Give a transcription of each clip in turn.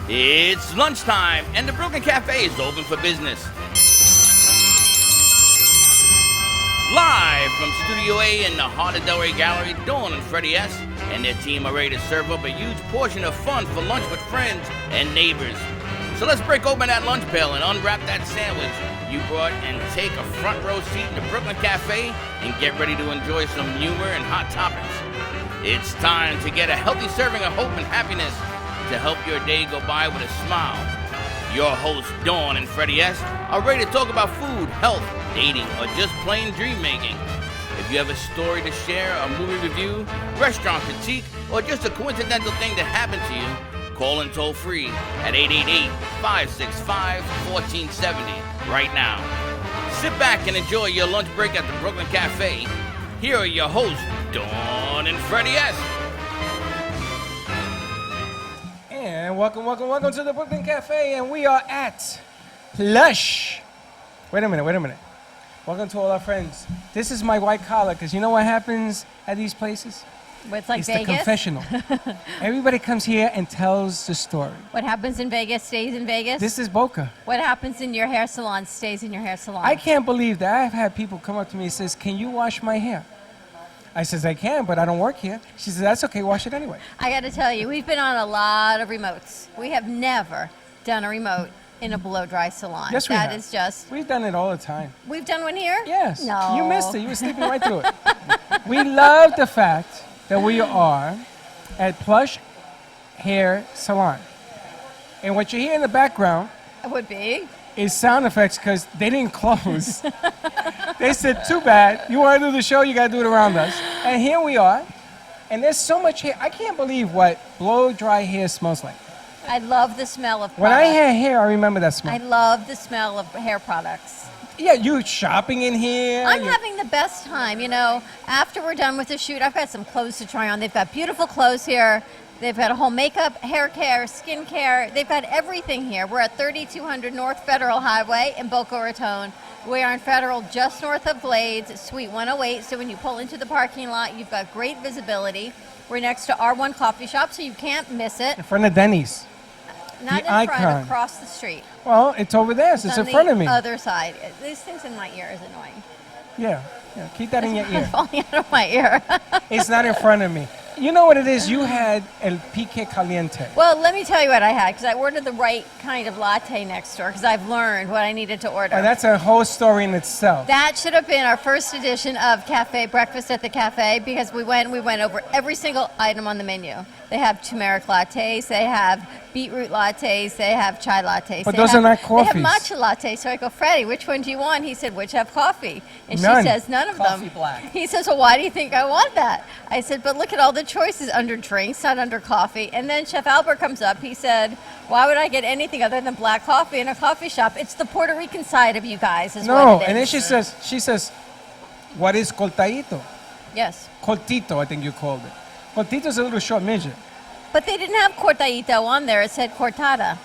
It's lunchtime, and the Brooklyn Cafe is open for business. Live from Studio A in the heart of Delray Gallery, Dawn and Freddie S. and their team are ready to serve up a huge portion of fun for lunch with friends and neighbors. So let's break open that lunch pail and unwrap that sandwich you brought and take a front row seat in the Brooklyn Cafe and get ready to enjoy some humor and hot topics. It's time to get a healthy serving of hope and happiness to help your day go by with a smile. Your hosts, Dawn and Freddie S., are ready to talk about food, health, dating, or just plain dream making. If you have a story to share, a movie review, restaurant critique, or just a coincidental thing that happened to you, call in toll free at 888-565-1470 right now. Sit back and enjoy your lunch break at the Brooklyn Cafe. Here are your hosts, Dawn and Freddie S. And welcome to the Brooklyn Cafe, and we are at Plush. Wait a minute. Welcome to all our friends. This is my white collar, because you know what happens at these places? It's like it's Vegas? The confessional. Everybody comes here and tells the story. What happens in Vegas stays in Vegas? This is Boca. What happens in your hair salon stays in your hair salon. I can't believe that. I've had people come up to me and says, "Can you wash my hair?" I says, "I can, but I don't work here." She says, "That's okay, wash it anyway." I got to tell you, we've been on a lot of remotes. We have never done a remote in a blow-dry salon. Yes, we have. That is just... We've done it all the time. We've done one here? Yes. No. You missed it. You were sleeping right through it. We love the fact that we are at Plush Hair Salon. And what you hear in the background It would be. is sound effects because they didn't close. They said, "Too bad. You want to do the show, you got to do it around us." And here we are. And there's so much hair. I can't believe what blow-dry hair smells like. I love the smell of products. When I hear hair, I remember that smell. I love the smell of hair products. Yeah, you shopping in here. I'm having the best time. You know, after we're done with the shoot, I've got some clothes to try on. They've got beautiful clothes here. They've got a whole makeup, hair care, skin care. They've got everything here. We're at 3200 North Federal Highway in Boca Raton. We are on Federal just north of Blades, Suite 108. So when you pull into the parking lot, you've got great visibility. We're next to R1 Coffee Shop, so you can't miss it. In front of Denny's. Not the in front, icon. across the street. Well, it's over there, so it's in front of me. On the other side. These things in my ear is annoying. Yeah, keep that in your ear. It's falling out of my ear. It's not in front of me. You know what it is? You had el pique caliente. Well, let me tell you what I had, because I ordered the right kind of latte next door, because I've learned what I needed to order. And that's a whole story in itself. That should have been our first edition of Cafe Breakfast at the Cafe, because we went over every single item on the menu. They have turmeric lattes, they have beetroot lattes, they have chai lattes. But those are not coffees. They have matcha lattes. So I go, "Freddie, which one do you want?" He said, "Which have coffee?" And None. she says, "None of them." Coffee black. He says, "Well, why do you think I want that?" I said, "But look at all the choices under drinks, not under coffee." And then Chef Albert comes up. He said, "Why would I get anything other than black coffee in a coffee shop? It's the Puerto Rican side of you guys, is what No, it is." and then she says, "What is cortadito?" Yes. Cortito, I think you called it. Cortito's a little short midget. But they didn't have cortadito on there. It said cortada.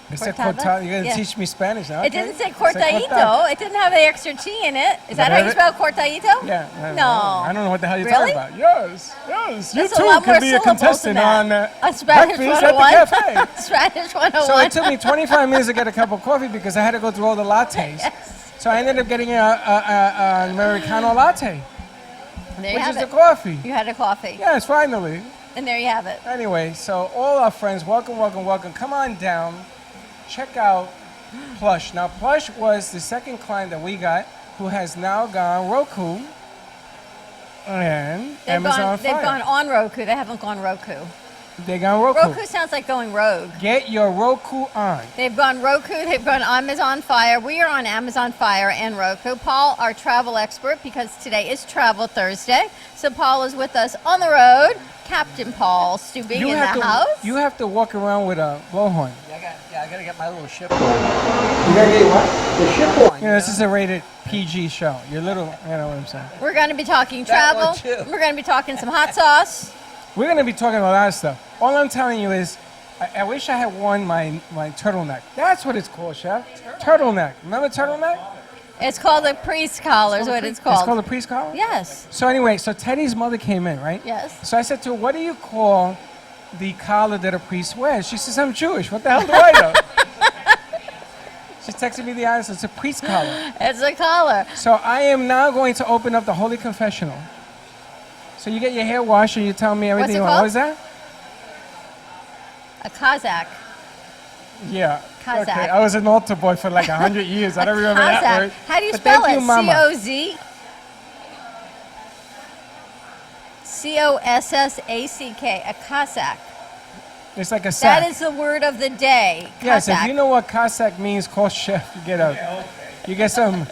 It said Cortada? cortado. You're going to Yeah. teach me Spanish now. It Okay. didn't say It said cortadito. It didn't have the extra T in it. Is that how you spell cortadito? Yeah. No. I don't know what the hell you're Really? talking about. Yes. You There's a too lot more could be a syllables contestant than that. on Spanish Breakfast at the 101. Cafe. Spanish 101. So it took me 25 minutes to get a cup of coffee because I had to go through all the lattes. Yes. So I ended up getting an Americano latte, There you which have is it. the coffee. You had a coffee. Yes, finally. And there you have it. Anyway, so all our friends, welcome. Come on down. Check out Plush. Now, Plush was the second client that we got who has now gone Roku and Amazon Fire. They've gone on Roku. They haven't gone Roku. They gone Roku. Roku sounds like going rogue. Get your Roku on. They've gone Roku, they've gone Amazon Fire. We are on Amazon Fire and Roku. Paul, our travel expert, because today is Travel Thursday. So Paul is with us on the road. Captain Paul Stubing in the house. You have to walk around with a blowhorn. I gotta get my little ship on. You gotta get what? The ship on. You know, this is a rated PG show. You're little, you know what I'm saying. We're going to be talking That travel. one too. We're going to be talking some hot sauce. We're gonna be talking about a lot of stuff. All I'm telling you is, I wish I had worn my turtleneck. That's what it's called, Chef. Turtleneck. Remember turtleneck? It's called a priest collar is what it's called. It's called a priest collar? Yes. So anyway, so Teddy's mother came in, right? Yes. So I said to her, what do you call the collar that a priest wears. She says, I'm Jewish. What the hell do I know? She's texting me the answer. It's a priest collar. It's a collar. So I am now going to open up the Holy Confessional. So you get your hair washed and you tell me everything. What's it What called? was that? A Kazakh. Yeah. Kazakh. Okay. I was an altar boy for like 100 years. I don't remember that Kazakh. word. How do you But spell thank it? you, Mama. C-O-Z? C-O-S-S-A-C-K. A Cossack. It's like a sack. That is the word of the day. Yes, if Cossack. you know what Cossack means, call chef. You get some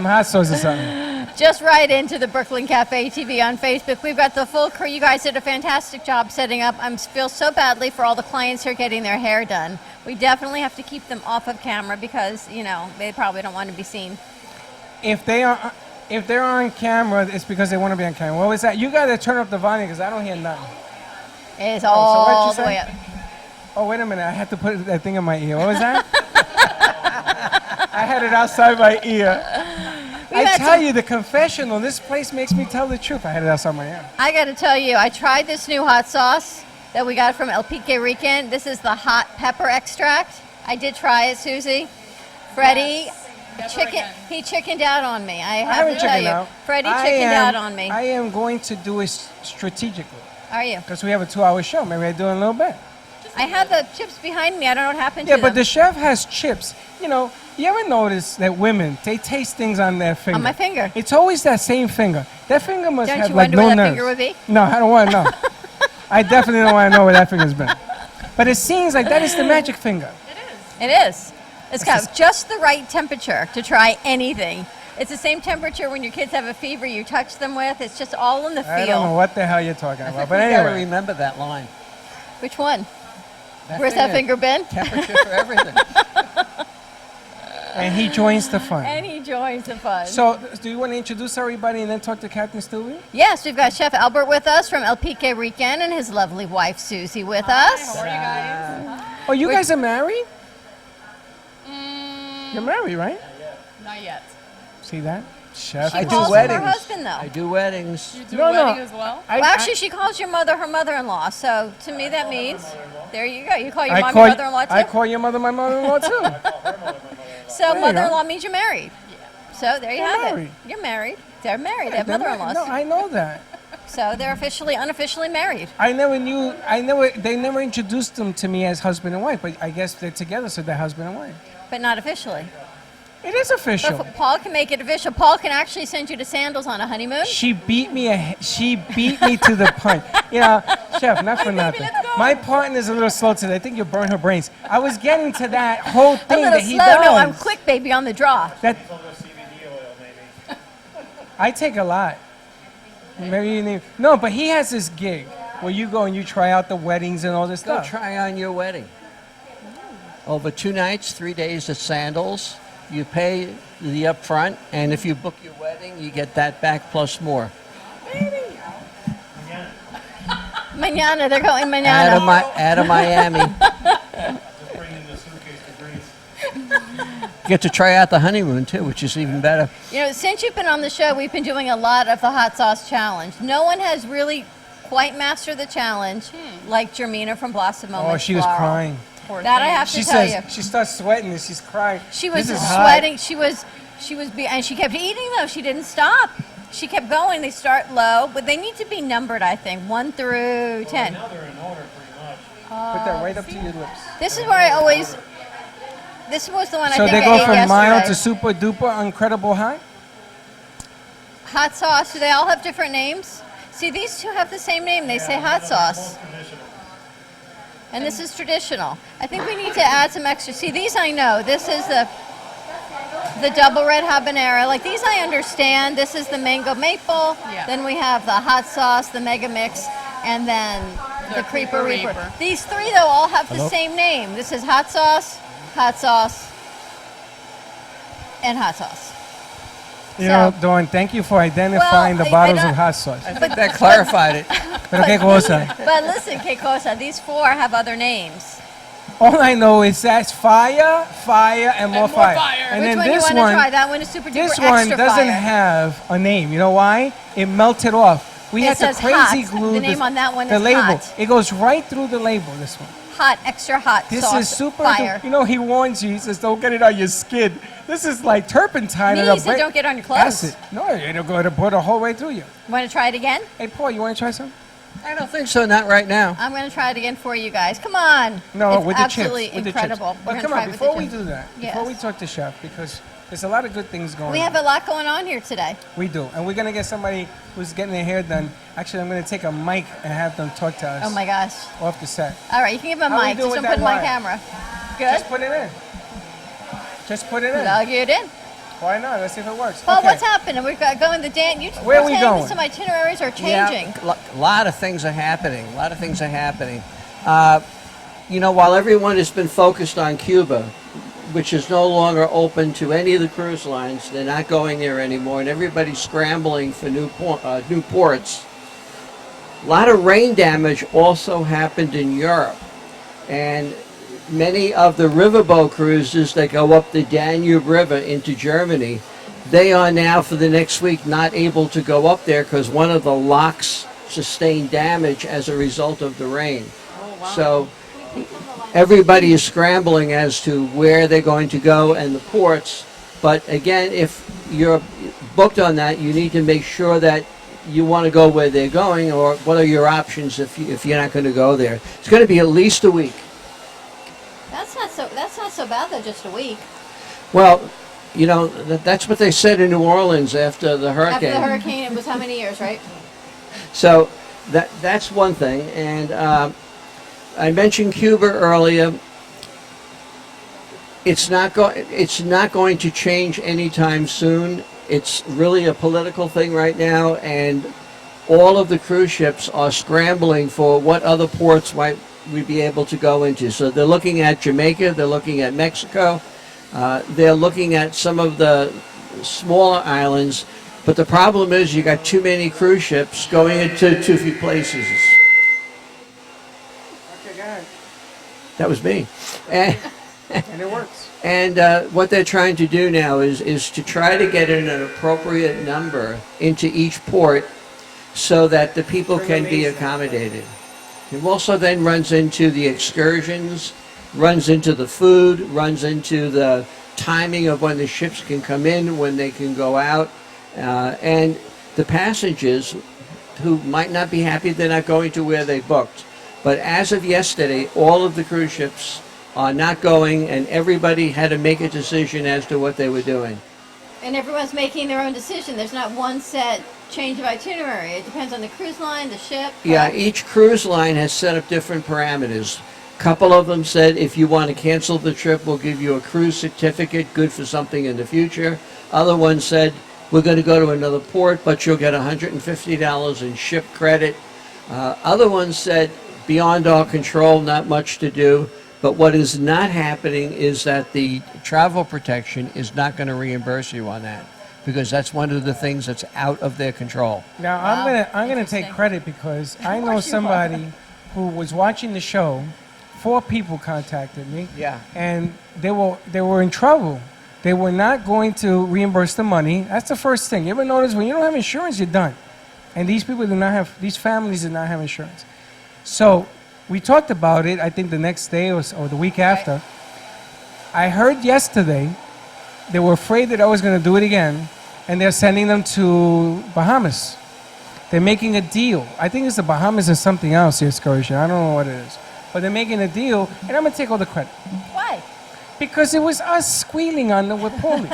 hot sauce or something. Just right into the Brooklyn Cafe TV on Facebook. We've got the full crew. You guys did a fantastic job setting up. I feel so badly for all the clients who are getting their hair done. We definitely have to keep them off of camera because, you know, they probably don't want to be seen. If they're on camera, it's because they want to be on camera. What was that? You got to turn up the volume because I don't hear nothing. It's so all what'd you the way say? up. Oh, wait a minute. I had to put that thing in my ear. What was that? I had it outside my ear. I tell you, the confessional, this place makes me tell the truth. I had it outside my ear. I got to tell you, I tried this new hot sauce that we got from El Pique Rican. This is the hot pepper extract. I did try it, Susie. Freddie, he chickened out on me. I have haven't to tell chickened you. out. Freddie chickened out on me. I am going to do it strategically Are you? because we have a 2-hour show. Maybe I do it in a little bit. I have the chips behind me. I don't know what happened Yeah, to but them. the chef has chips. You know, you ever notice that women, they taste things on their finger? On my finger. It's always that same finger. That finger must Don't have you like wonder no where that nerves. finger would be? No, I don't want to know. I definitely don't want to know where that finger's been. But it seems like that is the magic finger. It is. It's got just the right temperature to try anything. It's the same temperature when your kids have a fever you touch them with. It's just all in the I don't know feel. what the hell you're talking about. But You gotta anyway, remember that line. Which one? Where's that finger been? Temperature for everything. and he joins the fun. And he joins the fun. So, do you want to introduce everybody and then talk to Captain Stewie? Yes, we've got Chef Albert with us from El Pique Rican and his lovely wife Susie with us. How are you guys? Oh, you guys are married? You're married, right? Not yet. See that? Chef. She I do calls him weddings. her husband, though. I do weddings. You do No, a no. wedding as well? Well, actually, she calls your mother her mother-in-law. So to me, that means there you go. You call your I mom call, your mother-in-law too. I call your mother my mother-in-law too. So There you go. mother-in-law means you're married. So there you They're have married. it. You're married. They're married. They have They're married. mother-in-laws. No, I know that. So they're officially, unofficially married. They never introduced them to me as husband and wife, but I guess they're together, so they're husband and wife. But not officially. It is official. But Paul can make it official. Paul can actually send you to Sandals on a honeymoon. She beat me to the punch. You know, chef, not for nothing. let's go. My partner's a little slow today. I think you burned her brains. I was getting to that whole A thing little that he slow. does. No, I'm quick, baby, on the draw. That I take a lot. Maybe you need no, but he has this gig where you go and you try out the weddings and all this Go stuff. try on your wedding. Over 2 nights, 3 days at Sandals. You pay the upfront, and if you book your wedding, you get that back plus more. Mañana, they're going mañana. Out of Miami. Get to try out the honeymoon too, which is even better. You know, since you've been on the show, we've been doing a lot of the hot sauce challenge. No one has really quite mastered the challenge like Jermina from Blossom Moments. Oh, she was Floral. crying. That I have to She tell says you. she starts sweating and she's crying. She was This is hot. sweating. And she kept eating though. She didn't stop. She kept going. They start low, but they need to be numbered, I think, 1 through 10. Put that right up to your lips. This is where I always. This was the one So I think they go I ate from mild to yesterday. super duper incredible high? Hot sauce. Do they all have different names? See, these two have the same name. They say hot sauce. And this is traditional. I think we need to add some extra. See, these I know. This is the double red habanero. Like these I understand. This is the mango maple. Yeah. Then we have the hot sauce, the mega mix, and then the creeper reaper. Reaper. These three though all have the same name. This is hot sauce, and hot sauce. You So- know, Dawn, thank you for identifying Well, the bottles I of hot sauce. I think that clarified it. Pero qué cosa. But listen, que cosa, these four have other names. All I know is that's fire, and more fire. And Which then one you this want to one, try? That one is super duper this extra one doesn't fire. have a name. You know why? It melted off. We It had to says crazy hot. glue The name on that one the is label. hot. It goes right through the label, this one. Hot, extra hot This sauce. is super. Fire. You know, he warns you. He says, "Don't get it on your skin." This is like turpentine. Me, and he said, "Don't get it on your clothes." Acid. No, it'll go to put a whole way through you. Want to try it again? Hey, Paul, you want to try some? I don't think so, not right now. I'm going to try it again for you guys. Come on. No, it's with the chips. absolutely With incredible. the chips. We're But gonna come try on, it with the before we chips. do that, Yes. before we talk to Chef, because there's a lot of good things going We on. have a lot going on here today. We do, and we're gonna get somebody who's getting their hair done. Actually, I'm gonna take a mic and have them talk to us Oh my gosh. off the set. All right, you can give him a How we mic. doing Just with don't put that it on wire? camera. Good. Just put it in. Just put it in. Plug it in. Why not? Let's see if it works. Paul, Okay. what's happening? We've got going the dance. Where are we telling me going? some itineraries are changing. Yeah, a lot of things are happening. A lot of things are happening. You know, while everyone has been focused on Cuba, which is no longer open to any of the cruise lines, they're not going there anymore, and everybody's scrambling for new ports. A lot of rain damage also happened in Europe, and many of the riverboat cruises that go up the Danube River into Germany, they are now for the next week not able to go up there because one of the locks sustained damage as a result of the rain. So everybody is scrambling as to where they're going to go and the ports. But again, if you're booked on that, you need to make sure that you want to go where they're going, or what are your options if you're not going to go there. It's going to be at least a week. That's not so bad though, just a week. Well, you know, that's what they said in New Orleans after the hurricane. After the hurricane, it was how many years, right? So that's one thing. And I mentioned Cuba earlier. It's not going to change anytime soon. It's really a political thing right now, and all of the cruise ships are scrambling for what other ports might we be able to go into. So they're looking at Jamaica, they're looking at Mexico, they're looking at some of the smaller islands, but the problem is you got too many cruise ships going into too few places. Okay, go ahead. That was me. And it works. And what they're trying to do now is to try to get in an appropriate number into each port so that the people can be accommodated. It also then runs into the excursions, runs into the food, runs into the timing of when the ships can come in, when they can go out, and the passengers who might not be happy they're not going to where they booked. But as of yesterday, all of the cruise ships are not going, and everybody had to make a decision as to what they were doing. And everyone's making their own decision. There's not one set change of itinerary. It depends on the cruise line, the ship. Yeah, each cruise line has set up different parameters. A couple of them said if you want to cancel the trip, we'll give you a cruise certificate, good for something in the future. Other ones said we're going to go to another port, but you'll get $150 in ship credit. Other ones said beyond our control, not much to do. But what is not happening is that the travel protection is not going to reimburse you on that, because that's one of the things that's out of their control. Now Wow. I'm gonna take Interesting. credit because I know course you somebody who was watching the show. 4 people contacted me. Yeah. And they were in trouble. They were not going to reimburse the money. That's the first thing. You ever notice when you don't have insurance, you're done. And these people do not have. These families did not have insurance. So we talked about it. I think the next day or the week after. I heard yesterday they were afraid that I was going to do it again, and they're sending them to Bahamas. They're making a deal. I think it's the Bahamas and something else, the excursion. I don't know what it is. But they're making a deal, and I'm going to take all the credit. Why? Because it was us squealing on them with Paulie.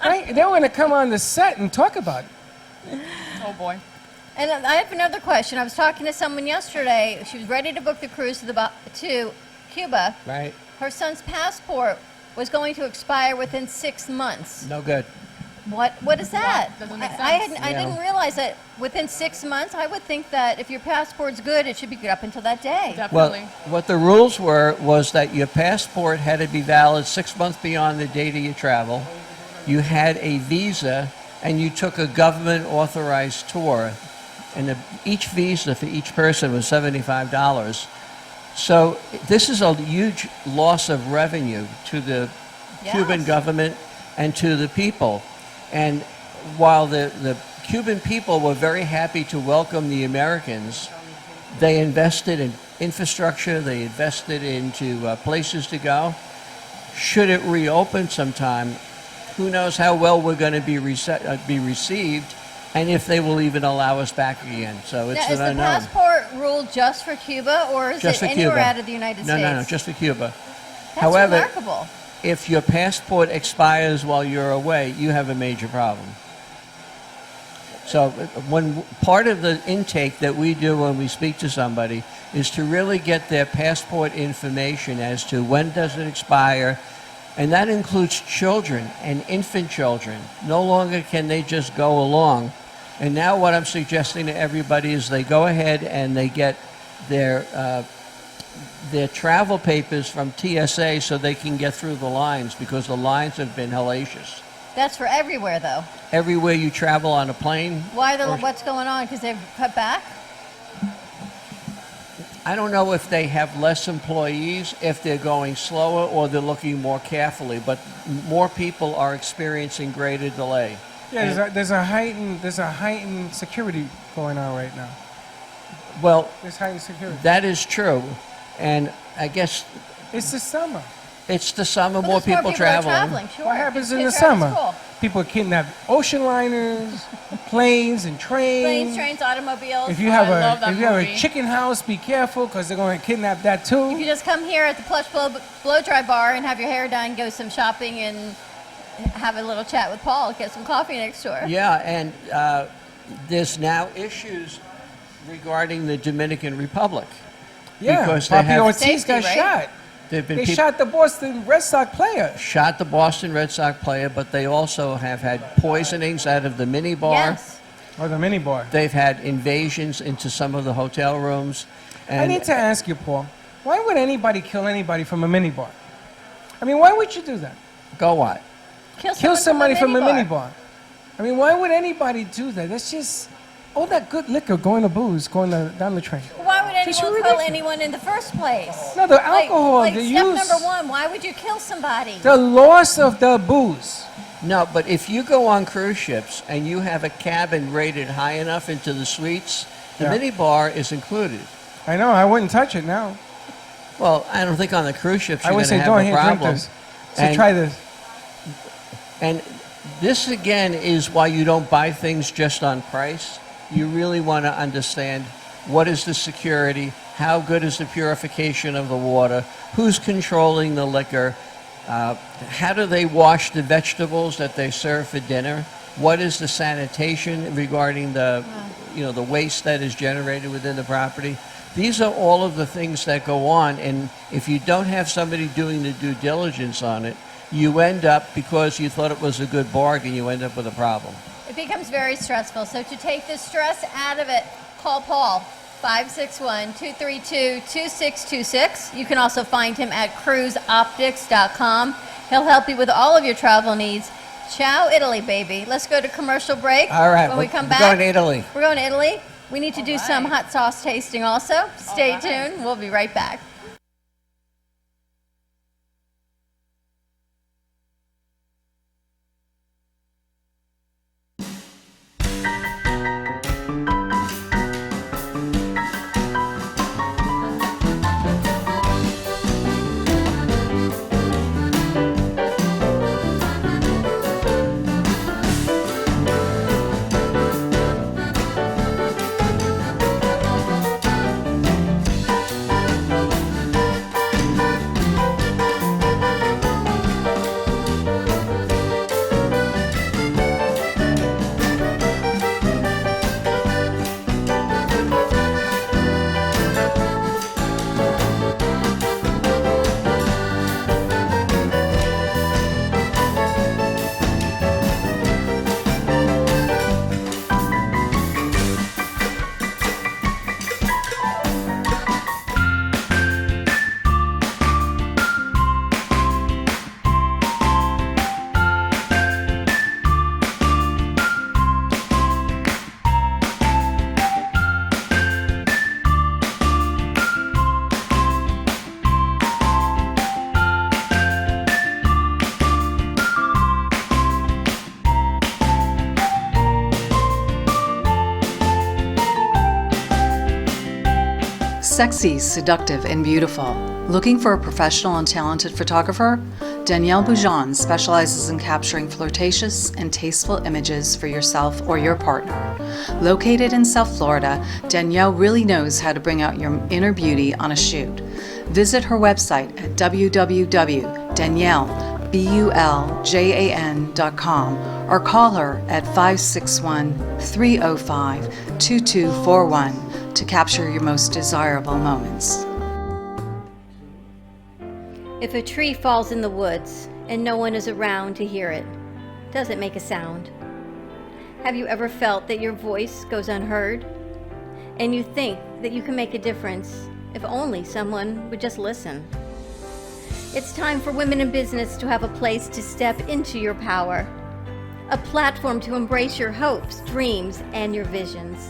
Right? They were going to come on the set and talk about it. Oh boy. And I have another question. I was talking to someone yesterday. She was ready to book the cruise to Cuba. Right? Her son's passport was going to expire within 6 months. No good. What is that? Doesn't make I sense. didn't realize that within 6 months. I would think that if your passport's good, it should be good up until that day. Well, Definitely. what the rules were was that your passport had to be valid 6 months beyond the date of your travel. You had a visa, and you took a government-authorized tour, and each visa for each person was $75. So this is a huge loss of revenue to the Cuban Yes. government and to the people. And while the Cuban people were very happy to welcome the Americans, they invested in infrastructure, they invested into places to go. Should it reopen sometime, who knows how well we're going to be received, and if they will even allow us back again. So it's Now, an is the unknown. passport rule just for Cuba, or is Just it for anywhere Cuba. out of the United No, States? no, just for Cuba. That's However, remarkable. if your passport expires while you're away, you have a major problem. So when part of the intake that we do when we speak to somebody is to really get their passport information as to when does it expire, and that includes children and infant children. No longer can they just go along. And now what I'm suggesting to everybody is they go ahead and they get their travel papers from TSA so they can get through the lines, because the lines have been hellacious. That's for everywhere, though. Everywhere you travel on a plane. What's going on? Because they've cut back? I don't know if they have less employees, if they're going slower, or they're looking more carefully, but more people are experiencing greater delay. Yeah, there's a heightened security going on right now. Well, There's heightened security. that is true, and I guess It's the summer. it's the summer, Well, more there's people are traveling. traveling. Sure. What happens in the Kids are out of summer? school. People kidnap ocean liners, planes, and trains. Planes, trains, automobiles. If you Oh, have I love that if you have a movie. chicken house, be careful because they're going to kidnap that If too. you just come here at the Plush blow dry bar and have your hair done, go some shopping, and have a little chat with Paul, get some coffee next door. Yeah, and there's now issues regarding the Dominican Republic. Yeah, because they Papi have- Ortiz Safety, got right? shot. They've been They peop- shot the Boston Red Sox player. shot the Boston Red Sox player, but they also have had poisonings out of the mini bar. Yes. Or the mini bar. They've had invasions into some of the hotel rooms. And I need to ask you, Paul, why would anybody kill anybody from a mini bar? I mean, why would you do that? go what? Kill somebody from a mini bar. I mean, why would anybody do that? That's just all that good liquor going to booze, down the train. Why would Just anyone ridiculous. kill anyone in the first place? No, the alcohol, like the step use, number one, why would you kill somebody? the loss of the booze. No, but if you go on cruise ships and you have a cabin rated high enough into the suites, the Yeah. mini bar is included. I know, I wouldn't touch it now. Well, I don't think on the cruise ships I you're would going say, to don't have a here, drink problem. this. So And- try this. And this, again, is why you don't buy things just on price. You really want to understand what is the security, how good is the purification of the water, who's controlling the liquor, how do they wash the vegetables that they serve for dinner, what is the sanitation regarding the waste that is generated within the property. These are all of the things that go on, and if you don't have somebody doing the due diligence on it, you end up, because you thought it was a good bargain, you end up with a problem. It becomes very stressful. So to take the stress out of it, call Paul, 561-232-2626. You can also find him at cruiseoptics.com. He'll help you with all of your travel needs. Ciao, Italy, baby. Let's go to commercial break. All right, When we we're come going back, to Italy. we're going to Italy. We need to do some right. hot sauce tasting also. Stay All right. tuned. We'll be right back. Sexy, seductive, and beautiful. Looking for a professional and talented photographer? Danielle Boujon specializes in capturing flirtatious and tasteful images for yourself or your partner. Located in South Florida, Danielle really knows how to bring out your inner beauty on a shoot. Visit her website at www.daniellebuljan.com or call her at 561-305-2241 to capture your most desirable moments. If a tree falls in the woods and no one is around to hear it, does it make a sound? Have you ever felt that your voice goes unheard? And you think that you can make a difference if only someone would just listen? It's time for women in business to have a place to step into your power, a platform to embrace your hopes, dreams, and your visions,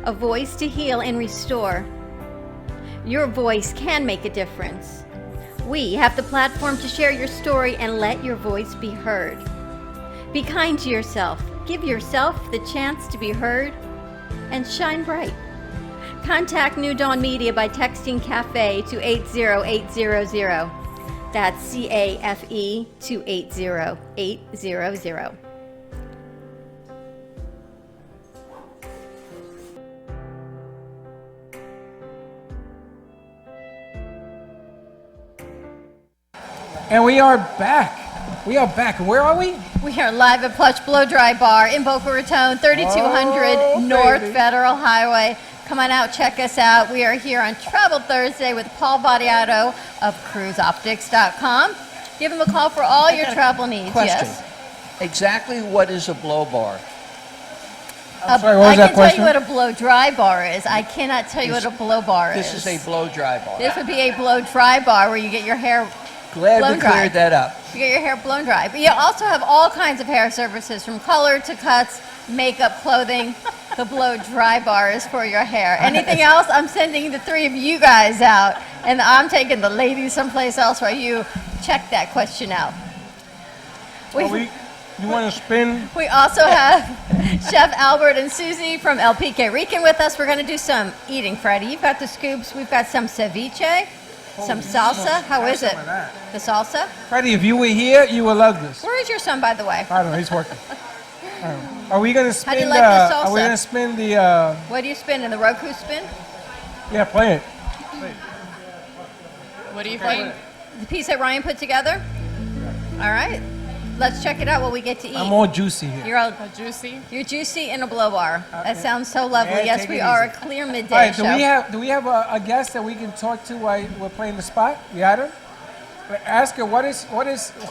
a voice to heal and restore. Your voice can make a difference. We have the platform to share your story and let your voice be heard. Be kind to yourself. Give yourself the chance to be heard and shine bright. Contact New Dawn Media by texting CAFE to 80800. That's CAFE to 80800. And we are back. We are back. Where are we? We are live at Plush Blow Dry Bar in Boca Raton, 3200 Oh, North baby. Federal Highway. Come on out, check us out. We are here on Travel Thursday with Paul Badiato of cruiseoptics.com. Give him a call for all your travel needs. Question. Yes. Exactly what is a blow bar? Sorry, what was I that can question? tell you what a blow dry bar is. I cannot tell you what a blow bar This is. is a blow dry bar. This would be a blow dry bar where you get your hair Glad blown we dry. cleared that up. You get your hair blown dry. But you also have all kinds of hair services, from color to cuts, makeup, clothing. The blow dry bar is for your hair. Anything else? I'm sending the three of you guys out, and I'm taking the ladies someplace else while you check that question out. You want to spin? We also have Chef Albert and Susie from LPK Rican with us. We're going to do some eating, Freddie. You've got the scoops. We've got some ceviche, some salsa. How is it? Some of that. The salsa? Freddie, if you were here, you would love this. Where is your son, by the way? I don't know. He's working. I don't know. Are we gonna spin do you like the Are we salsa? gonna spin the? What do you spin in the Roku spin? Yeah, play it. What do you think? The piece that Ryan put together? All right. Let's check it out what we get to eat. I'm all juicy here. You're juicy in a blow bar. That sounds so lovely. Yeah, yes, take we it are easy. a clear midday All right. show. Do we have a guest that we can talk to while we're playing the spot? You got her? Ask her who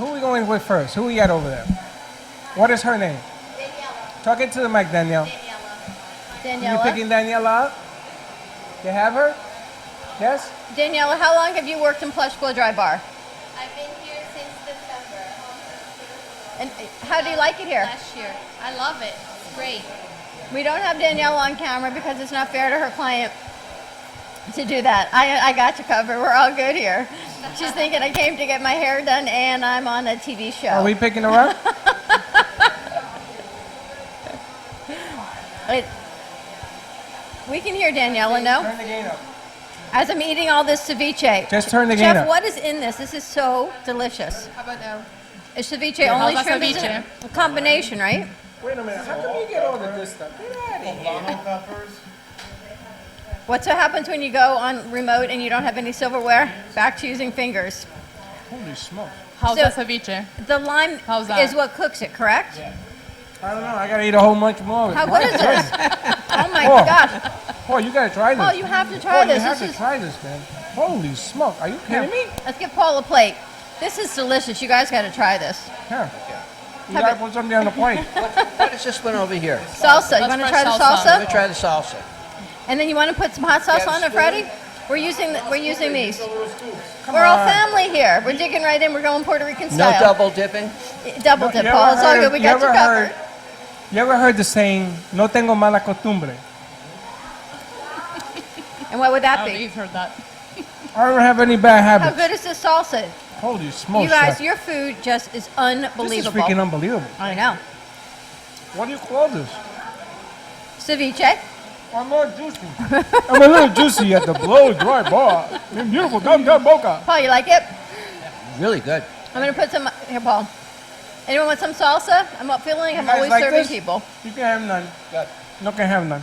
are we going with first? Who we got over there? What is her name? Daniela. Talk into the mic, Danielle. You Daniela. picking Daniela up? You have her? Yes? Daniela, how long have you worked in Plush Blow Dry Bar? I've been here since December. And how do you like it here? Last year. I love it. It's great. We don't have Danielle on camera because it's not fair to her client to do that. I got you covered. We're all good here. She's thinking I came to get my hair done and I'm on a TV show. Are we picking her up? We can hear Daniela, no? Turn the gain up. As I'm eating all this ceviche. Just turn the gain Chef, up. what is in this? This is so delicious. How about now? Is ceviche only how's that shrimp? Is ceviche? a combination, right? Wait a minute. How come you get all of this stuff? Get out of here. What happens when you go on remote and you don't have any silverware? Back to using fingers. Holy smoke. How's So- that ceviche? The lime How's that? is what cooks it, correct? I don't know. I gotta eat a whole bunch more of it. How good is this? Oh my Oh. God. Oh, you gotta try this. Oh, you have to try Oh, this. you have This to is- try this, man. Holy smoke. Are you kidding me? Let's give Paul a plate. This is delicious. You guys got to try this. Yeah. You Have gotta it. put something on the plate. What is this one over here? Salsa. You Let's want to try try the salsa. Let me salsa? try the salsa. And then you want to put some hot sauce Got a on it, spoon? Freddie? We're using these. Come We're all on. family here. We're digging right in. We're going Puerto Rican No style. double dipping? Double dip, You Paul. ever It's all heard- good. We you got ever you covered. You ever heard the saying, no tengo mala costumbre? And what would that Oh, be? you've heard that. I don't have any bad How habits. good is this salsa? Holy smokes, You guys, chef. your food just is This is unbelievable. freaking unbelievable. I know. What do you call this? Ceviche. I'm more juicy. I'm a little juicy at the blow dry bar. Beautiful downtown Boca. Paul, you like it? Really good. I'm gonna put some here, Paul. Anyone want some salsa? I'm up feeling I'm You guys always like serving this? people. You can have none. No can have none.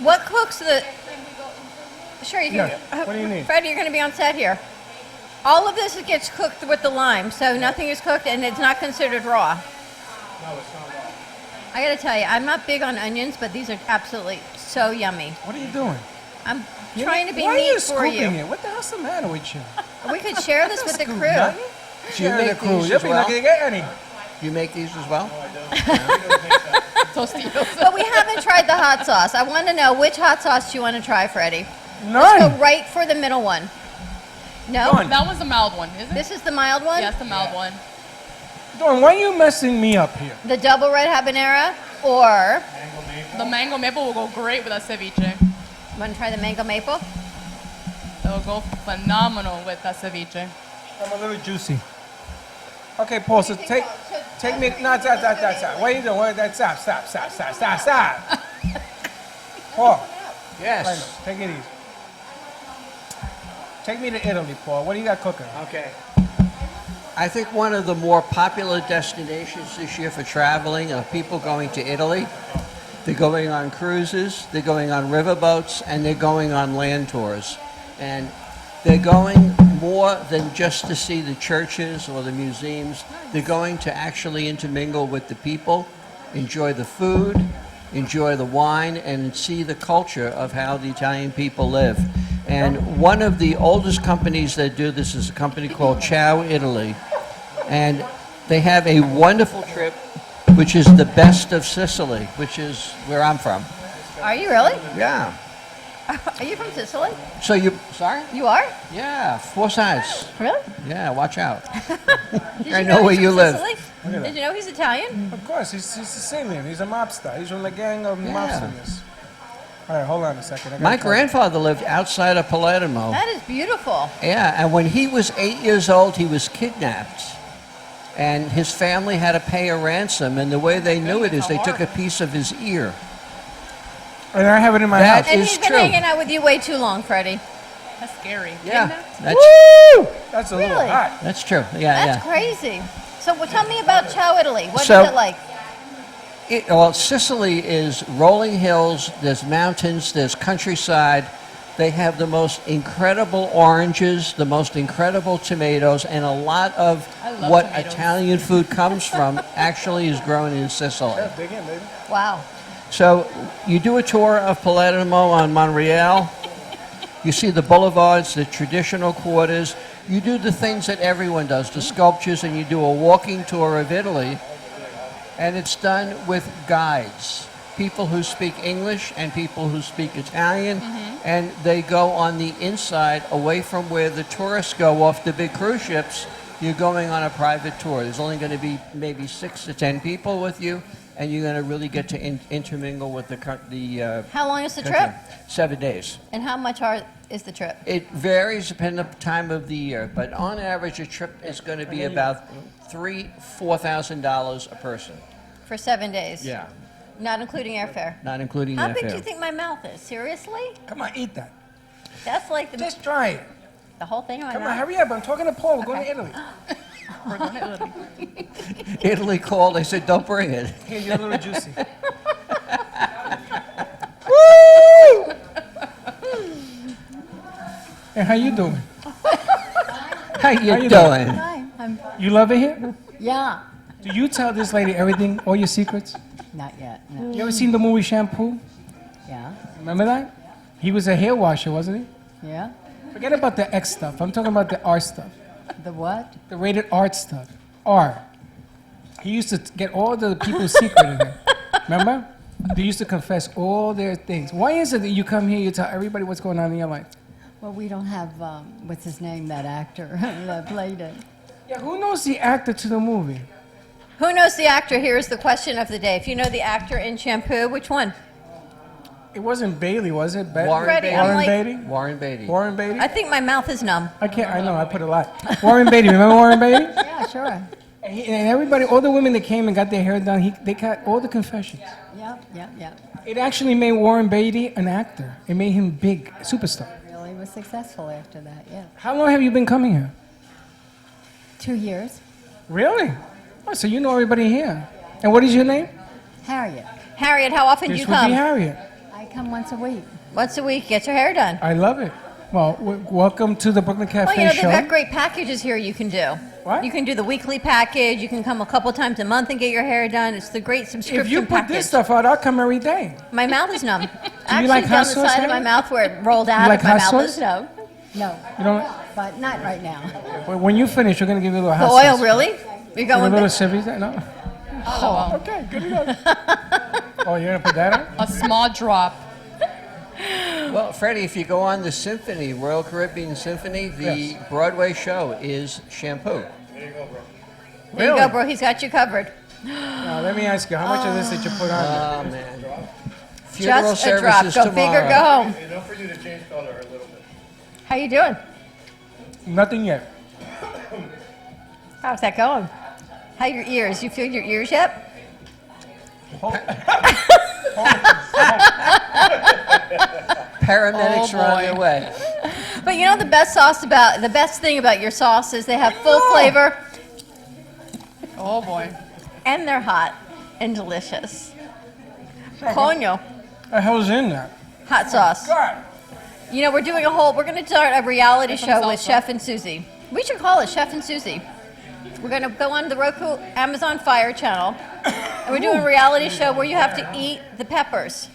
What cooks the? Sure, you can. Yeah. What do you need? Freddie, you're gonna be on set here. All of this gets cooked with the lime, so nothing is cooked and it's not considered raw. No, it's not raw. I gotta tell you, I'm not big on onions, but these are absolutely so yummy. What are you doing? I'm trying to be Why are neat you for scooping you. it? What the hell's the matter with you? We could share this with the Scoop crew. nothing. Do you Share make the crew. these You'll as be well? lucky to get any. Do you make these as well? Tostitos. But we haven't tried the hot sauce. I want to know which hot sauce do you want to try, Freddie? None. Let's go right for the middle one. No? None. That one's the mild one, isn't it? This is the mild one? Yes, the mild one. Dawn, why are you messing me up here? The double red habanero or The mango maple will go great with that ceviche. want to try the mango maple? It will go phenomenal with that ceviche. I'm a little juicy. Okay, Paul, so take me. No, stop. What are you doing? Stop. Paul, Yes. right now, take it easy. Take me to Italy, Paul. What do you got cooking? Okay. I think one of the more popular destinations this year for traveling are people going to Italy. They're going on cruises, they're going on riverboats, and they're going on land tours. And they're going more than just to see the churches or the museums. They're going to actually intermingle with the people, enjoy the food, enjoy the wine, and see the culture of how the Italian people live. And one of the oldest companies that do this is a company called Ciao Italy. And they have a wonderful trip, which is the best of Sicily, which is where I'm from. Are you really? Yeah. Are you from Sicily? So you, sorry? You are? Yeah, 4 sides. Really? Yeah, watch out. Did I you know where he's you from live. Sicily? Did you know he's Italian? Of course, he's Sicilian. He's a mobster. He's from the gang of Yeah. mobsters. All right, hold on a second. I gotta My try- grandfather lived outside of Palermo. That is beautiful. Yeah, and when he was 8 years old, he was kidnapped. And his family had to pay a ransom, and the way they knew it is they took a piece of his ear. And I have it in my That house. And is he's been true. hanging out with you way too long, Freddie. That's scary. Yeah, Kidnapped? that's, That's a little Really? hot. that's true. Yeah, That's yeah. crazy. So tell me about Ciao Italy. What So- is it like? Well, Sicily is rolling hills, there's mountains, there's countryside. They have the most incredible oranges, the most incredible tomatoes, and a lot of I love what tomatoes. Italian food comes from actually is grown in Sicily. Yeah, dig in, baby. Wow. So you do a tour of Palermo on Monreale. You see the boulevards, the traditional quarters. You do the things that everyone does, the sculptures, and you do a walking tour of Italy. And it's done with guides, people who speak English and people who speak Italian. And they go on the inside, away from where the tourists go off the big cruise ships. You're going on a private tour. There's only going to be maybe 6 to 10 people with you, and you're going to really get to intermingle with the How long is the country. trip? 7 days. And how much is the trip? It varies depending on the time of the year, but on average, a trip is going to be about $4,000 a person. For 7 days? Yeah, Not including airfare? not including How airfare. big do you think my mouth is? Seriously? Come on, eat that. That's like Just try it. the whole thing in my Come mouth? on, hurry up. I'm talking to Paul. We're going Okay. to Italy. We're going to Italy. Italy called. They said, "Don't bring it." Here, you're a little juicy. Hey, how you doing? How you you doing? Hi, I'm, You love it here? yeah, Do you tell this lady everything, all your secrets? not yet, no. You ever seen the movie Shampoo? Yeah, Remember that? He was a hair washer, wasn't he? yeah, Forget about the X stuff. I'm talking about the R stuff. the what? The rated art stuff. R. He used to get all the people's secret in there. Remember? They used to confess all their things. Why is it that you come here, you tell everybody what's going on in your life? Well, we don't have, what's his name, that actor that played it. Yeah, who knows the actor to the movie? Who knows the actor? Here's the question of the day. If you know the actor in Shampoo, which one? It wasn't Bailey, was it? Warren Freddie, Beatty. I'm Warren like- Beatty? Warren Beatty. Warren Beatty? I think my mouth is numb. I can't, I know, I put a lot. Warren Beatty, remember Warren Beatty? Yeah, sure. And everybody, all the women that came and got their hair done, they got all the confessions. Yep. It actually made Warren Beatty an actor. It made him big, superstar. Really was successful after that, yeah. How long have you been coming here? 2 years. Really? Oh, so you know everybody here. And what is your name? Harriet. Harriet, how often do This you would come? be Harriet. I come once a week. Once a week, get your hair done. I love it. Well, welcome to the Brooklyn Cafe Well, you know, show. they've got great packages here you can do. What? You can do the weekly package. You can come a couple times a month and get your hair done. It's the great subscription If you put package. this stuff out, I'll come every day. My mouth is numb. you Actually, like down hot the sauce, side of my Harriet? mouth where it rolled out like of my hot mouth sauce? is numb. No, You don't. but not right now. When you finish, we're gonna give you a little The hot oil, sauce. really? You're With a going little big? civvy there? No. Oh, Okay, good enough. Oh, you're gonna put that on? a small drop. Well, Freddie, if you go on the Symphony, Royal Caribbean Symphony, the Yes. Broadway show is Shampoo. There you Really? go, bro. He's got you covered. Now, let me ask you, how much of this did you put on? Oh, man. Funeral Just a drop. services Go big or go tomorrow. home. Enough for you to change color a little bit. How you doing? Nothing yet. How's that going? How your ears? You feel your ears yet? Paramedics Oh, are on boy. their way. But you know the best thing about your sauce is they have full flavor Oh boy. and they're hot and delicious. Coño, The hell's in that? hot sauce. God. You know, we're going to start a reality Get some show with salsa. Chef and Susie. We should call it Chef and Susie. We're going to go on the Roku Amazon Fire channel, and we're doing a reality show where you have to eat the peppers.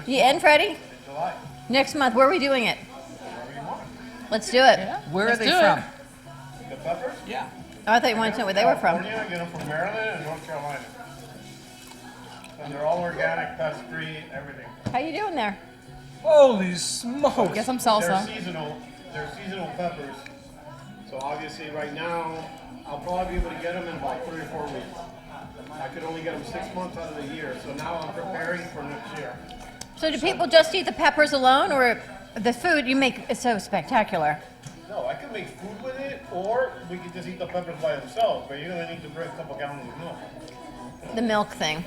You in, Freddie? July. Next month. Where are we doing it? Let's do it. Yeah. Where Let's are they do from? it. The peppers? Yeah. Oh, I thought you wanted to know where they were from. California, I get them from Maryland and North Carolina. And they're all organic, pest-free, everything. How you doing there? Holy smokes. Get some They're salsa. seasonal. They're seasonal peppers. So obviously right now, I'll probably be able to get them in about 3 or 4 weeks. I could only get them 6 months out of the year. So now I'm preparing for next year. So do people just eat the peppers alone, or the food you make is so spectacular? No, I can make food with it, or we could just eat the peppers by themselves, but you're gonna need to bring a couple gallons of milk. The milk thing.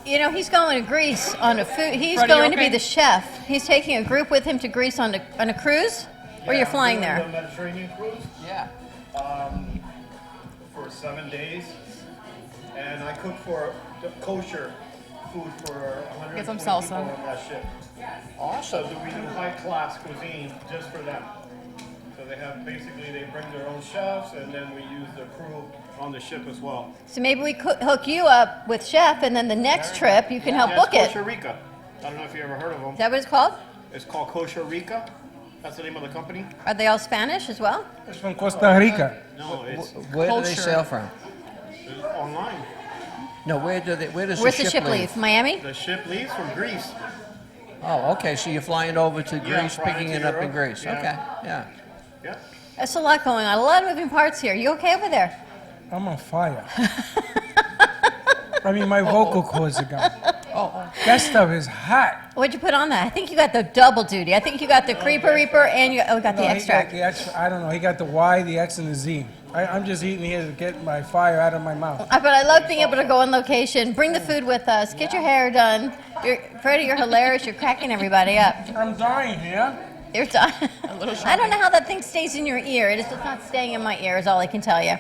You know, he's going to Greece on a food. He's Freddie, you going to be okay? the chef. He's taking a group with him to Greece on a cruise, or Yeah, you're I'm flying doing there. The Mediterranean cruise Yeah. for 7 days, and I cook for kosher food for 120 Get some people salsa. on that ship. Awesome. So we do high-class cuisine just for them. So they bring their own chefs, and then we use the crew on the ship as well. So maybe we could hook you up with chef, and then the next trip you can help Yeah, book it's it. Kosher Rica. I don't know if you ever heard of them. Is that what it's called? It's called Kosher Rica. That's the name of the company. Are they all Spanish as well? It's from Costa Rica. No, it's Where do they Culture. sail from? online. No, where does Where's the ship leave? Miami? The ship leaves from Greece. Oh, okay. So you're flying over to Yeah, Greece, flying picking to it up in Europe. Greece. Yeah. Okay. Yeah. Yeah. That's a lot going on. A lot of moving parts here. You okay over there? I'm on fire. I mean, my vocal cords are gone. Oh. That stuff is hot. What'd you put on that? I think you got the double duty. I think you got the Creeper Reaper and you got the No, he extract. got the extra, I don't know. He got the Y, the X, and the Z. I'm just eating here to get my fire out of my mouth. But I love being able to go on location, bring the food with us, get your hair done. Freddie, you're hilarious. You're cracking everybody up. I'm dying here. You're done. little I don't know how that thing stays in your ear. It is just not staying in my ear, is all I can tell you.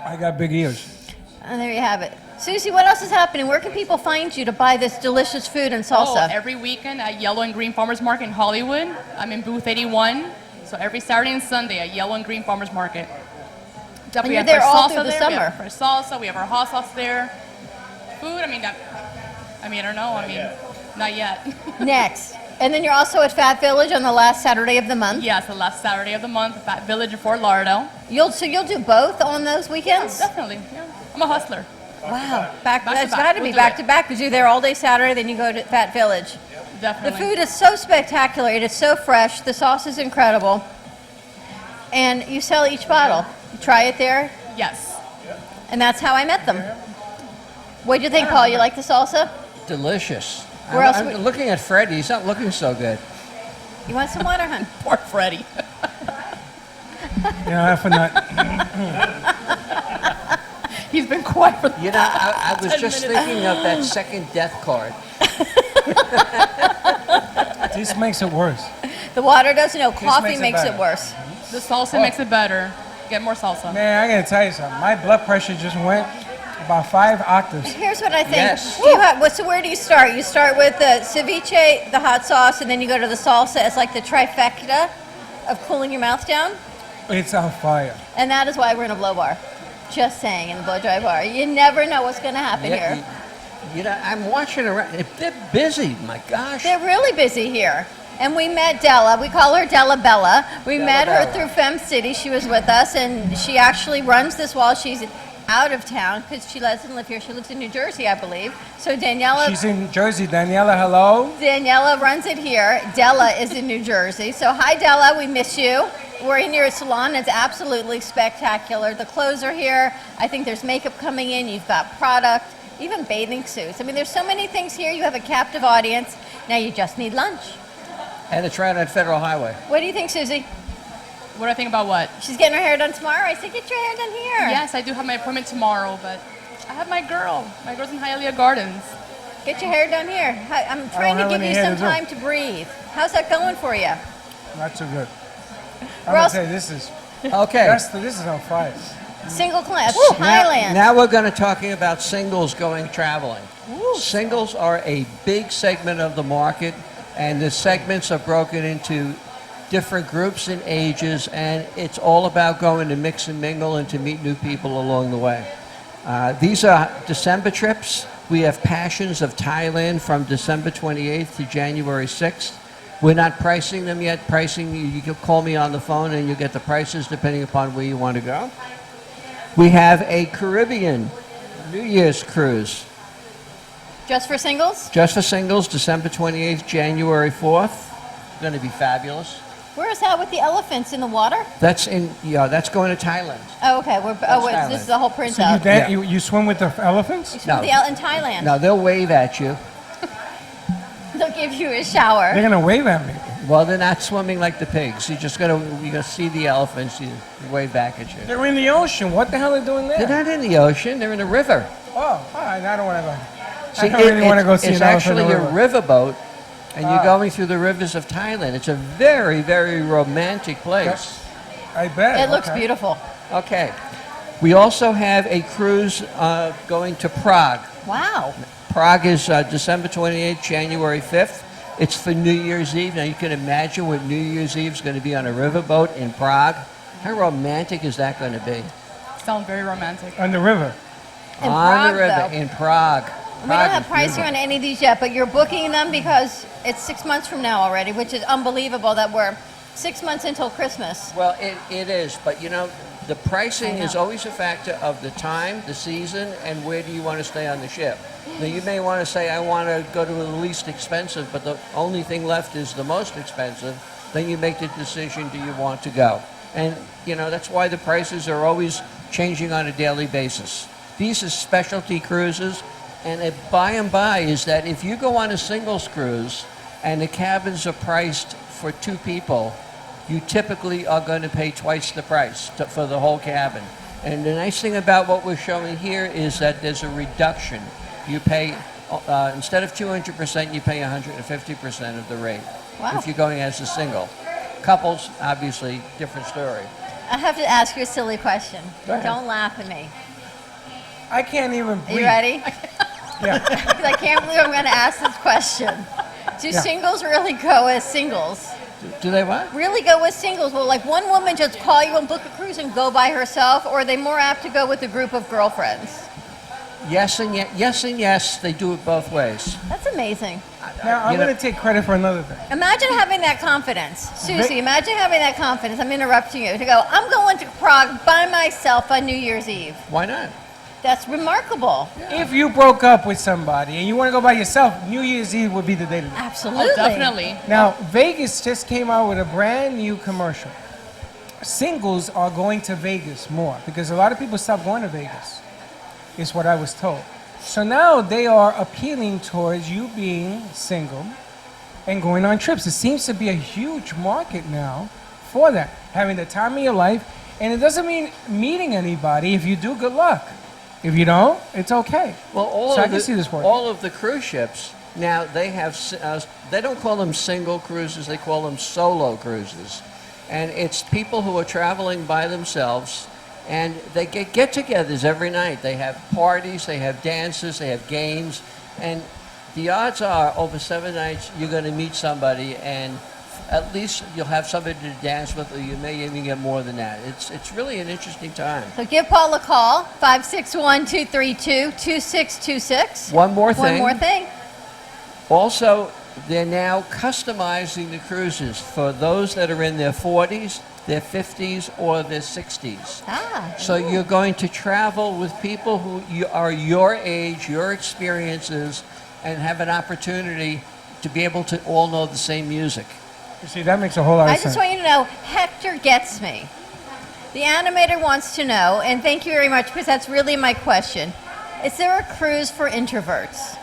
I got big ears. And there you have it. Susie, what else is happening? Where can people find you to buy this delicious food and Oh, salsa? every weekend at Yellow and Green Farmers Market in Hollywood. I'm in booth 81. So every Saturday and Sunday at Yellow and Green Farmers Market. And We you're have there fresh all salsa through the there, summer. We have fresh salsa. We have our hot sauce there. Food, I don't know. Not yet. Next. And then you're also at Fat Village on the last Saturday of the month. Yes, the last Saturday of the month, Fat Village in Fort Lauderdale. You'll do both on those weekends? Definitely. Yeah. I'm a hustler. Wow. Back to That's back. got to We'll be do back it. to back because you're there all day Saturday, then you go to Fat Village. The Definitely. food is so spectacular. It is so fresh. The sauce is incredible. And you sell each bottle. You try it there, Yes. and that's how I met them. What do you think, Paul? You like the salsa? Delicious. Where else I'm would- looking at Freddie. He's not looking so good. You want some water, hon? Poor Freddie. Yeah, half a nut. He's been quiet for You know, I was 10 just minutes. thinking of that second death card. This makes it worse. The water doesn't. No, coffee makes it makes it better. worse. The salsa makes it better. Get more salsa. Man, I gotta tell you something. My blood pressure just went about 5 octaves. Here's what I think. Yes. Do you have, so where do you start? You start with the ceviche, the hot sauce, and then you go to the salsa. It's like the trifecta of cooling your mouth down. It's on fire. And that is why we're in a blow bar. Just saying, in the blow dry bar. You never know what's going to happen Yeah, here. you know, I'm watching around. They're busy, my gosh. They're really busy here. And we met Della. We call her Della Bella. We Della met her Bella. through Fem City. She was with us, and she actually runs this while she's out of town because she doesn't live here. She lives in New Jersey, I believe. So Daniela. She's in Jersey. Daniela, hello. Daniela runs it here. Della is in New Jersey. So hi, Della. We miss you. We're in your salon. It's absolutely spectacular. The clothes are here. I think there's makeup coming in. You've got product, even bathing suits. I mean, there's so many things here. You have a captive audience. Now you just need lunch. And it's right on Federal Highway. What do you think, Susie? What do I think about what? She's getting her hair done tomorrow. I said, get your hair done here. Yes, I do have my appointment tomorrow, but I have my girl. My girl's in Hialeah Gardens. Get your hair done here. I'm trying to have give any you hair some to do. time to breathe. How's that going for you? Not too good. I'm We're gonna also- say this is Okay. this is on fire. Single class, Now, Thailand. now we're going to talking about singles going traveling. Singles are a big segment of the market, and the segments are broken into different groups and ages, and it's all about going to mix and mingle and to meet new people along the way. These are December trips. We have Passions of Thailand from December 28th to January 6th. We're not pricing them yet. Pricing, you can call me on the phone and you get the prices depending upon where you want to go. We have a Caribbean New Year's cruise. Just for singles? Just for singles, December 28th, January 4th. Going to be fabulous. Where is that with the elephants in the water? That's going to Thailand. Oh, okay. Thailand. This is the whole print So out. Yeah. you swim with the elephants? You swim with the in Thailand. No, they'll wave at you. They'll give you a shower. They're gonna wave at me. Well, they're not swimming like the pigs. You're gonna see the elephants. You wave back at you. They're in the ocean. What the hell are they doing there? They're not in the ocean. They're in a river. Oh, all right. I don't want to go. See, I don't really want to go see it's an elephant actually in a the river. riverboat, and you're going through the rivers of Thailand. It's a very, very romantic place. I bet. It looks okay. beautiful. Okay. We also have a cruise going to Prague. Wow. Prague is December 28th, January 5th. It's for New Year's Eve. Now, you can imagine what New Year's Eve is going to be on a riverboat in Prague. How romantic is that going to be? Sounds very romantic. On the river. In on Prague, the river, though. in Prague. We don't have pricing on any of these yet, but you're booking them because it's 6 months from now already, which is unbelievable that we're 6 months until Christmas. Well, it is, but you know, the pricing I know. is always a factor of the time, the season, and where do you want to stay on the ship. Now, you may want to say, I want to go to the least expensive, but the only thing left is the most expensive. Then you make the decision, do you want to go? And, you know, that's why the prices are always changing on a daily basis. These are specialty cruises, and a by and by is that if you go on a singles cruise and the cabins are priced for 2 people, you typically are going to pay twice the price for the whole cabin. And the nice thing about what we're showing here is that there's a reduction. You pay, instead of 200%, you pay 150% of the rate. Wow. If you're going as a single. Couples, obviously, different story. I have to ask you a silly question. Go ahead. Don't laugh at me. I can't even Are breathe. you ready? Yeah. Because I can't believe I'm going to ask this question. Do Yeah. singles really go as singles? Do they what? Really go with singles? Will like one woman just call you and book a cruise and go by herself, or are they more apt to go with a group of girlfriends? Yes and yes. They do it both ways. That's amazing. Now I'm You know- going to take credit for another thing. Imagine having that confidence. Susie, imagine having that confidence. I'm interrupting you to go, I'm going to Prague by myself on New Year's Eve. Why not? That's remarkable. If you broke up with somebody and you want to go by yourself, New Year's Eve would be the day to do it. Absolutely. Oh, definitely. Now, Vegas just came out with a brand new commercial. Singles are going to Vegas more because a lot of people stopped going to Vegas, is what I was told. So now they are appealing towards you being single and going on trips. It seems to be a huge market now for that, having the time of your life. And it doesn't mean meeting anybody. If you do, good luck. If you don't, it's okay. Well, So I can see this working. all of the cruise ships now they have they don't call them single cruises; they call them solo cruises, and it's people who are traveling by themselves, and they get get-togethers every night. They have parties, they have dances, they have games, and the odds are over 7 nights you're going to meet somebody, and at least you'll have somebody to dance with, or you may even get more than that. It's really an interesting time. So give Paul a call, 561-232-2626. One more One more thing. Also, they're now customizing the cruises for those that are in their 40s, their 50s, or their 60s. So you're going to travel with people who are your age, your experiences, and have an opportunity to be able to all know the same music. You see, that makes a whole lot of I sense. just want you to know, Hector gets me. The animator wants to know, and thank you very much, because that's really my question. Is there a cruise for introverts?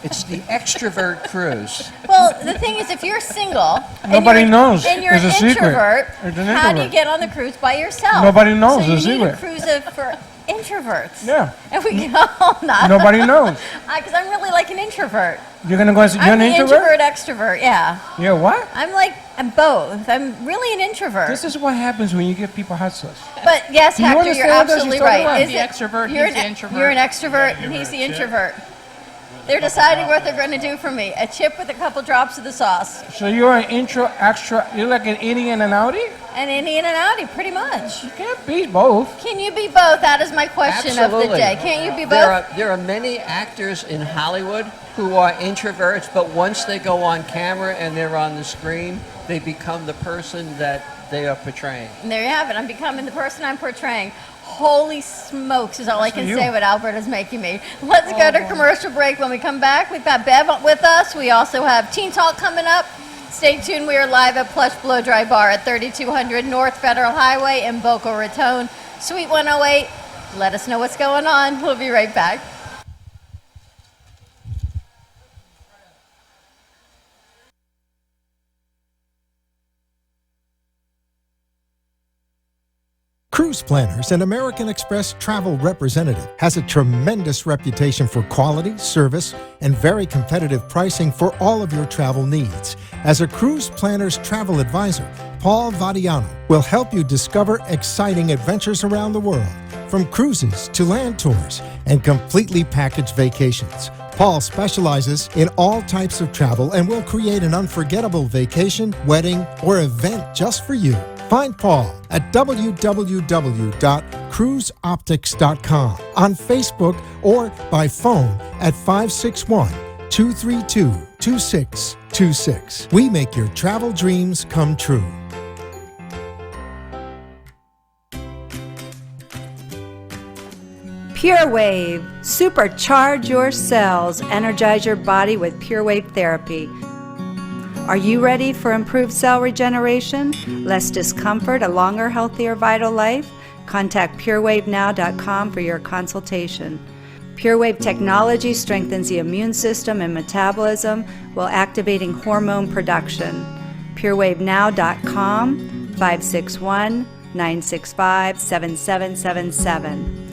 It's the extrovert cruise. Well, the thing is, if you're single, Nobody knows. and you're It's a an secret. introvert, It's an how do you introvert. get on the cruise by yourself? Nobody knows. So It's a you need a secret. cruise for introverts. Yeah. And we go, not. Nobody knows. Because I'm really like an introvert. You're gonna go. You're I'm an the introvert. extrovert, yeah. Yeah. What? I'm both. I'm really an introvert. This is what happens when you give people hot sauce. But yes, Do you Hector, you're understand what absolutely she's talking right. about? Is The it- extrovert, you're he's an, the introvert. You're an extrovert, and he's the introvert. They're deciding what they're going to do for me. A chip with a couple drops of the sauce. So you're an intro extra. You're like an innie and an outie. An Indian and Audi, pretty much. You can't be both. Can you be both? That is my question of the Absolutely. day. Can't you be both? There are many actors in Hollywood who are introverts, but once they go on camera and they're on the screen, they become the person that they are portraying. And there you have it. I'm becoming the person I'm portraying. Holy smokes is all I can you. say what Alberta's making me. Let's go to commercial break. When we come back, we've got Bev with us. We also have Teen Talk coming up. Stay tuned. We are live at Plush Blow Dry Bar at 3200 North Federal Highway in Boca Raton, Suite 108. Let us know what's going on. We'll be right back. Cruise Planners, an American Express travel representative, has a tremendous reputation for quality, service, and very competitive pricing for all of your travel needs. As a Cruise Planners travel advisor, Paul Vadiano will help you discover exciting adventures around the world, from cruises to land tours and completely packaged vacations. Paul specializes in all types of travel and will create an unforgettable vacation, wedding, or event just for you. Find Paul at www.cruiseoptics.com, on Facebook, or by phone at 561-232-2626. We make your travel dreams come true. Pure Wave. Supercharge your cells. Energize your body with Pure Wave therapy. Are you ready for improved cell regeneration, less discomfort, a longer, healthier, vital life? Contact purewavenow.com for your consultation. PureWave technology strengthens the immune system and metabolism while activating hormone production. purewavenow.com, 561-965-7777.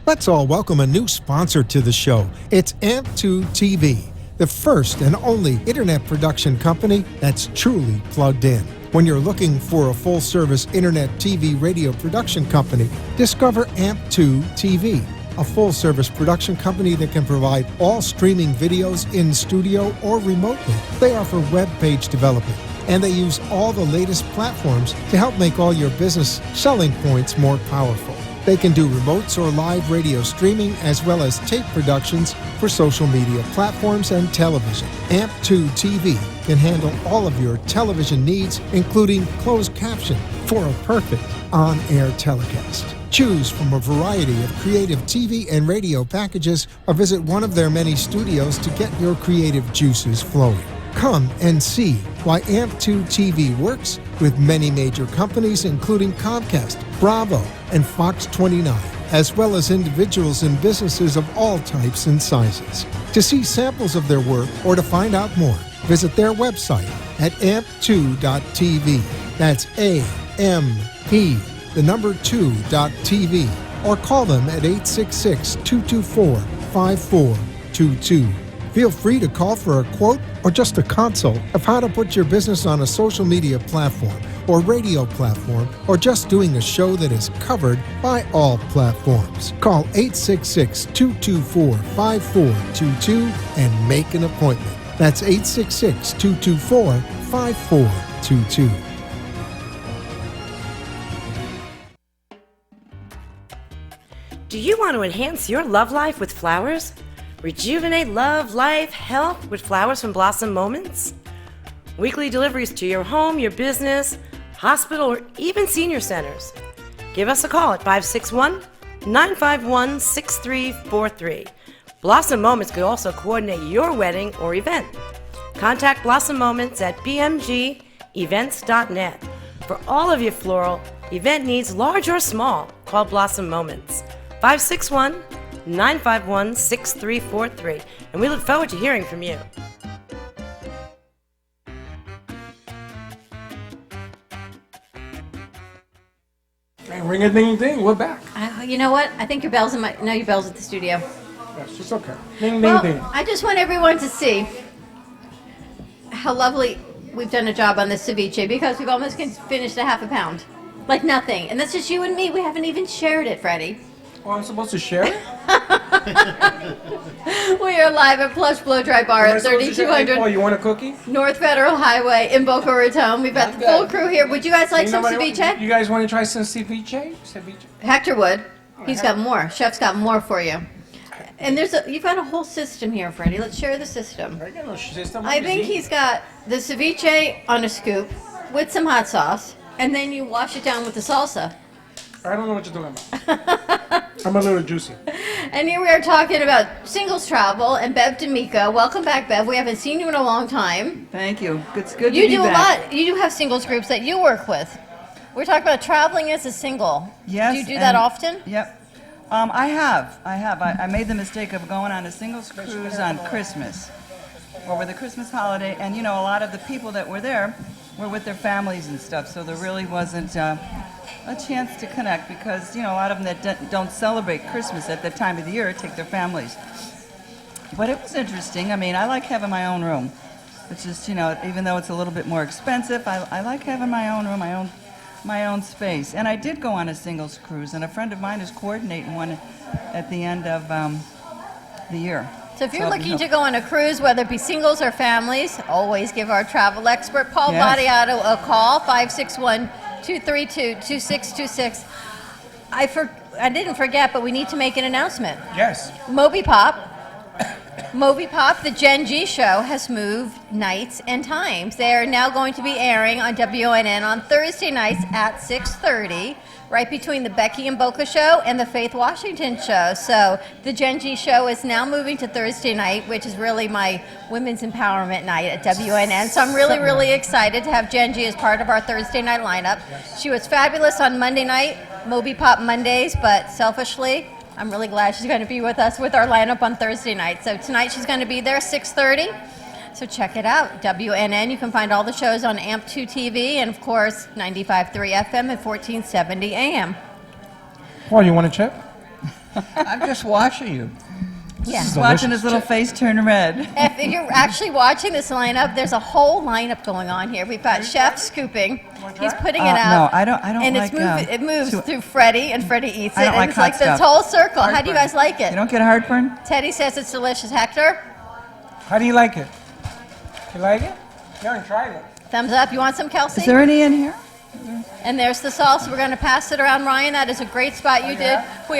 Let's all welcome a new sponsor to the show. It's AMP2 TV, the first and only internet production company that's truly plugged in. When you're looking for a full-service internet TV radio production company, discover AMP2 TV, a full-service production company that can provide all streaming videos in studio or remotely. They offer web page development, and they use all the latest platforms to help make all your business selling points more powerful. They can do remotes or live radio streaming, as well as tape productions for social media platforms and television. AMP2 TV can handle all of your television needs, including closed caption for a perfect on-air telecast. Choose from a variety of creative TV and radio packages, or visit one of their many studios to get your creative juices flowing. Come and see why AMP2 TV works with many major companies, including Comcast, Bravo, and Fox 29, as well as individuals and businesses of all types and sizes. To see samples of their work or to find out more, visit their website at amp2.tv. That's A-M-P, the number 2.tv. Or call them at 866-224-5422. Feel free to call for a quote or just a consult of how to put your business on a social media platform or radio platform, or just doing a show that is covered by all platforms. Call 866-224-5422 and make an appointment. That's 866-224-5422. Do you want to enhance your love life with flowers? Rejuvenate love, life, health with flowers from Blossom Moments? Weekly deliveries to your home, your business, hospital, or even senior centers. Give us a call at 561-951-6343. Blossom Moments could also coordinate your wedding or event. Contact Blossom Moments at bmgevents.net. For all of your floral event needs, large or small, call Blossom Moments. 561-951-6343. And we look forward to hearing from you. And ring a ding ding, we're back. You know what? I think your bell's in my. No, your bell's at the studio. Yes, it's okay. Ding Well, ding ding. I just want everyone to see how lovely we've done a job on this ceviche, because we've almost finished a half a pound. Like nothing. And that's just you and me. We haven't even shared it, Freddie. Oh, I'm supposed to share it? We are live at Plush Blow Dry Bar at 3200 Oh, you want a cookie? North Federal Highway in Boca Raton. We've got the full crew here. Would you guys like some ceviche? You guys want to try some ceviche? Hector would. He's got more. Chef's got more for you. And you've got a whole system here, Freddie. Let's share the system. I got no system. I think he's got the ceviche on a scoop with some hot sauce, and then you wash it down with the salsa. I don't know what you're talking about. I'm a little juicy. And here we are talking about singles travel and Bev D'Amico. Welcome back, Bev. We haven't seen you in a long time. Thank you. It's good You to be do back. a lot. You do have singles groups that you work with. We're talking about traveling as a single. Yes. Do you do that often? Yep. I have. I made the mistake of going on a singles cruise on Christmas, over the Christmas holiday, and a lot of the people that were there were with their families and stuff, so there really wasn't a chance to connect, because a lot of them that don't celebrate Christmas at that time of the year take their families. But it was interesting. I mean, I like having my own room. It's just, even though it's a little bit more expensive, I like having my own room, my own space. And I did go on a singles cruise, and a friend of mine is coordinating one at the end of the year. So if you're looking to go on a cruise, whether it be singles or families, always give our travel expert, Paul Vadiato, a call, 561-232-2626. I didn't forget, but we need to make an announcement. Yes. Moby Pop, the Gen G show, has moved nights and times. They are now going to be airing on WNN on Thursday nights at 6:30, right between the Becky and Boca show and the Faith Washington show. So the Gen G show is now moving to Thursday night, which is really my women's empowerment night at WNN. So I'm really, really excited to have Gen G as part of our Thursday night lineup. She was fabulous on Monday night, Moby Pop Mondays, but selfishly, I'm really glad she's going to be with us with our lineup on Thursday night. So tonight she's going to be there 6:30. So check it out. WNN. You can find all the shows on AMP2 TV and, of course, 95.3 FM and 1470 AM. Well, you want a chip? I'm just watching you. Yeah. Just watching his little face turn red. If you're actually watching this lineup, there's a whole lineup going on here. We've got Chef scooping. He's putting it out. No, I don't and like it moves through Freddie, and Freddie eats it. I don't and like it's hot like this stuff. whole circle. How do you Heartburn. guys like it? You don't get heartburn? Teddy says it's delicious. Hector? How do you like it? You like it? You haven't tried it. Thumbs up. You want some, Kelsey? Is there any in here? And there's the sauce. We're going to pass it around. Ryan, that is a great spot you did. Let's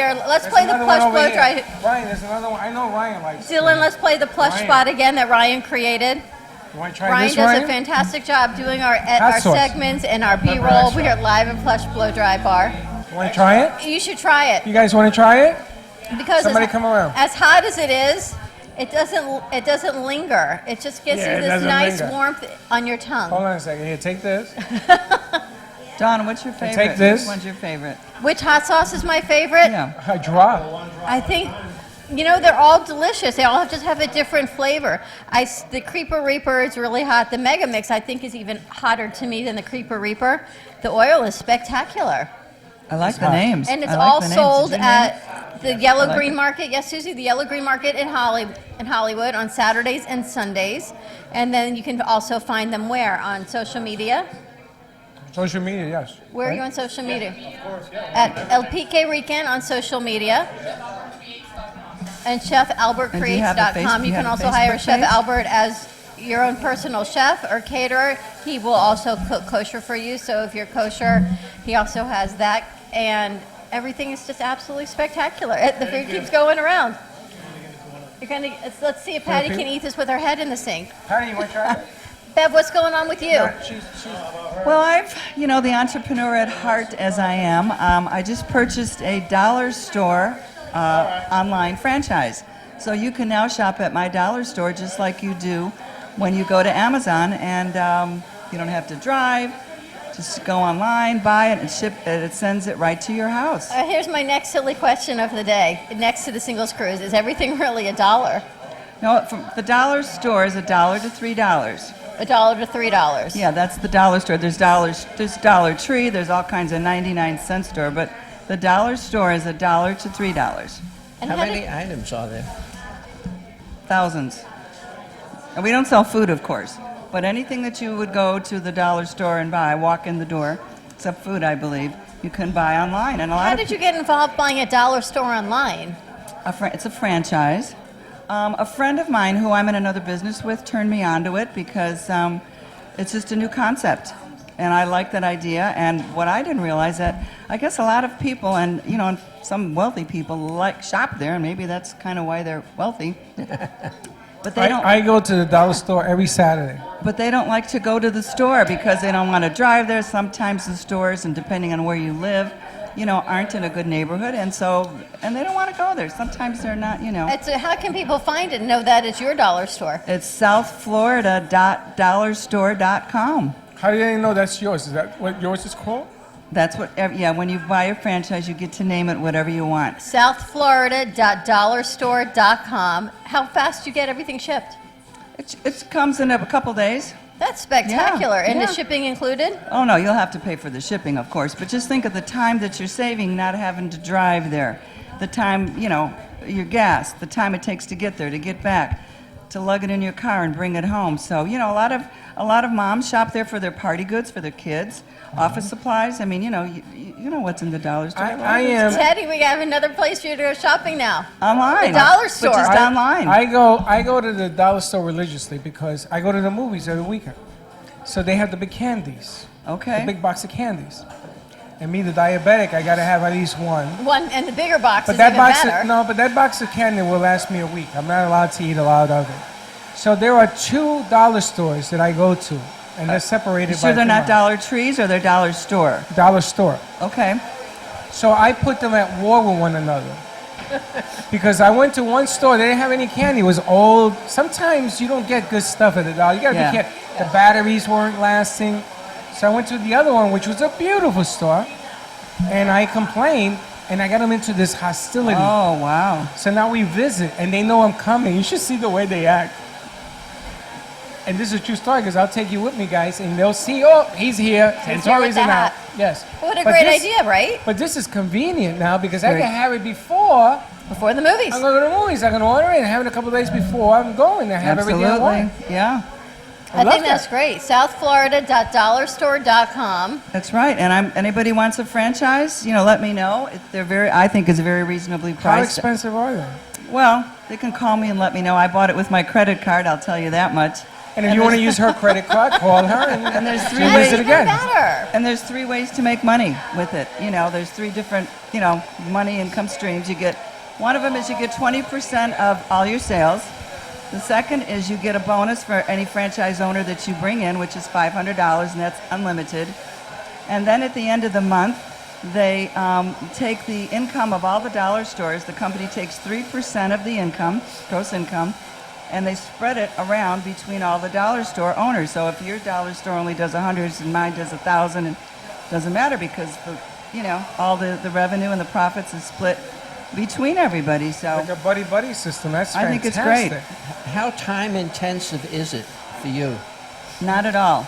There's play the another one Plush over blow here. dry. Ryan, there's another one. I know Ryan likes it. Dylan, let's play the Plush Ryan. spot again that Ryan created. You want to try Ryan this, does Ryan? a fantastic job doing our Hot sauce. segments and our Pepper B-roll. extra. We are live in Plush Blow Dry Bar. You want to try it? You should try it. You guys want to try it? Because Somebody come around. As hot as it is, it doesn't linger. It just gives Yeah, you it this doesn't nice linger. warmth on your tongue. Hold on a second. Here, take this. Dawn, what's your favorite? take this. Which one's your favorite? Which hot sauce is my favorite? I drop. I think, they're all delicious. They all just have a different flavor. The Creeper Reaper is really hot. The Mega Mix, I think, is even hotter to me than the Creeper Reaper. The oil is spectacular. I like the names. And it's I like all the names. sold Did you name it? at the Yellow I like Green it. Market. Yes, Susie, the Yellow Green Market in Hollywood on Saturdays and Sundays. And then you can also find them where? On social media? Social media, yes. Where are you on social media? At El Pique Rican on social media. And And do you have a ChefAlbertCreates.com. face- You you can have a also hire Facebook Chef page? Albert as your own personal chef or caterer. He will also cook kosher for you. So if you're kosher, he also has that. And everything is just absolutely spectacular. The food keeps going around. Let's see if Patty can eat this with her head in the sink. Patty, you want to try it? Bev, what's going on with you? Well, the entrepreneur at heart as I am, I just purchased a dollar store online franchise. So you can now shop at my dollar store just like you do when you go to Amazon, and you don't have to drive. Just go online, buy it, and it sends it right to your house. Here's my next silly question of the day. Next to the singles cruise, is everything really $1? No, the dollar store is $1 to $3. $1 to $3. Yeah, that's the dollar store. There's Dollar Tree, there's all kinds of 99-cent store, but the dollar store is $1 to $3. How many items are there? Thousands. And we don't sell food, of course, but anything that you would go to the dollar store and buy, walk in the door, except food, I believe, you can buy online. And How did you get involved buying a dollar store online? It's a franchise. A friend of mine who I'm in another business with turned me onto it because it's just a new concept. And I like that idea. And what I didn't realize that I guess a lot of people and some wealthy people shop there, and maybe that's kind of why they're wealthy. But they don't. I go to the dollar store every Saturday. But they don't like to go to the store because they don't want to drive there. Sometimes the stores, and depending on where you live, aren't in a good neighborhood, and they don't want to go there. Sometimes they're not, How can people find it and know that it's your dollar store? It's southflorida.dollarstore.com. How do you know that's yours? Is that what yours is called? That's what, when you buy a franchise, you get to name it whatever you want. southflorida.dollarstore.com. How fast do you get everything shipped? It comes in a couple days. That's spectacular. Yeah, And yeah. the shipping included? Oh, no, you'll have to pay for the shipping, of course. But just think of the time that you're saving not having to drive there. The time, your gas, the time it takes to get there, to get back, to lug it in your car and bring it home. So, a lot of moms shop there for their party goods, for their kids, office supplies. I mean, you know what's in the dollar store. I am. Teddy, we have another place for you to go shopping now. Online. The dollar store. But just online. I go to the dollar store religiously because I go to the movies every weekend. So they have the big candies. Okay. The big box of candies. And me, the diabetic, I gotta have at least one. One, and the bigger box But is that even box, better. but that box of candy will last me a week. I'm not allowed to eat a lot of it. So there are 2 dollar stores that I go to, and they're separated You by sure they're 2 not miles. Dollar Trees or they're Dollar Store? Dollar store. Okay. So I put them at war with one another. Because I went to one store, they didn't have any candy. It was old. Sometimes you don't get good stuff at the dollar. You gotta Yeah. be careful. The batteries weren't lasting. So I went to the other one, which was a beautiful store, and I complained, and I got them into this hostility. Oh, wow. So now we visit, and they know I'm coming. You should see the way they act. And this is a true story, because I'll take you with me, guys, and they'll see, oh, he's here. He's And here with Tori's the in hat. out. Yes. What a But great this- idea, right? But this is convenient now, because I Right. can have it before the movies. I'm going to the movies. I can order it and have it a couple days before I'm going. I have everything I want. Yeah. I love think that's great. southflorida.dollarstore.com. That's right. And anybody wants a franchise, let me know. I think it's very reasonably How priced. expensive are they? Well, they can call me and let me know. I bought it with my credit card, I'll tell you that much. And if you want to use her credit card, call her and there's she'll three use ways it again. And there's 3 ways to make money with it. There's 3 different, money income streams. One of them is you get 20% of all your sales. The second is you get a bonus for any franchise owner that you bring in, which is $500, and that's unlimited. And then at the end of the month, they take the income of all the dollar stores. The company takes 3% of the income, gross income, and they spread it around between all the dollar store owners. So if your dollar store only does 100 and mine does 1,000, and doesn't matter because all the revenue and the profits is split between everybody. So like a buddy system. That's I fantastic. think it's great. How time intensive is it for you? Not at all,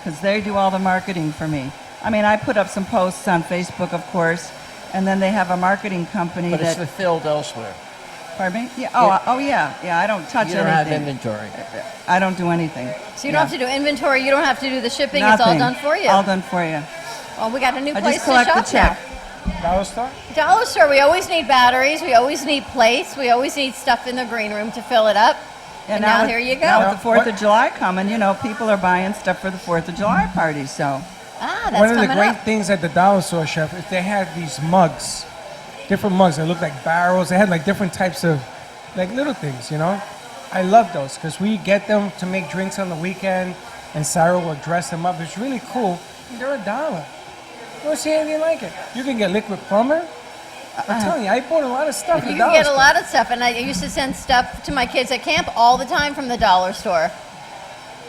because they do all the marketing for me. I mean, I put up some posts on Facebook, of course, and then they have a marketing company But it's that. fulfilled elsewhere. Pardon me? Yeah. Oh, yeah. Yeah. I don't touch You don't anything. have inventory. I don't do anything. So you don't have to do inventory. You don't have to do the shipping. It's all Nothing. done for you. All done for you. Well, we got a new I place just to collect shop the check. now. Dollar store? Dollar store. We always need batteries. We always need plates. We always need stuff in the green room to fill it up. And now here you go. Now with the 4th of July coming, people are buying stuff for the 4th of July party. So. That's One of the coming great up. things at the dollar store, Chef, is they had these mugs, different mugs that look like barrels. They had like different types of, like little things, I love those because we get them to make drinks on the weekend, and Sarah will dress them up. It's really cool. They're $1. You don't see anything like it. You can get liquid plumber. I'm telling you, I bought a lot of stuff. You can get a lot of stuff, and I used to send stuff to my kids at camp all the time from the dollar store.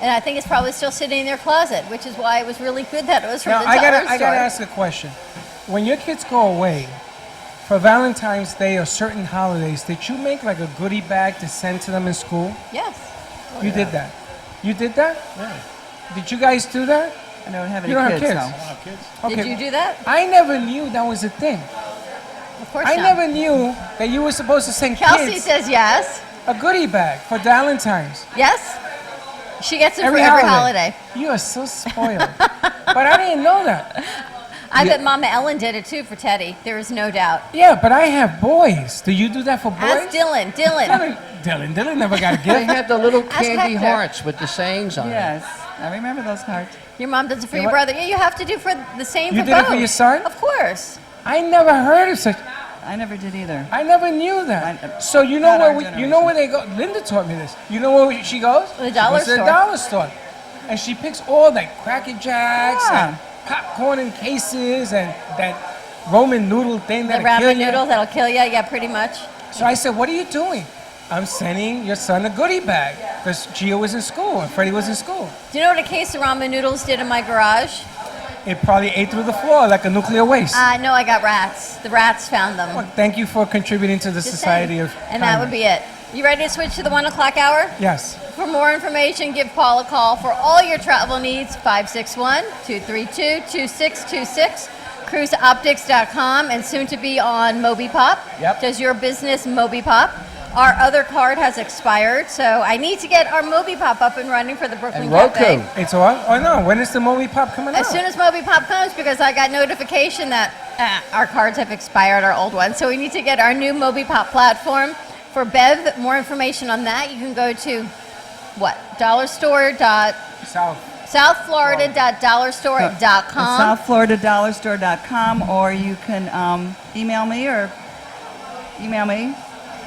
And I think it's probably still sitting in their closet, which is why it was really good that it was from Now, the dollar store. I gotta ask a question. When your kids go away for Valentine's Day or certain holidays, did you make like a goodie bag to send to them in school? Yes. You did that. You did that? Yeah. Did you guys do that? I don't have any You don't have kids. kids? No. I don't have kids. Okay. Did you do that? I never knew that was a thing. Of course I not. never knew that you were supposed to send Kelsey kids says yes. a goodie bag for Valentine's. Yes. She gets it for every holiday. You are so spoiled. But I didn't know that. I bet Mama Ellen did it too for Teddy. There is no doubt. Yeah, but I have boys. Do you do that for boys? Ask Dylan. Dylan never got a gift. They had the little Ask candy Hector. hearts with the sayings on Yes, I remember those hearts. Your mom does it for You your what? brother. Yeah, you have to do for the same You for did it both. for your son? Of course. I never heard of such. I never did either. I never knew that. So you know Not our you know where they go. Linda taught me this. You know where she goes? The She dollar goes to the store. dollar store, and she picks all like Cracker Jacks Yeah. and popcorn in cases and that Roman noodle thing The that'll kill ramen you. noodles that'll kill you. Yeah, pretty much. So I said, "What are you doing?" I'm sending your son a goodie bag because Gio was in school and Freddie was in school. Do you know what a case of ramen noodles did in my garage? It probably ate through the floor like a nuclear waste. No, I got rats. The rats found them. Well, thank you for contributing to the Just Society saying. of And that would Kindness. be it. You ready to switch to the 1 o'clock hour? Yes. For more information, give Paul a call for all your travel needs, 561-232-2626, cruiseoptics.com, and soon to be on MobiPop. Yep. Does your business MobiPop? Our other card has expired, so I need to get our MobiPop up and running for the Brooklyn And Roku. Cafe. It's what? Oh no, when is the Movie Pop coming As out? soon as MobiPop comes, because I got notification that our cards have expired, our old ones. So we need to get our new MobiPop platform. For Bev, more information on that, you can go to what? South. southflorida.dollarstore.com. SouthFloridaDollarStore.com, or you can email me or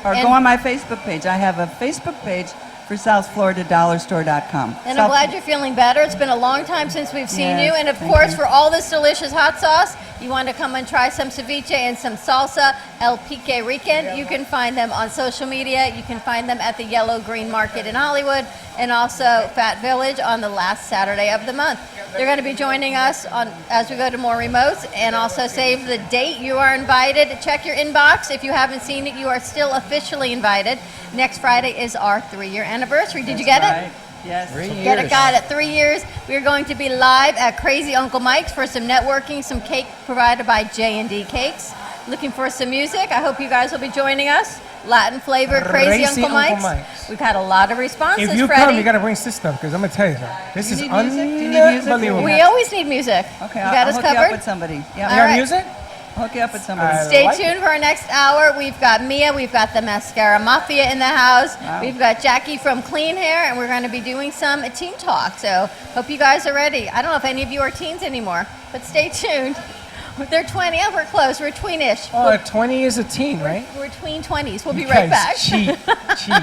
And- go on my Facebook page. I have a Facebook page for SouthFloridaDollarStore.com. And I'm glad you're feeling better. It's been a long time since we've seen Yes, you. And of thank course, you. for all this delicious hot sauce, you want to come and try some ceviche and some salsa, El Pique Rican. You can find them on social media. You can find them at the Yellow Green Market in Hollywood and also Fat Village on the last Saturday of the month. They're going to be joining us on as we go to more remotes, and also save the date. You are invited. Check your inbox. If you haven't seen it, you are still officially invited. Next Friday is our 3-year anniversary. Did you get it? Yes. 3 years. Get it, got it. 3 years. We are going to be live at Crazy Uncle Mike's for some networking, some cake provided by J&D Cakes. Looking for some music. I hope you guys will be joining us. Latin flavor, Crazy Uncle Mike's. We've had a lot of responses, If you Freddie. come, you got to bring this stuff because I'm going to tell you something. This is need music? Do you need music? unbelievable. We always need music. Okay, You I'll got us hook you up covered? with somebody. You Yeah, All got right. music? I'll hook you up with somebody. Stay like tuned for our next hour. We've got Mia, we've got the Mascara Mafia in the house. Wow. We've got Jackie from Clean Hair, and we're going to be doing some teen talk. So hope you guys are ready. I don't know if any of you are teens anymore, but stay tuned. They're 20. Oh, we're close. We're tweenish. Oh, 20 is a teen, right? We're tween 20s. We'll be You right guys back. Cheat.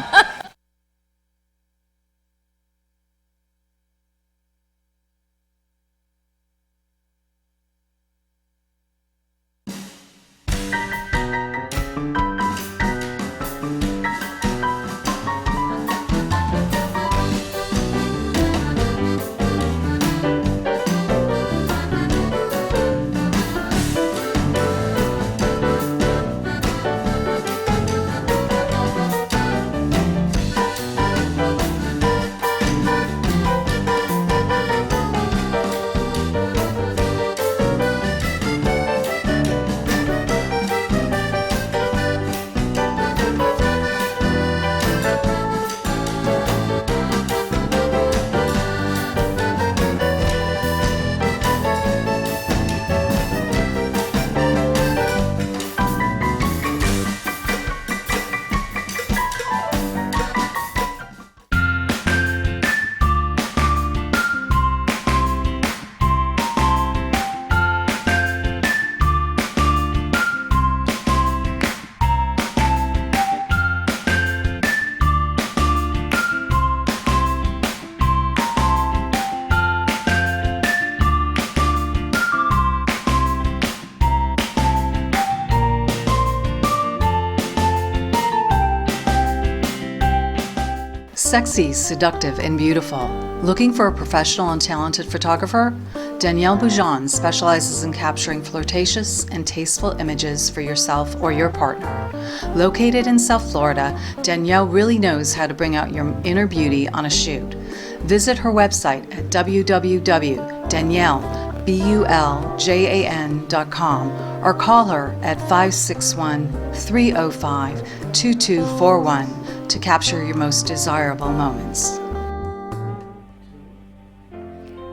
Sexy, seductive, and beautiful. Looking for a professional and talented photographer? Danielle Boujon specializes in capturing flirtatious and tasteful images for yourself or your partner. Located in South Florida, Danielle really knows how to bring out your inner beauty on a shoot. Visit her website at www.daniellebuljan.com or call her at 561-305-2241 to capture your most desirable moments.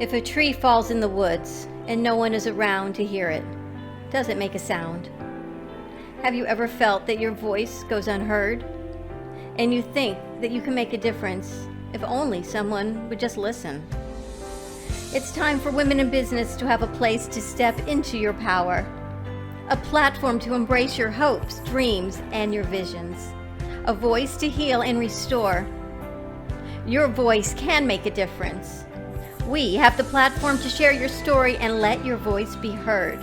If a tree falls in the woods and no one is around to hear it, does it make a sound? Have you ever felt that your voice goes unheard? And you think that you can make a difference if only someone would just listen? It's time for women in business to have a place to step into your power, a platform to embrace your hopes, dreams, and your visions, a voice to heal and restore. Your voice can make a difference. We have the platform to share your story and let your voice be heard.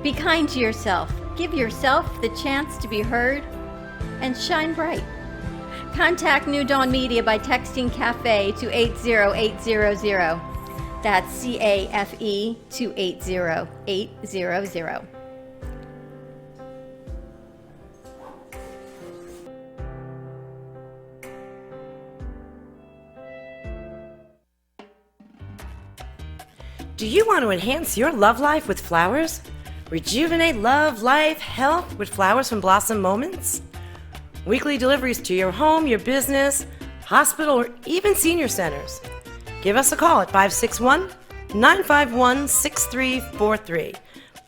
Be kind to yourself. Give yourself the chance to be heard and shine bright. Contact New Dawn Media by texting CAFE to 80800. That's CAFE to 80800. Do you want to enhance your love life with flowers? Rejuvenate love, life, health with flowers from Blossom Moments? Weekly deliveries to your home, your business, hospital, or even senior centers. Give us a call at 561-951-6343.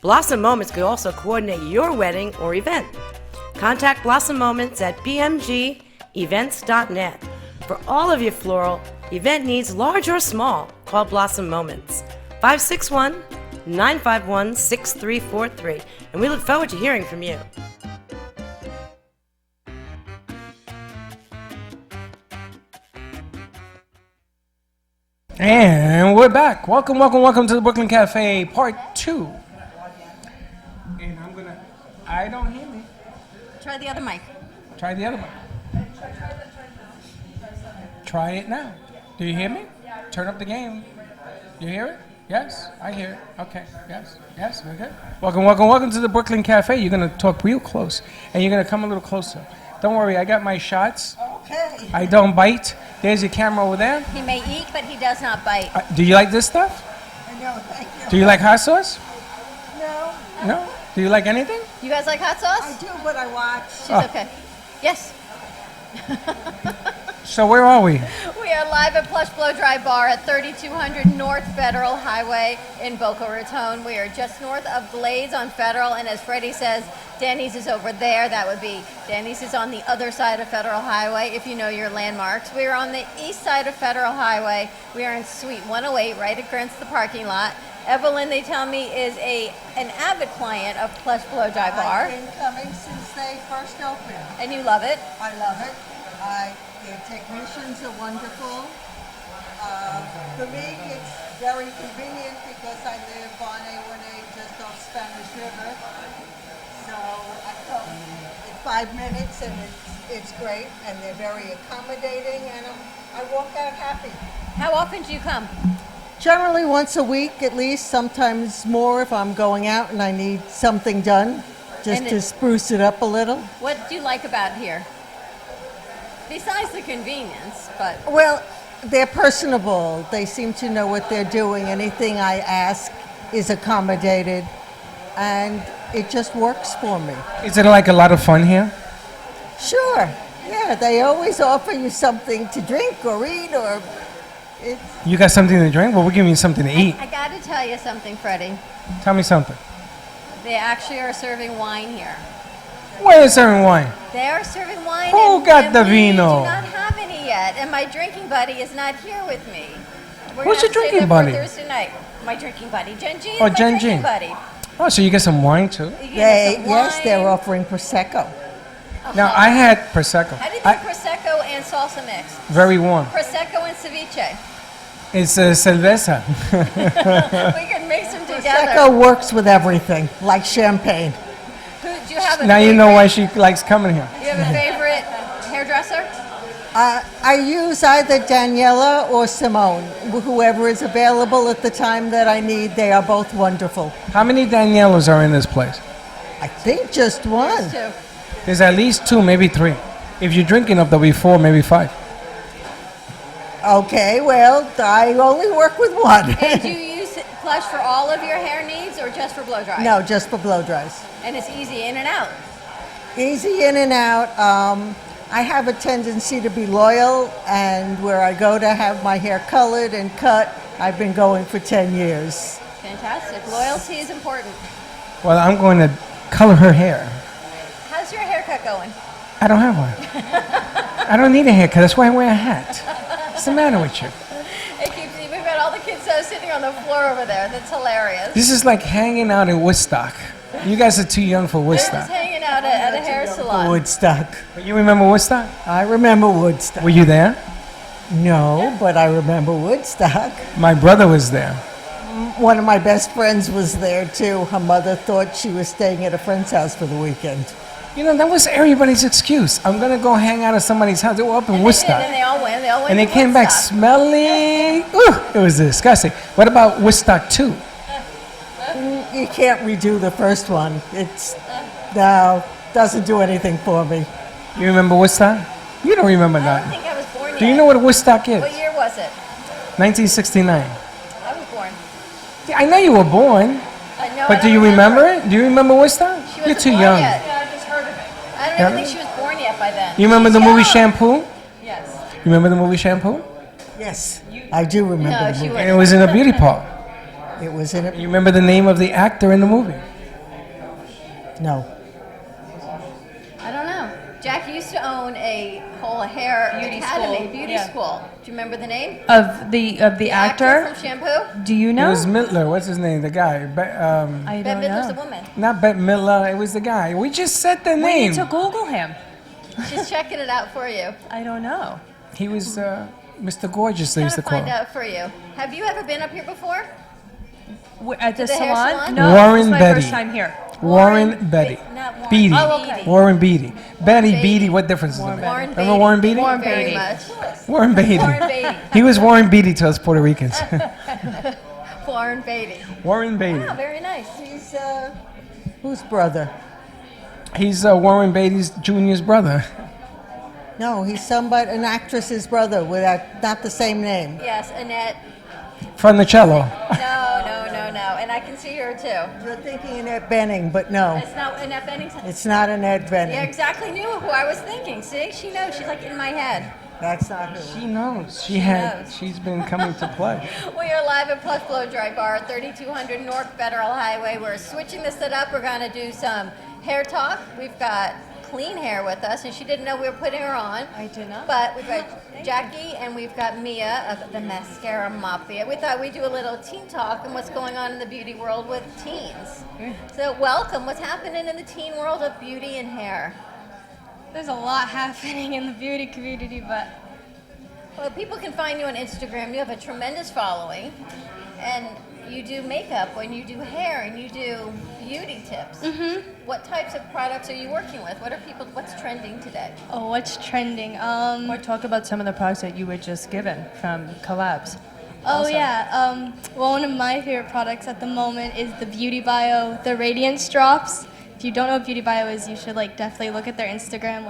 Blossom Moments could also coordinate your wedding or event. Contact Blossom Moments at bmgevents.net. For all of your floral event needs, large or small, call Blossom Moments. 561-951-6343. And we look forward to hearing from you. And we're back. Welcome to the Brooklyn Cafe, part 2. And I don't hear me. Try the other mic. Try the other mic. Try it now. Do you hear me? Turn up the game. You hear it? Yes, I hear it. Okay, yes, we're good. Welcome to the Brooklyn Cafe. You're going to talk real close, and you're going to come a little closer. Don't worry, I got my shots. Okay. I don't bite. There's your camera over there. He may eat, but he does not bite. Do you like this stuff? No, thank you. Do you like hot sauce? No. No? Do you like anything? You guys like hot sauce? I do, but I watch. She's okay. Yes. So where are we? We are live at Plush Blow Dry Bar at 3200 North Federal Highway in Boca Raton. We are just north of Glades on Federal, and as Freddie says, Danny's is over there. That would be Danny's is on the other side of Federal Highway, if you know your landmarks. We are on the east side of Federal Highway. We are in Suite 108, right against the parking lot. Evelyn, they tell me, is an avid client of Plush Blow Dry Bar. I've been coming since they first opened. And you love it? I love it. The technicians are wonderful. For me, it's very convenient because I live on A18 just off Spanish River. So I come in 5 minutes and it's great, and they're very accommodating, and I walk out happy. How often do you come? Generally once a week at least, sometimes more if I'm going out and I need something done, just to spruce it up a little. What do you like about here? Besides the convenience, but... Well, they're personable. They seem to know what they're doing. Anything I ask is accommodated, and it just works for me. Is it like a lot of fun here? Sure. Yeah, they always offer you something to drink or eat, or it's... You got something to drink? Well, we're giving you something to eat. I got to tell you something, Freddie. Tell me something. They actually are serving wine here. Where is serving wine? They are serving wine. Who got the we vino? do not have any yet, and my drinking buddy is not here with me. We're Who's your gonna save drinking that buddy? For Thursday night. My drinking buddy, Jen G. Oh, is my Jen drinking G. buddy. Oh, so you get some wine too? Yes, they're offering Prosecco. Now, I had Prosecco. How do you do Prosecco and salsa mix? Very warm. Prosecco and ceviche. It's cerveza. We can mix them together. Prosecco works with everything, like champagne. Do you have a Now favorite? you know why she likes coming here. Do you have a favorite hairdresser? I use either Daniela or Simone, whoever is available at the time that I need. They are both wonderful. How many Danielas are in this place? I think just one. There's at least 2, maybe 3. If you're drinking enough, there'll be 4, maybe 5. Okay, well, I only work with one. And do you use Plush for all of your hair needs or just for blow dry? No, just for blow dries. And it's easy in and out. Easy in and out. I have a tendency to be loyal, and where I go to have my hair colored and cut, I've been going for 10 years. Fantastic. Loyalty is important. Well, I'm going to color her hair. How's your haircut going? I don't have one. I don't need a haircut. That's why I wear a hat. What's the matter with you? It keeps, we've got all the kids sitting on the floor over there. That's hilarious. This is like hanging out in Woodstock. You guys are too young for They're Woodstock. just hanging out at a hair salon. Woodstock. You remember Woodstock? I remember Woodstock. Were you there? No, but I remember Woodstock. My brother was there. One of my best friends was there too. Her mother thought she was staying at a friend's house for the weekend. You know, that was everybody's excuse. I'm going to go hang out at somebody's house. They were up in Woodstock. And they all went. They all went And they to came back Woodstock. smelling. Ooh, it was disgusting. What about Woodstock 2? You can't redo the first one. It's no, doesn't do anything for me. You remember Woodstock? You don't remember I that. don't think I was born yet. Do you know what Woodstock is? What year was it? 1969. I was born. Yeah, I know you were born. No, But do you remember it? Do you remember Woodstock? She You're wasn't too born young. yet. Yeah, I just heard of it. I don't even think she was born yet by then. You remember the She's movie young. Shampoo? Yes. You remember the movie Shampoo? Yes, I do remember No, the she movie. And it was in a beauty parlor. It was in a You remember the name of the actor in the movie? no. I don't know. Jack used to own a whole hair Beauty academy, school. beauty Yeah. school. Do you remember the name? Of the actor? From Shampoo? Do you It know? was Midler. What's his name? The guy. I Bette don't Midler's the know. woman. Not Bette Midler. It was the guy. We just said the We name. need to Google him. She's checking it out for you. I don't know. He was Mr. Gorgeous, they Trying used to to call find him. out for you. Have you ever been up here before? At the the hair salon? salon? No, Warren this is my Beatty. first time here. Warren Beatty. Not Warren Beatty. Oh, okay. Warren Beatty. Betty, Beatty. Beatty, what difference does it make? Warren Remember Warren Beatty? Warren Beatty. Very much. Warren Beatty. Warren Beatty. He was Warren Beatty to us Puerto Ricans. Warren Beatty. Warren Beatty. Wow, very nice. He's whose brother? He's Warren Beatty's Jr.'s brother. No, he's an actress's brother without not the same name. Yes, Annette. From the cello. No. And I can see her too. You're thinking Annette Bening, but no, It's not Annette Bennington. it's not Annette Bening. You exactly knew who I was thinking. See, she knows. She's like in my head. That's not her. She knows. knows. She's been coming to Plush. We are live at Plush Blow Dry Bar, 3200 North Federal Highway. We're switching this up. We're going to do some hair talk. We've got clean hair with us, and she didn't know we were putting her on. I did not. But we've got Jackie and we've got Mia of the Mascara Mafia. We thought we'd do a little teen talk and what's going on in the beauty world with teens. So welcome. What's happening in the teen world of beauty and hair? There's a lot happening in the beauty community, but Well, people can find you on Instagram. You have a tremendous following, and you do makeup when you do hair and you do beauty tips. Mhm. What types of products are you working with? What's trending today? oh, what's trending? Or talk about some of the products that you were just given from collabs. Oh Also. yeah. Well, one of my favorite products at the moment is the Beauty Bio, the Radiance Drops. If you don't know what Beauty Bio is, you should definitely look at their Instagram,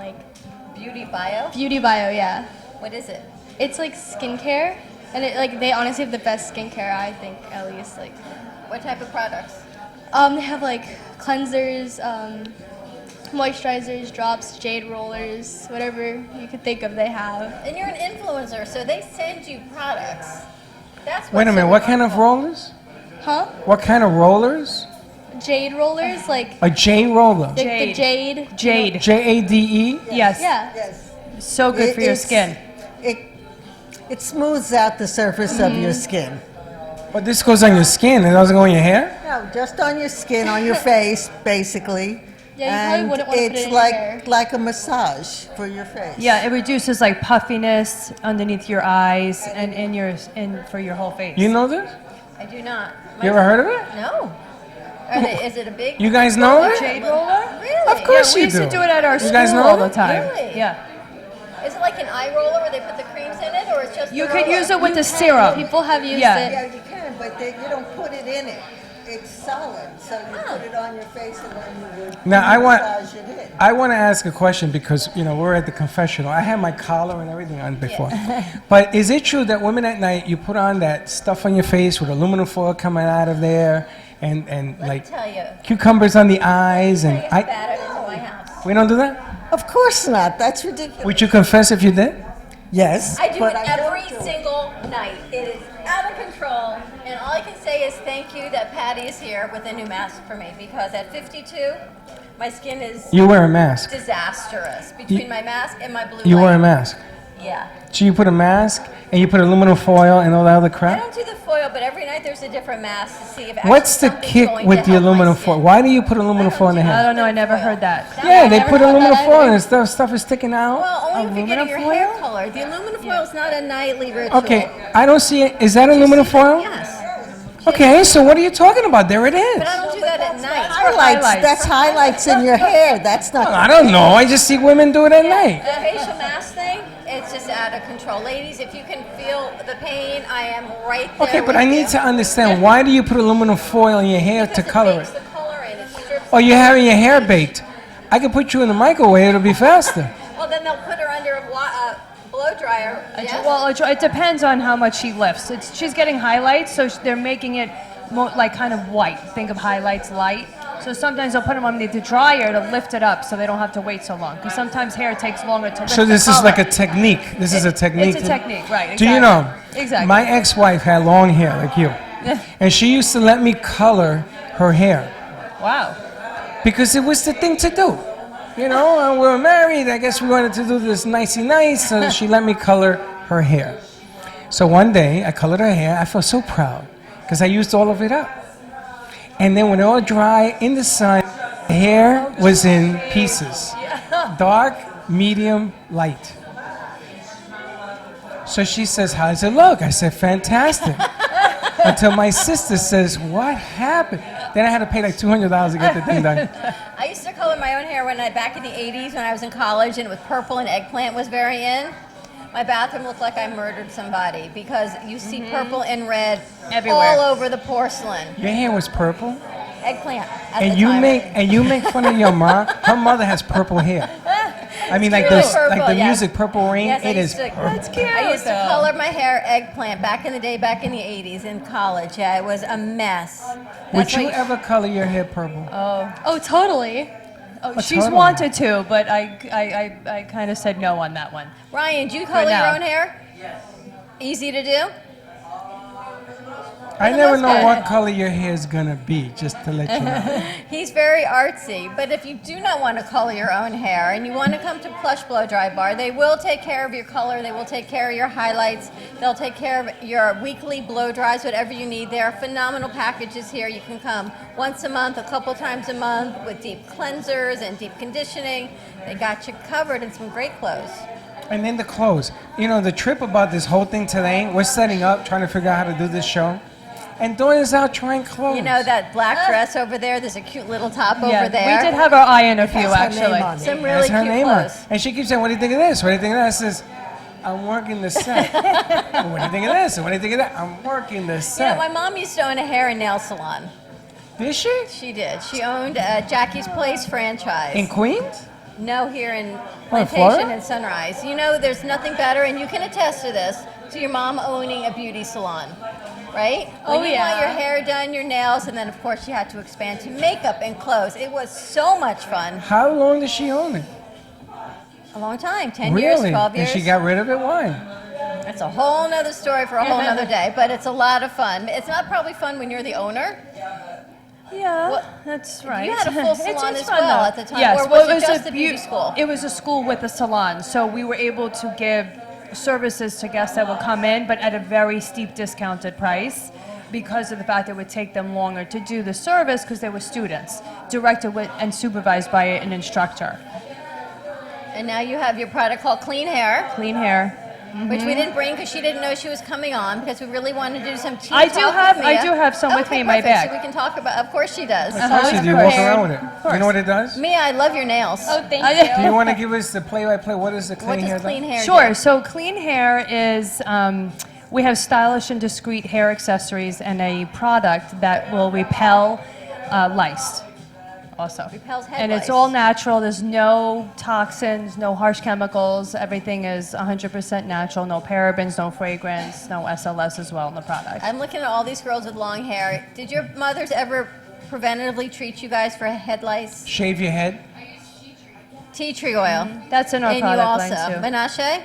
Beauty Bio? Beauty Bio, yeah. What is it? It's like skincare, and they honestly have the best skincare, I think, at least. What type of products? They have cleansers, moisturizers, drops, jade rollers, whatever you could think of, they have. And you're an influencer, so they send you products. That's Wait a minute, what kind of rollers? Huh? What kind of rollers? Jade rollers, A J roller. the jade. Jade. J-A-D-E? Yes. Yeah. Yes. So good for your skin. It smooths out the surface of your skin. But this goes on your skin, it doesn't go on your hair? No, just on your skin, on your face, basically. Yeah, you probably and wouldn't want to put it it's in your hair. like a massage for your face. Yeah, it reduces puffiness underneath your eyes and for your whole face. You know this? I do not. You ever heard of it? No. Is it a big? You guys know it? Jade roller? Really? Of course we you used do. to do it at our You school guys know all it? the time. Really? Yeah. Is it like an eye roller where they put the creams in it, or it's just You the could roller? use it with the can. serum. People have used Yeah. it. Yeah, you can, but you don't put it in it. It's solid, so you put it on your face and then you would Now, massage it in. I want to ask a question because, we're at the confessional. I had my collar and everything on before. But is it true that women at night, you put on that stuff on your face with aluminum foil coming out of there and Let like me tell you. cucumbers on the eyes? And How bad it is in my house. we don't do that? Of course not. That's ridiculous. Would you confess if you did? Yes. I do but it I don't every do it. single night. It is out of control, and all I can say is thank you that Patty is here with a new mask for me, because at 52, my skin is You wear a mask. disastrous between my mask and my blue You light. wear a mask. Yeah. So you put a mask and you put aluminum foil and all that other I crap? don't do the foil, but every night there's a different mask to see if What's the actually kick something's with going the to help my aluminum skin. foil? Why do you put aluminum foil in the I hair? don't know. I never heard that. Yeah, they never put thought aluminum that foil either. and stuff is sticking out. Well, only if you're getting your hair foil? colored. The aluminum foil is not a nightly ritual. Okay, I don't see it. Is that aluminum foil? Yes. Okay, so what are you talking about? There it is. But I don't do that at night. Highlights. That's highlights in your hair. That's not. I don't know. I just see women do it at night. The facial mask thing, it's just out of control. Ladies, if you can feel the pain, I am right there. Okay, but with I need you. to understand, why do you put aluminum foil in your hair to color Takes it? the color in, it strips Oh, you're having your hair baked. I can put you in the microwave, it'll be faster. Well, then they'll put her under a blow dryer. Yes? Well, it depends on how much she lifts. She's getting highlights, so they're making it like kind of white. Think of highlights light. So sometimes they'll put them on the dryer to lift it up so they don't have to wait so long. Because sometimes hair takes longer to lift So this the is color. like a technique. This is a technique. It's a technique, right. Do you know? Exactly. My ex-wife had long hair like you. And she used to let me color her hair. Wow. Because it was the thing to do. You know, and we were married. I guess we wanted to do this nicey nice, so she let me color her hair. So one day, I colored her hair. I felt so proud because I used all of it up. And then when it all dry in the sun, the hair was in pieces. Dark, medium, light. So she says, how does it look? I said, fantastic. Until my sister says, what happened? Then I had to pay like $200 to get the thing done. I used to color my own hair back in the 80s when I was in college, and with purple and eggplant was very in. My bathroom looked like I murdered somebody because you see purple and red Everywhere. all over the porcelain. Your hair was purple? Eggplant. At And the you time. make fun of your mom. Her mother has purple hair. I mean, like Really this, like purple, the yes. music Purple Rain. Yes, It is. That's cute. I used to though. color my hair eggplant back in the day, back in the 80s in college. Yeah, it was a mess. Would That's you why- ever color your hair purple? Oh, totally. Oh, Oh, she's totally. wanted to, but I kind of said no on that one. Ryan, do you color your now. own hair? Yes. Easy to do? I the never most know part. what color your hair is gonna be, just to let you know. He's very artsy, but if you do not want to color your own hair and you want to come to Plush Blow Dry Bar, they will take care of your color, they will take care of your highlights, they'll take care of your weekly blow dries, whatever you need. There are phenomenal packages here. You can come once a month, a couple times a month with deep cleansers and deep conditioning. They got you covered in some great clothes. And then the clothes. You know, the trip about this whole thing today, we're setting up, trying to figure out how to do this show. And Dawn is out trying clothes. You know that black dress over there? There's a cute little top Yeah, over there. we did have our eye on a few Has her name actually. on it. Some That's really her cute name on it. clothes. And she keeps saying, what do you think of this? What do you think of that? I says, I'm working the set. What do you think of this? What do you think of that? I'm working the You know, set. my mom used to own a hair and nail salon. Did she? She did. She owned Jackie's Place franchise. In Queens? No, here in Florida? Plantation and Sunrise. You know, there's nothing better, and you can attest to this, to your mom owning a beauty salon, right? When Oh, you yeah. want your hair done, your nails, and then, of course, you had to expand to makeup and clothes. It was so much fun. How long did she own it? A long time, 10 years, Really? 12 years. And she got rid of it? Why? That's a whole nother story for a whole nother day, but it's a lot of fun. It's not probably fun when you're the owner. Yeah, What- that's right. You had a full salon It's as fun, well though. at the time, Yes, or well, was it just a beauty school? It was a school with a salon, so we were able to give services to guests that would come in, but at a very steep discounted price because of the fact that it would take them longer to do the service because they were students, directed with and supervised by an instructor. And now you have your product called Clean Hair. Clean hair. which we didn't bring because she didn't know she was coming on, because we really wanted to do some tea I talk do with Mia. have some with me in my perfect. bag. So we can talk about. Of course she does. Of course you do. Walk around with it. You know what it does? Mia, I love your nails. Oh, thank you. Do you want to give us the play-by-play? What is the What clean hair? does clean hair Sure. do? So clean hair is we have stylish and discreet hair accessories and a product that will repel lice. Also. Repels head And lice. it's all natural. There's no toxins, no harsh chemicals. Everything is 100% natural. No parabens, no fragrance, no SLS as well in the product. I'm looking at all these girls with long hair. Did your mothers ever preventatively treat you guys for head lice? Shave your head. Tea tree oil. That's in our and product you line also. too. Menashe?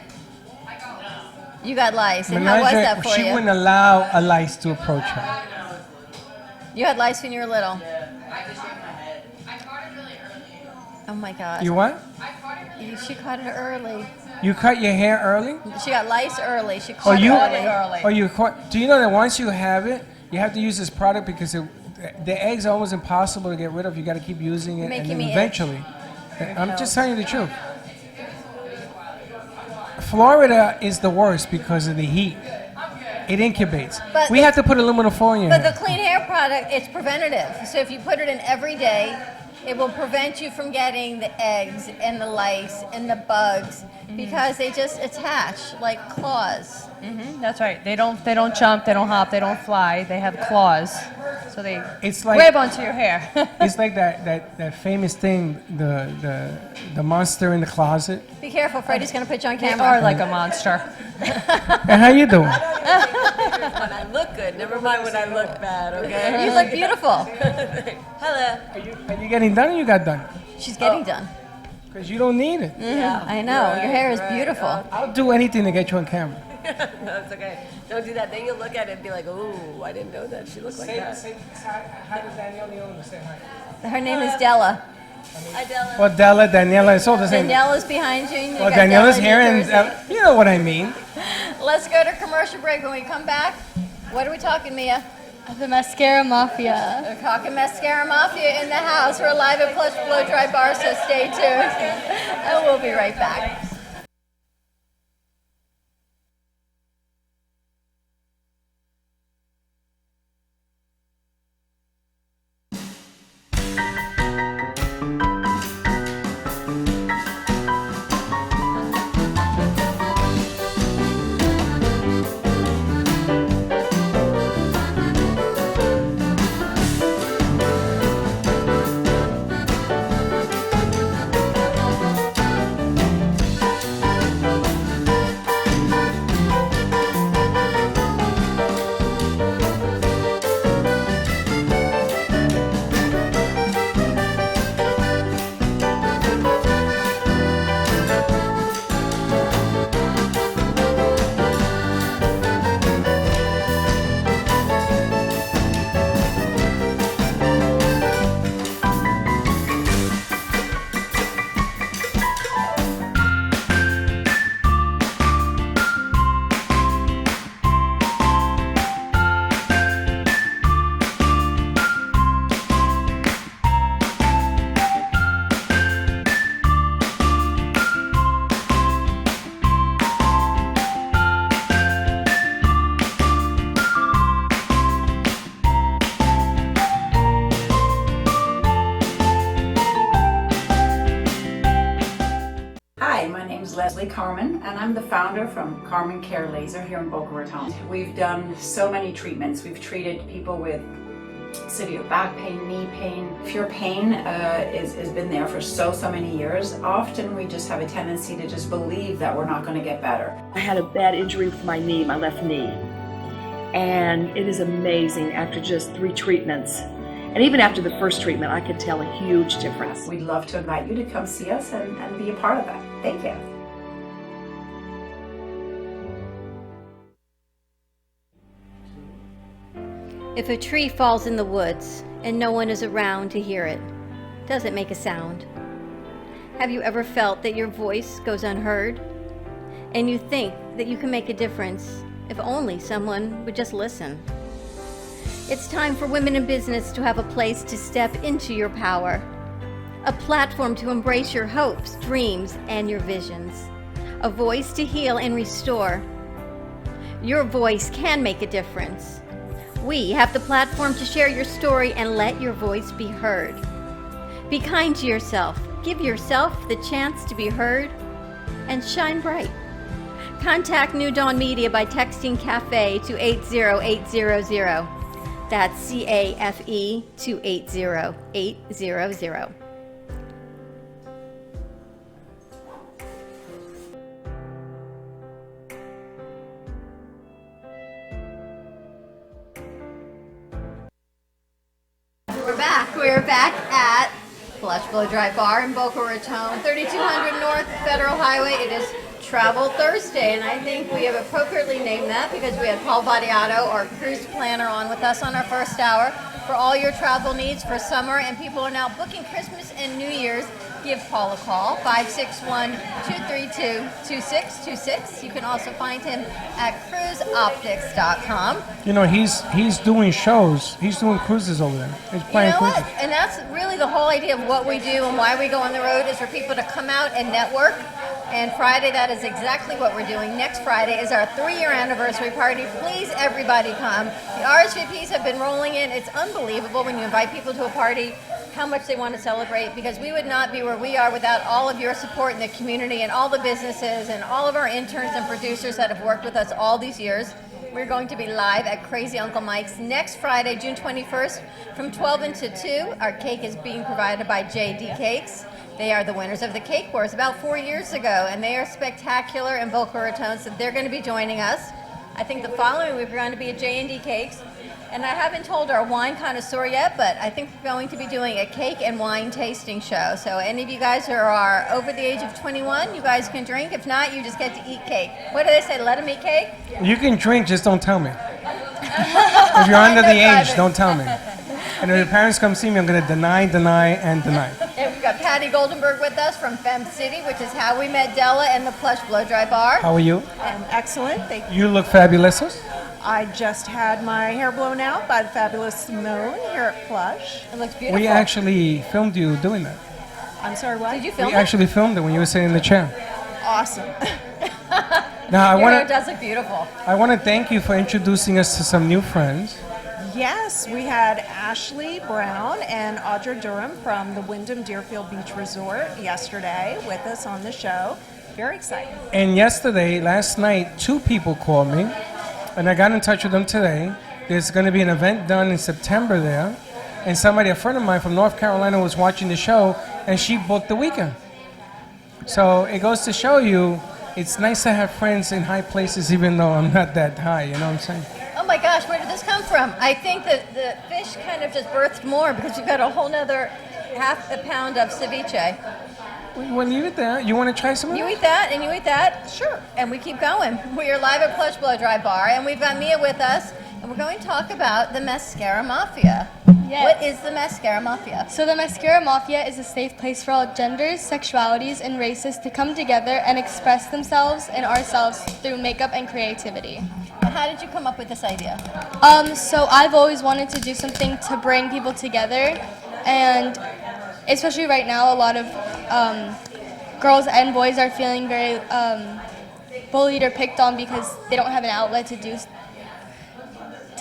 You got lice. And how was that for she you? wouldn't allow a lice to approach her. You had lice when you were little. Oh my God. You what? She caught it early. You cut your hair early? She got lice early. She Or caught you? it early. Or you caught? Do you know that once you have it, you have to use this product because the eggs are almost impossible to get rid of. You got to keep using it, Making and then me eventually, I'm just telling you the truth. Florida is the worst because of the heat. It incubates. But We have to put aluminum foil in your But hair. the clean hair product, it's preventative. So if you put it in every day, it will prevent you from getting the eggs and the lice and the bugs because they just attach like claws. That's right. They don't jump, they don't hop, they don't fly. They have claws. So they It's like grab onto your hair. It's like that famous thing, the monster in the closet. Be careful, Freddie's going to put you on They camera. are like a monster. And how you doing? When I look good, never mind when I look bad, okay? You look beautiful. Hello. Are you getting done or you got done? She's getting done. Because you don't need it. Yeah, I know. Your hair is beautiful. I'll do anything to get you on camera. No, it's okay. Don't do that. Then you'll look at it and be like, ooh, I didn't know that she looked like that. How does Danielle the owner say hi? Her name is Della. Hi, Della. Well, Della, Daniela, it's all the same. Daniela's behind you. And you Well, got Daniela's Della here, in and New Jersey. you know what I mean. Let's go to commercial break. When we come back, what are we talking, Mia? The Mascara Mafia. We're talking Mascara Mafia in the house. We're live at Plush Blow Dry Bar, so stay tuned. And we'll be right back. Hi, my name is Leslie Carmen, and I'm the founder from Carmen Care Laser here in Boca Raton. We've done so many treatments. We've treated people with severe back pain, knee pain. If your pain has been there for so many years, often we just have a tendency to just believe that we're not going to get better. I had a bad injury with my knee, my left knee, and it is amazing after just 3 treatments. And even after the first treatment, I could tell a huge difference. We'd love to invite you to come see us and be a part of that. Thank you. If a tree falls in the woods and no one is around to hear it, does it make a sound? Have you ever felt that your voice goes unheard? And you think that you can make a difference if only someone would just listen? It's time for women in business to have a place to step into your power, a platform to embrace your hopes, dreams, and your visions. a voice to heal and restore. Your voice can make a difference. We have the platform to share your story and let your voice be heard. Be kind to yourself. Give yourself the chance to be heard and shine bright. Contact New Dawn Media by texting CAFE to 80800. That's CAFE to 80800. We're back at Plush Blow Dry Bar in Boca Raton, 3200 North Federal Highway. It is Travel Thursday, and I think we have appropriately named that because we had Paul Vadiato, our cruise planner, on with us on our first hour for all your travel needs for summer, and people are now booking Christmas and New Year's. Give Paul a call, 561-232-2626. You can also find him at cruiseoptics.com. You know, he's doing shows. He's doing cruises over there. He's playing cruises. And that's really the whole idea of what we do and why we go on the road is for people to come out and network. And Friday, that is exactly what we're doing. Next Friday is our 3-year anniversary party. Please, everybody come. The RSVPs have been rolling in. It's unbelievable when you invite people to a party how much they want to celebrate, because we would not be where we are without all of your support in the community and all the businesses and all of our interns and producers that have worked with us all these years. We're going to be live at Crazy Uncle Mike's next Friday, June 21st from 12 until 2. Our cake is being provided by JD Cakes. They are the winners of the Cake Wars about 4 years ago, and they are spectacular in Boca Raton, so they're going to be joining us. I think the following week we're going to be at J&D Cakes. And I haven't told our wine connoisseur yet, but I think we're going to be doing a cake and wine tasting show. So any of you guys who are over the age of 21, you guys can drink. If not, you just get to eat cake. What do they say? Let them eat cake? You can drink, just don't tell me. If you're under the age, don't tell me. And if your parents come see me, I'm going to deny. And we've got Patty Goldenberg with us from Fem City, which is how we met Della and the Plush Blow Dry Bar. How are you? Excellent, thank you. You look fabulous. I just had my hair blown out by the fabulous Simone here at Plush. It looks beautiful. We actually filmed you doing that. I'm sorry, what? Did you film We actually filmed it when you were sitting in the chair. Awesome. Now, Your hair does look beautiful. I want to thank you for introducing us to some new friends. Yes, we had Ashley Brown and Audra Durham from the Wyndham Deerfield Beach Resort yesterday with us on the show. Very exciting. And last night, 2 people called me, and I got in touch with them today. There's going to be an event done in September there, and a friend of mine from North Carolina was watching the show, and she booked the weekend. So it goes to show you, it's nice to have friends in high places, even though I'm not that high, you know what I'm saying? Oh my gosh, where did this come from? I think that the fish kind of just birthed more because we've got a whole nother half a pound of ceviche. Well, you eat that. You want to try some of You it? eat that and you eat that? Sure. And we keep going. We are live at Plush Blow Dry Bar, and we've got Mia with us, and we're going to talk about the Mascara Mafia. Yes. What is the Mascara Mafia? So the Mascara Mafia is a safe place for all genders, sexualities, and races to come together and express themselves and ourselves through makeup and creativity. How did you come up with this idea? So I've always wanted to do something to bring people together, and especially right now, a lot of girls and boys are feeling very bullied or picked on because they don't have an outlet to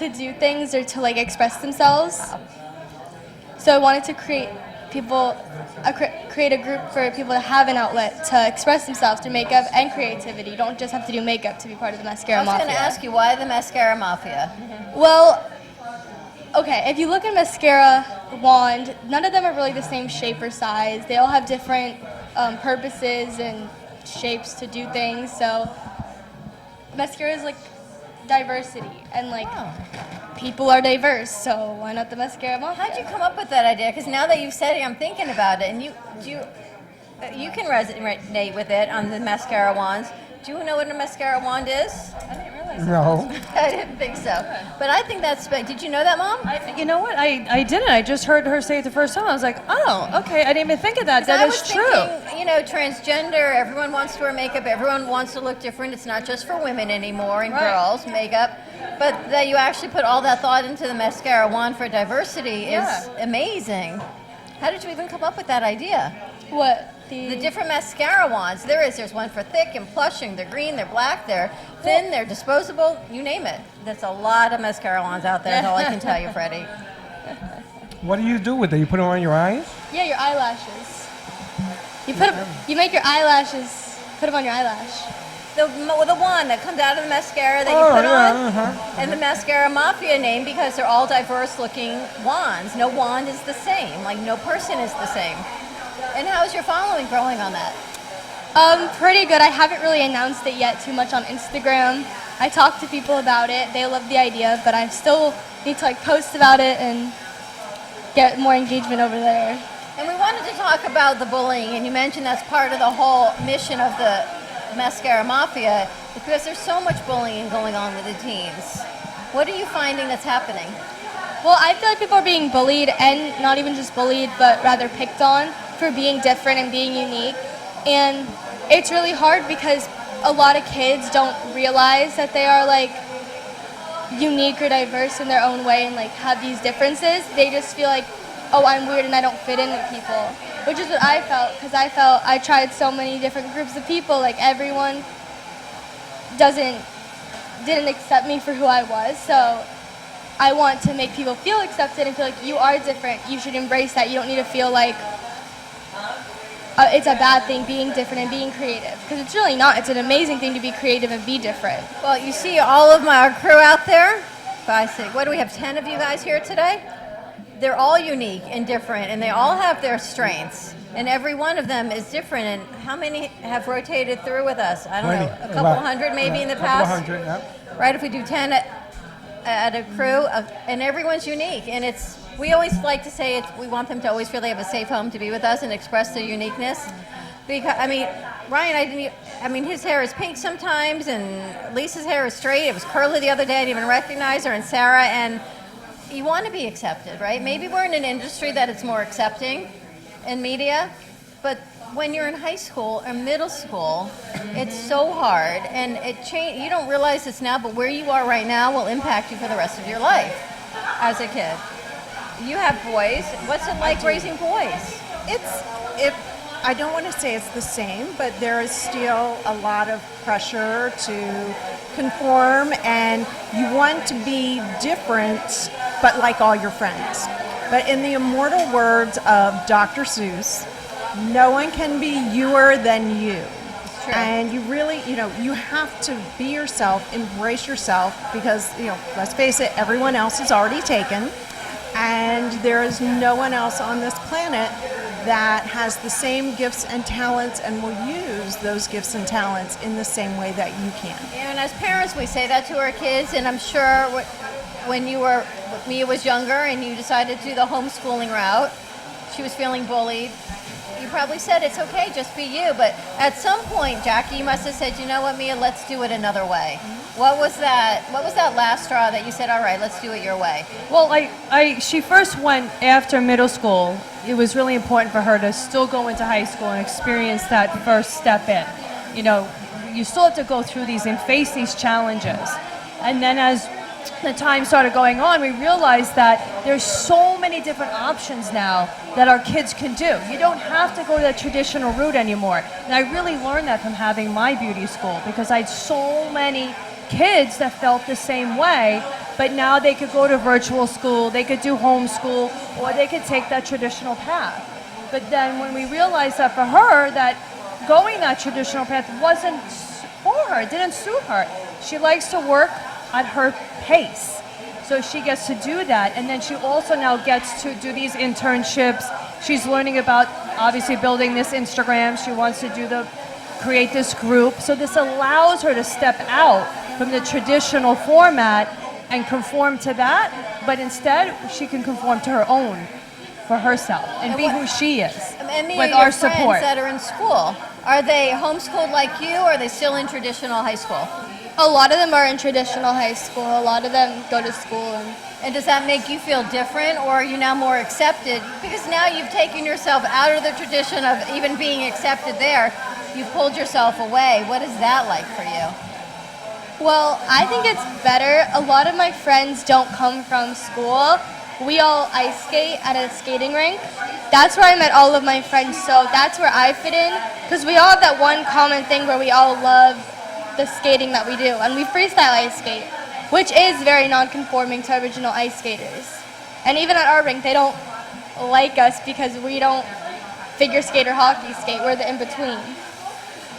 do things or to express themselves. So I wanted to create a group for people to have an outlet to express themselves through makeup and creativity. You don't just have to do makeup to be part of the Mascara Mafia. I was going to ask you, why the Mascara Mafia? Well, okay, if you look at mascara wand, none of them are really the same shape or size. They all have different purposes and shapes to do things. So mascara is diversity, and people are diverse, so why not the Mascara Mafia? How'd you come up with that idea? Because now that you've said it, I'm thinking about it, and you can resonate with it on the mascara wands. Do you know what a mascara wand is? I didn't realize. No. I didn't think so. But I think that's. Did you know that, Mom? You know what? I didn't. I just heard her say it the first time. I was like, oh, okay. I didn't even think of that. That is true. Thinking, transgender. Everyone wants to wear makeup. Everyone wants to look different. It's not just for women anymore and girls makeup. But that you actually put all that thought into the mascara wand for diversity is amazing. How did you even come up with that idea? What? The different mascara wands. There's one for thick and plushing. They're green, they're black, they're thin, they're disposable, you name it. There's a lot of mascara wands out there, that's all I can tell you, Freddie. What do you do with it? You put them on your eyes? Yeah, your eyelashes. You make your eyelashes, put them on your eyelash. The wand that comes out of the mascara that you put on, and the Mascara Mafia name because they're all diverse looking wands. No wand is the same, like no person is the same. And how's your following growing on that? Pretty good. I haven't really announced it yet too much on Instagram. I talked to people about it. They love the idea, but I still need to post about it and get more engagement over there. And we wanted to talk about the bullying, and you mentioned that's part of the whole mission of the Mascara Mafia, because there's so much bullying going on with the teens. What are you finding that's happening? Well, I feel like people are being bullied, and not even just bullied, but rather picked on for being different and being unique. And it's really hard because a lot of kids don't realize that they are unique or diverse in their own way and have these differences. They just feel like, oh, I'm weird and I don't fit in with people, which is what I felt, because I tried so many different groups of people. Everyone didn't accept me for who I was. So I want to make people feel accepted and feel like you are different. You should embrace that. You don't need to feel like it's a bad thing being different and being creative, because it's really not. It's an amazing thing to be creative and be different. Well, you see all of our crew out there. 5, 6, what do we have, 10 of you guys here today? They're all unique and different, and they all have their strengths, and every one of them is different. And how many have rotated through with us? I don't know, a couple hundred maybe in the past? A couple hundred, yeah. Right, if we do 10 at a crew, and everyone's unique, and we always like to say we want them to always feel they have a safe home to be with us and express their uniqueness. Because Ryan, his hair is pink sometimes, and Lisa's hair is straight. It was curly the other day. I didn't even recognize her, and Sarah. And you want to be accepted, right? Maybe we're in an industry that it's more accepting in media, but when you're in high school or middle school, it's so hard, and you don't realize this now, but where you are right now will impact you for the rest of your life as a kid. You have boys. What's it like raising boys? I don't want to say it's the same, but there is still a lot of pressure to conform, and you want to be different, but like all your friends. But in the immortal words of Dr. Seuss, no one can be youer than you. And you really, you have to be yourself, embrace yourself, because, let's face it, everyone else is already taken. And there is no one else on this planet that has the same gifts and talents and will use those gifts and talents in the same way that you can. And as parents, we say that to our kids, and I'm sure when Mia was younger and you decided to do the homeschooling route, she was feeling bullied. You probably said, it's okay, just be you. But at some point, Jackie, you must have said, you know what, Mia, let's do it another way. What was that last straw that you said, all right, let's do it your way? Well, she first went after middle school. It was really important for her to still go into high school and experience that first step in. You still have to go through these and face these challenges. And then as the time started going on, we realized that there's so many different options now that our kids can do. You don't have to go the traditional route anymore. And I really learned that from having my beauty school, because I had so many kids that felt the same way, but now they could go to virtual school, they could do homeschool, or they could take that traditional path. But then when we realized that for her, that going that traditional path wasn't for her, it didn't suit her. She likes to work at her pace. So she gets to do that, and then she also now gets to do these internships. She's learning about, obviously, building this Instagram. She wants to create this group. So this allows her to step out from the traditional format and conform to that, but instead she can conform to her own, for herself, and be who she is, with our support. Friends that are in school, are they homeschooled like you, or are they still in traditional high school? A lot of them are in traditional high school. A lot of them go to school. And does that make you feel different, or are you now more accepted? Because now you've taken yourself out of the tradition of even being accepted there. You've pulled yourself away. What is that like for you? Well, I think it's better. A lot of my friends don't come from school, we all ice skate at a skating rink. That's where I met all of my friends, so that's where I fit in, because we all have that one common thing where we all love the skating that we do, and we freestyle ice skate, which is very non-conforming to original ice skaters. And even at our rink, they don't like us because we don't figure skate or hockey skate. We're the in-between.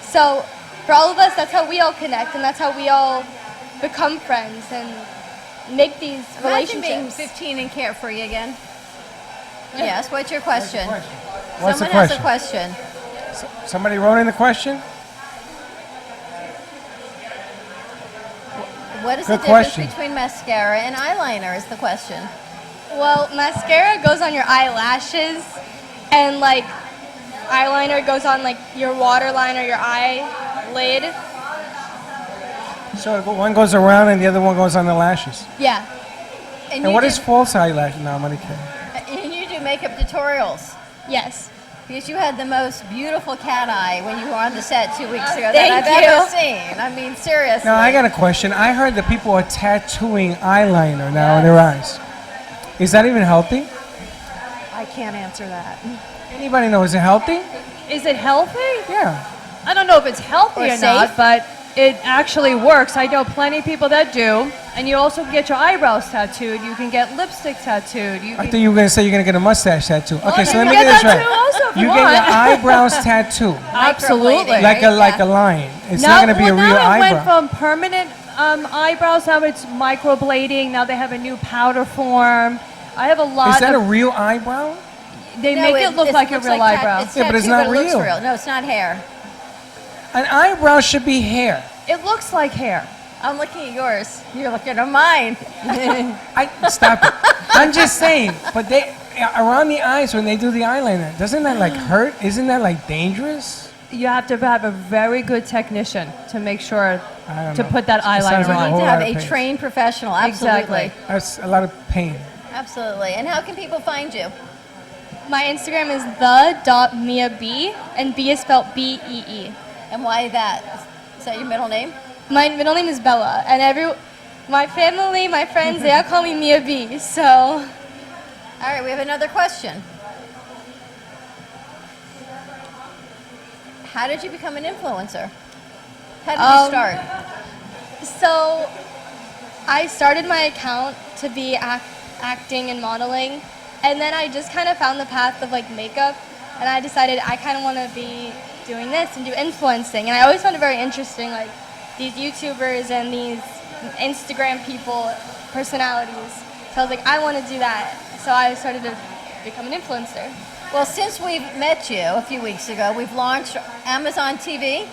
So for all of us, that's how we all connect, and that's how we all become friends and make these Imagine being relationships. 15 and carefree again. Yes, what's your question? What's the Someone has a question. Somebody wrote in the question? What is Good the difference question. between mascara and eyeliner is the question. Well, mascara goes on your eyelashes, and like eyeliner goes on like your waterline or your eyelid. So one goes around and the other one goes on the lashes. Yeah. And you what do- is false eyelash? No, I'm only kidding. And you do makeup tutorials. Yes. Because you had the most beautiful cat eye when you were on the set 2 weeks ago Thank that I've ever you. seen. I mean, seriously. Now I got a question. I heard that people are tattooing eyeliner now in their eyes. Is that even healthy? I can't answer that. Anybody know? Is it healthy? Is it healthy? Yeah. I don't know if it's healthy Or or not, safe? but it actually works. I know plenty of people that do. And you also can get your eyebrows tattooed. You can get lipstick tattooed. You I can thought you were going to say you're going to get a mustache tattoo. Okay, so you let me can get this get that right. too also if You you get your want. eyebrows tattooed. Absolutely. Like a line. It's not going to be a real now it eyebrow. went from permanent eyebrows. Now it's microblading. Now they have a new powder form. I have a lot Is that a of... real eyebrow? They make it look like a real eyebrow. Yeah, but it's not It looks real. real. No, it's not hair. An eyebrow should be hair. It looks like hair. I'm looking at yours. You're looking at mine. Stop it. I'm just saying, but they around the eyes when they do the eyeliner, doesn't that like hurt? Isn't that like dangerous? You have to have a very good technician to make sure to put that Sounds eyeliner like a on. You whole need to lot have of a pain. trained professional. Absolutely. Exactly. That's a lot of pain. Absolutely. And how can people find you? My Instagram is the.miab, and B is spelled B-E-E. And why that? Is that your middle name? My middle name is Bella, and my family, my friends, they all call me Mia B. So, all right, we have another question. How did you become an influencer? How did you start? So, I started my account to be acting and modeling, and then I just kind of found the path of like makeup, and I decided I kind of want to be doing this and do influencing, and I always found it very interesting, like these YouTubers and these Instagram people, personalities. So I was like, I want to do that. So I started to become an influencer. Well, since we've met you a few weeks ago, we've launched Amazon TV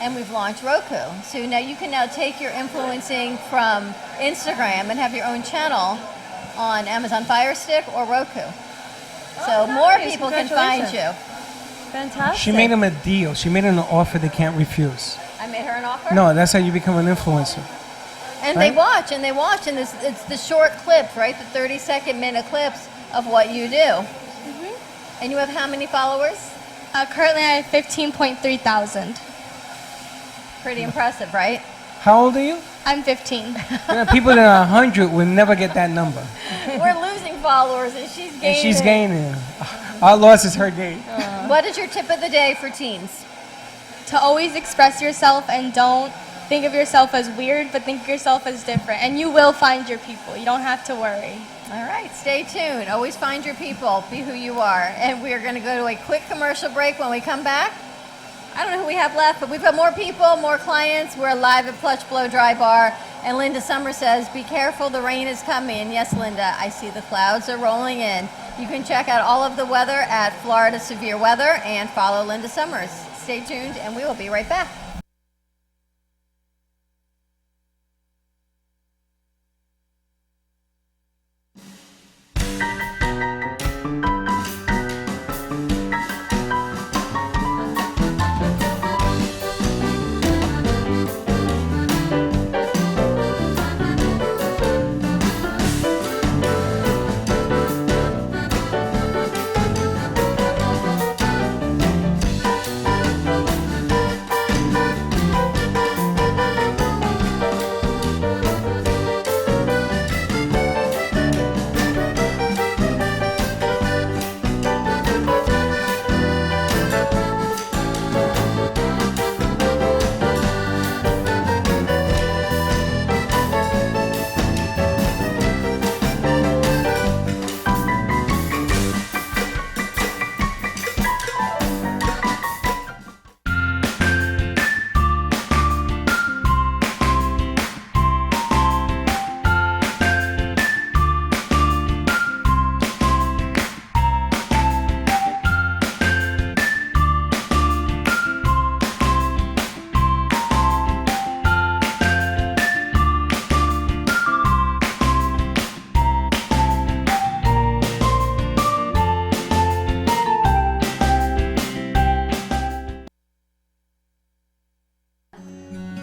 and we've launched Roku. So now you can now take your influencing from Instagram and have your own channel on Amazon Fire Stick or Roku. So more nice. people can find you. Fantastic. She made him a deal. She made him an offer they can't refuse. I made her an offer? No, that's how you become an influencer. And Right? they watch, and it's the short clips, right? The 30-second minute clips of what you do. And you have how many followers? Currently I have 15.3 thousand. Pretty impressive, right? How old are you? I'm 15. You know, people that are 100 will never get that number. We're losing followers, and she's gaining. And she's gaining. Our loss is her gain. What is your tip of the day for teens? To always express yourself and don't think of yourself as weird, but think of yourself as different. And you will find your people. You don't have to worry. All right, stay tuned. Always find your people. Be who you are. And we are going to go to a quick commercial break. When we come back, I don't know who we have left, but we've got more people, more clients. We're live at Plush Blow Dry Bar. And Linda Summer says, be careful, the rain is coming. Yes, Linda, I see the clouds are rolling in. You can check out all of the weather at Florida Severe Weather and follow Linda Summers. Stay tuned, and we will be right back.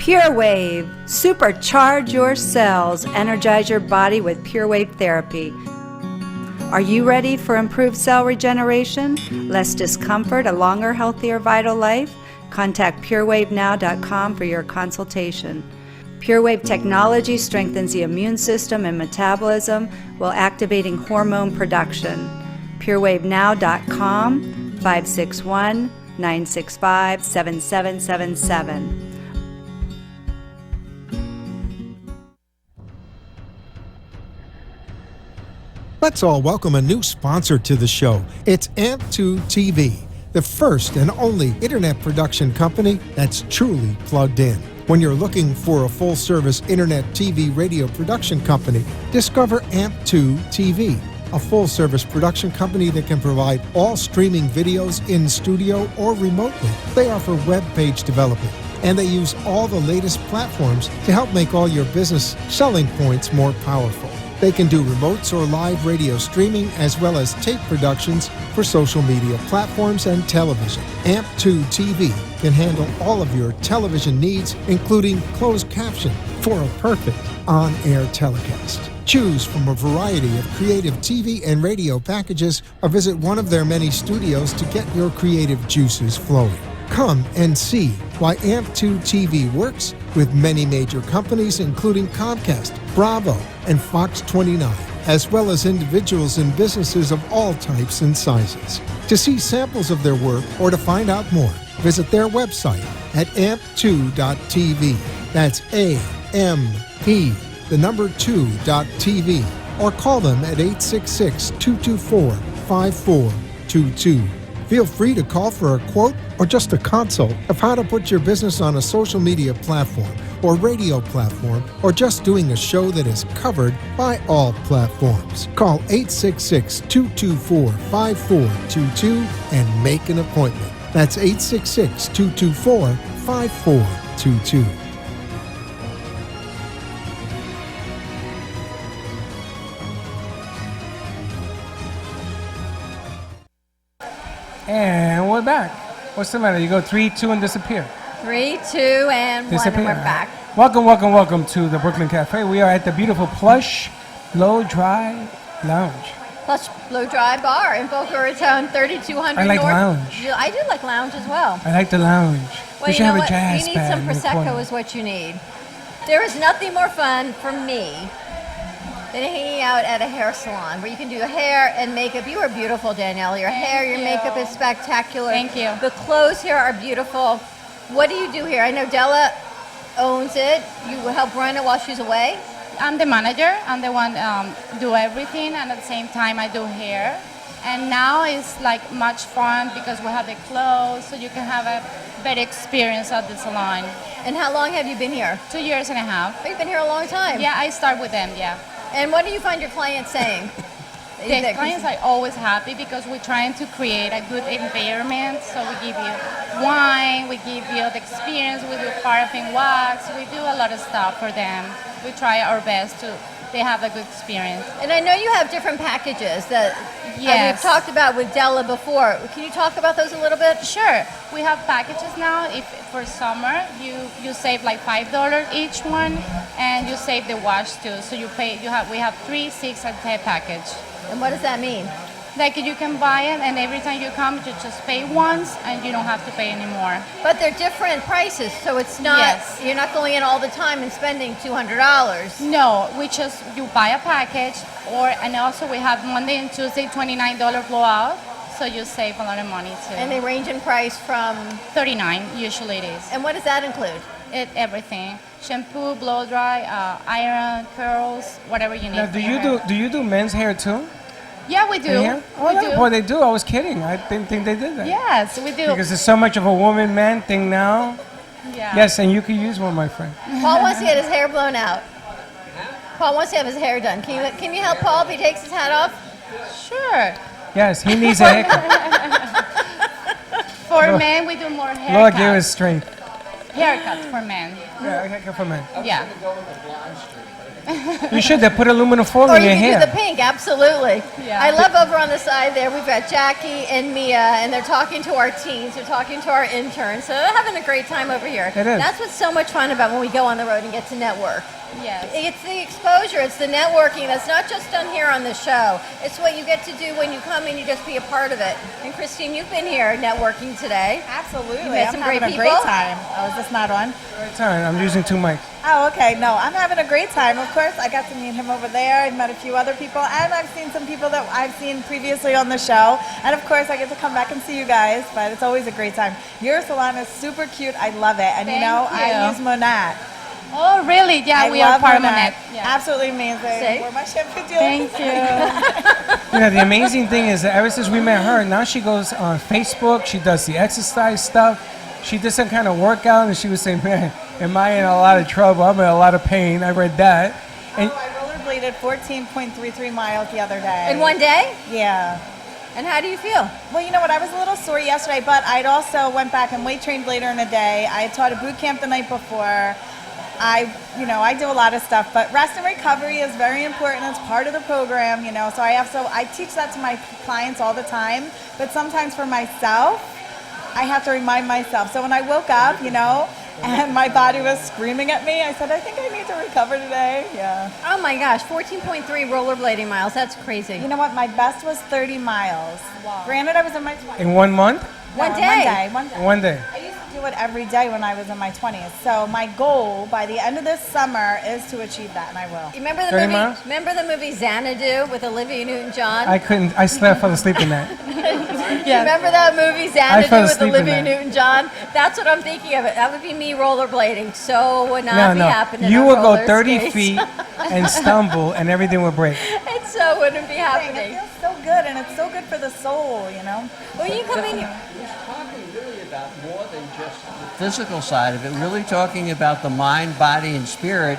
Pure Wave. Supercharge your cells. Energize your body with Pure Wave therapy. Are you ready for improved cell regeneration, less discomfort, a longer, healthier, vital life? Contact purewavenow.com for your consultation. PureWave technology strengthens the immune system and metabolism while activating hormone production. purewavenow.com, 561-965-7777. Let's all welcome a new sponsor to the show. It's AMP2 TV, the first and only internet production company that's truly plugged in. When you're looking for a full-service internet TV radio production company, discover AMP2 TV, a full-service production company that can provide all streaming videos in studio or remotely. They offer web page development, and they use all the latest platforms to help make all your business selling points more powerful. They can do remotes or live radio streaming as well as tape productions for social media platforms and television. AMP2 TV can handle all of your television needs, including closed caption for a perfect on-air telecast. Choose from a variety of creative TV and radio packages or visit one of their many studios to get your creative juices flowing. Come and see why AMP2 TV works with many major companies, including Comcast, Bravo, and Fox 29, as well as individuals and businesses of all types and sizes. To see samples of their work or to find out more, visit their website at amp2.tv. That's A-M-P, the number 2.tv, or call them at 866-224-5422. Feel free to call for a quote or just a consult of how to put your business on a social media platform or radio platform, or just doing a show that is covered by all platforms. Call 866-224-5422 and make an appointment. That's 866-224-5422. And we're back. What's the matter? You go 3, 2, and disappear. 3, 2, and 1, and we're back. Welcome to the Brooklyn Cafe. We are at the beautiful Plush Blow Dry Lounge. Plush Blow Dry Bar in Boca Raton, 3200 I like North. lounge. I do like lounge as well. I like the lounge. Well, We you should know have a what? jazz You need band some in the Prosecco corner. is what you need. There is nothing more fun for me than hanging out at a hair salon where you can do hair and makeup. You are beautiful, Danielle. Your hair, your makeup is spectacular. Thank you. The clothes here are beautiful. What do you do here? I know Della owns it. You help run it while she's away? I'm the manager. I'm the one do everything, and at the same time I do hair. And now it's like much fun because we have the clothes, so you can have a better experience at the salon. And how long have you been here? 2.5 years. Oh, you've been here a long time. Yeah, I start with them, yeah. And what do you find your clients saying? The clients are always happy because we're trying to create a good environment. So we give you wine, we give you the experience, we do paraffin wax, we do a lot of stuff for them. We try our best to they have a good experience. And I know you have different packages that we've talked about with Della before. Can you talk about those a little bit? Sure. We have packages now. If for summer you save like $5 each one, and you save the wash too. So we have 3, 6, and 10 package. And what does that mean? Like you can buy it, and every time you come, you just pay once, and you don't have to pay anymore. But they're different prices, so it's not. You're not going in all the time and spending $200. No, you buy a package, and also we have Monday and Tuesday $29 blowout, so you save a lot of money too. And they range in price from $39 usually it is. And what does that include? Everything: shampoo, blow dry, iron, curls, whatever you need. Now, do you do men's hair too? Yeah, we do. Boy, they do. I was kidding. I didn't think they did that. Yes, we do. Because it's so much of a woman-man thing now. Yeah. Yes, and you could use one, my friend. Paul wants to get his hair blown out. Paul wants to have his hair done. Can you help Paul if he takes his hat off? Sure. Yes, he needs a haircut. For men, we do more haircuts. Lord give us strength. Haircuts for men. Yeah, I can for men. Yeah. You should. They put aluminum foil Or in you your can hair. do the pink, absolutely. Yeah. I love over on the side there, we've got Jackie and Mia, and they're talking to our teens, they're talking to our interns, so they're having a great time over here. It is. That's what's so much fun about when we go on the road and get to network. Yes. It's the exposure, it's the networking that's not just done here on the show. It's what you get to do when you come and you just be a part of it. And Christine, you've been here networking today. Absolutely. You met I'm some having great a people. great time. Oh, is this not on? Great time. I'm using 2 mics. Oh, okay. No, I'm having a great time. Of course, I got to meet him over there. I've met a few other people, and I've seen some people that I've seen previously on the show. And of course, I get to come back and see you guys, but it's always a great time. Your salon is super cute. I love it. And Thank I you. use Monat. Oh, really? Yeah, we are love part of Monat. Monat. Yeah. Absolutely amazing. See? We're my shampoo dealer. Thank you. You know, the amazing thing is that ever since we met her, now she goes on Facebook. She does the exercise stuff. She did some kind of workout, and she was saying, man, am I in a lot of trouble? I'm in a lot of pain. I read that. And I rollerbladed 14.33 miles the other day. In one day? Yeah. And how do you feel? Well, you know what? I was a little sore yesterday, but I'd also went back and weight trained later in the day. I taught a boot camp the night before. I do a lot of stuff, but rest and recovery is very important. It's part of the program, So I teach that to my clients all the time. But sometimes for myself, I have to remind myself. So when I woke up, and my body was screaming at me, I said, I think I need to recover today. Yeah. Oh my gosh, 14.3 rollerblading miles. That's crazy. You know what? My best was 30 miles. Wow. Granted, I was in my 20s. in 1 month? One day. One day. 1 day. I used to do it every day when I was in my 20s. So my goal by the end of this summer is to achieve that, and I will. You remember the 30 movie? miles? Remember the movie Xanadu with Olivia Newton-John? I couldn't. I fell asleep in that. Remember that movie Xanadu fell with asleep in Olivia that. Newton-John? That's what I'm thinking of it. That would be me rollerblading. So would not be happening. You on would go roller 30 skates. feet and stumble, and everything would break. It so wouldn't be It happening. feels so good, and it's so good for the soul, Well, you come in here. He's talking really about more than just the physical side of it, really talking about the mind, body, and spirit,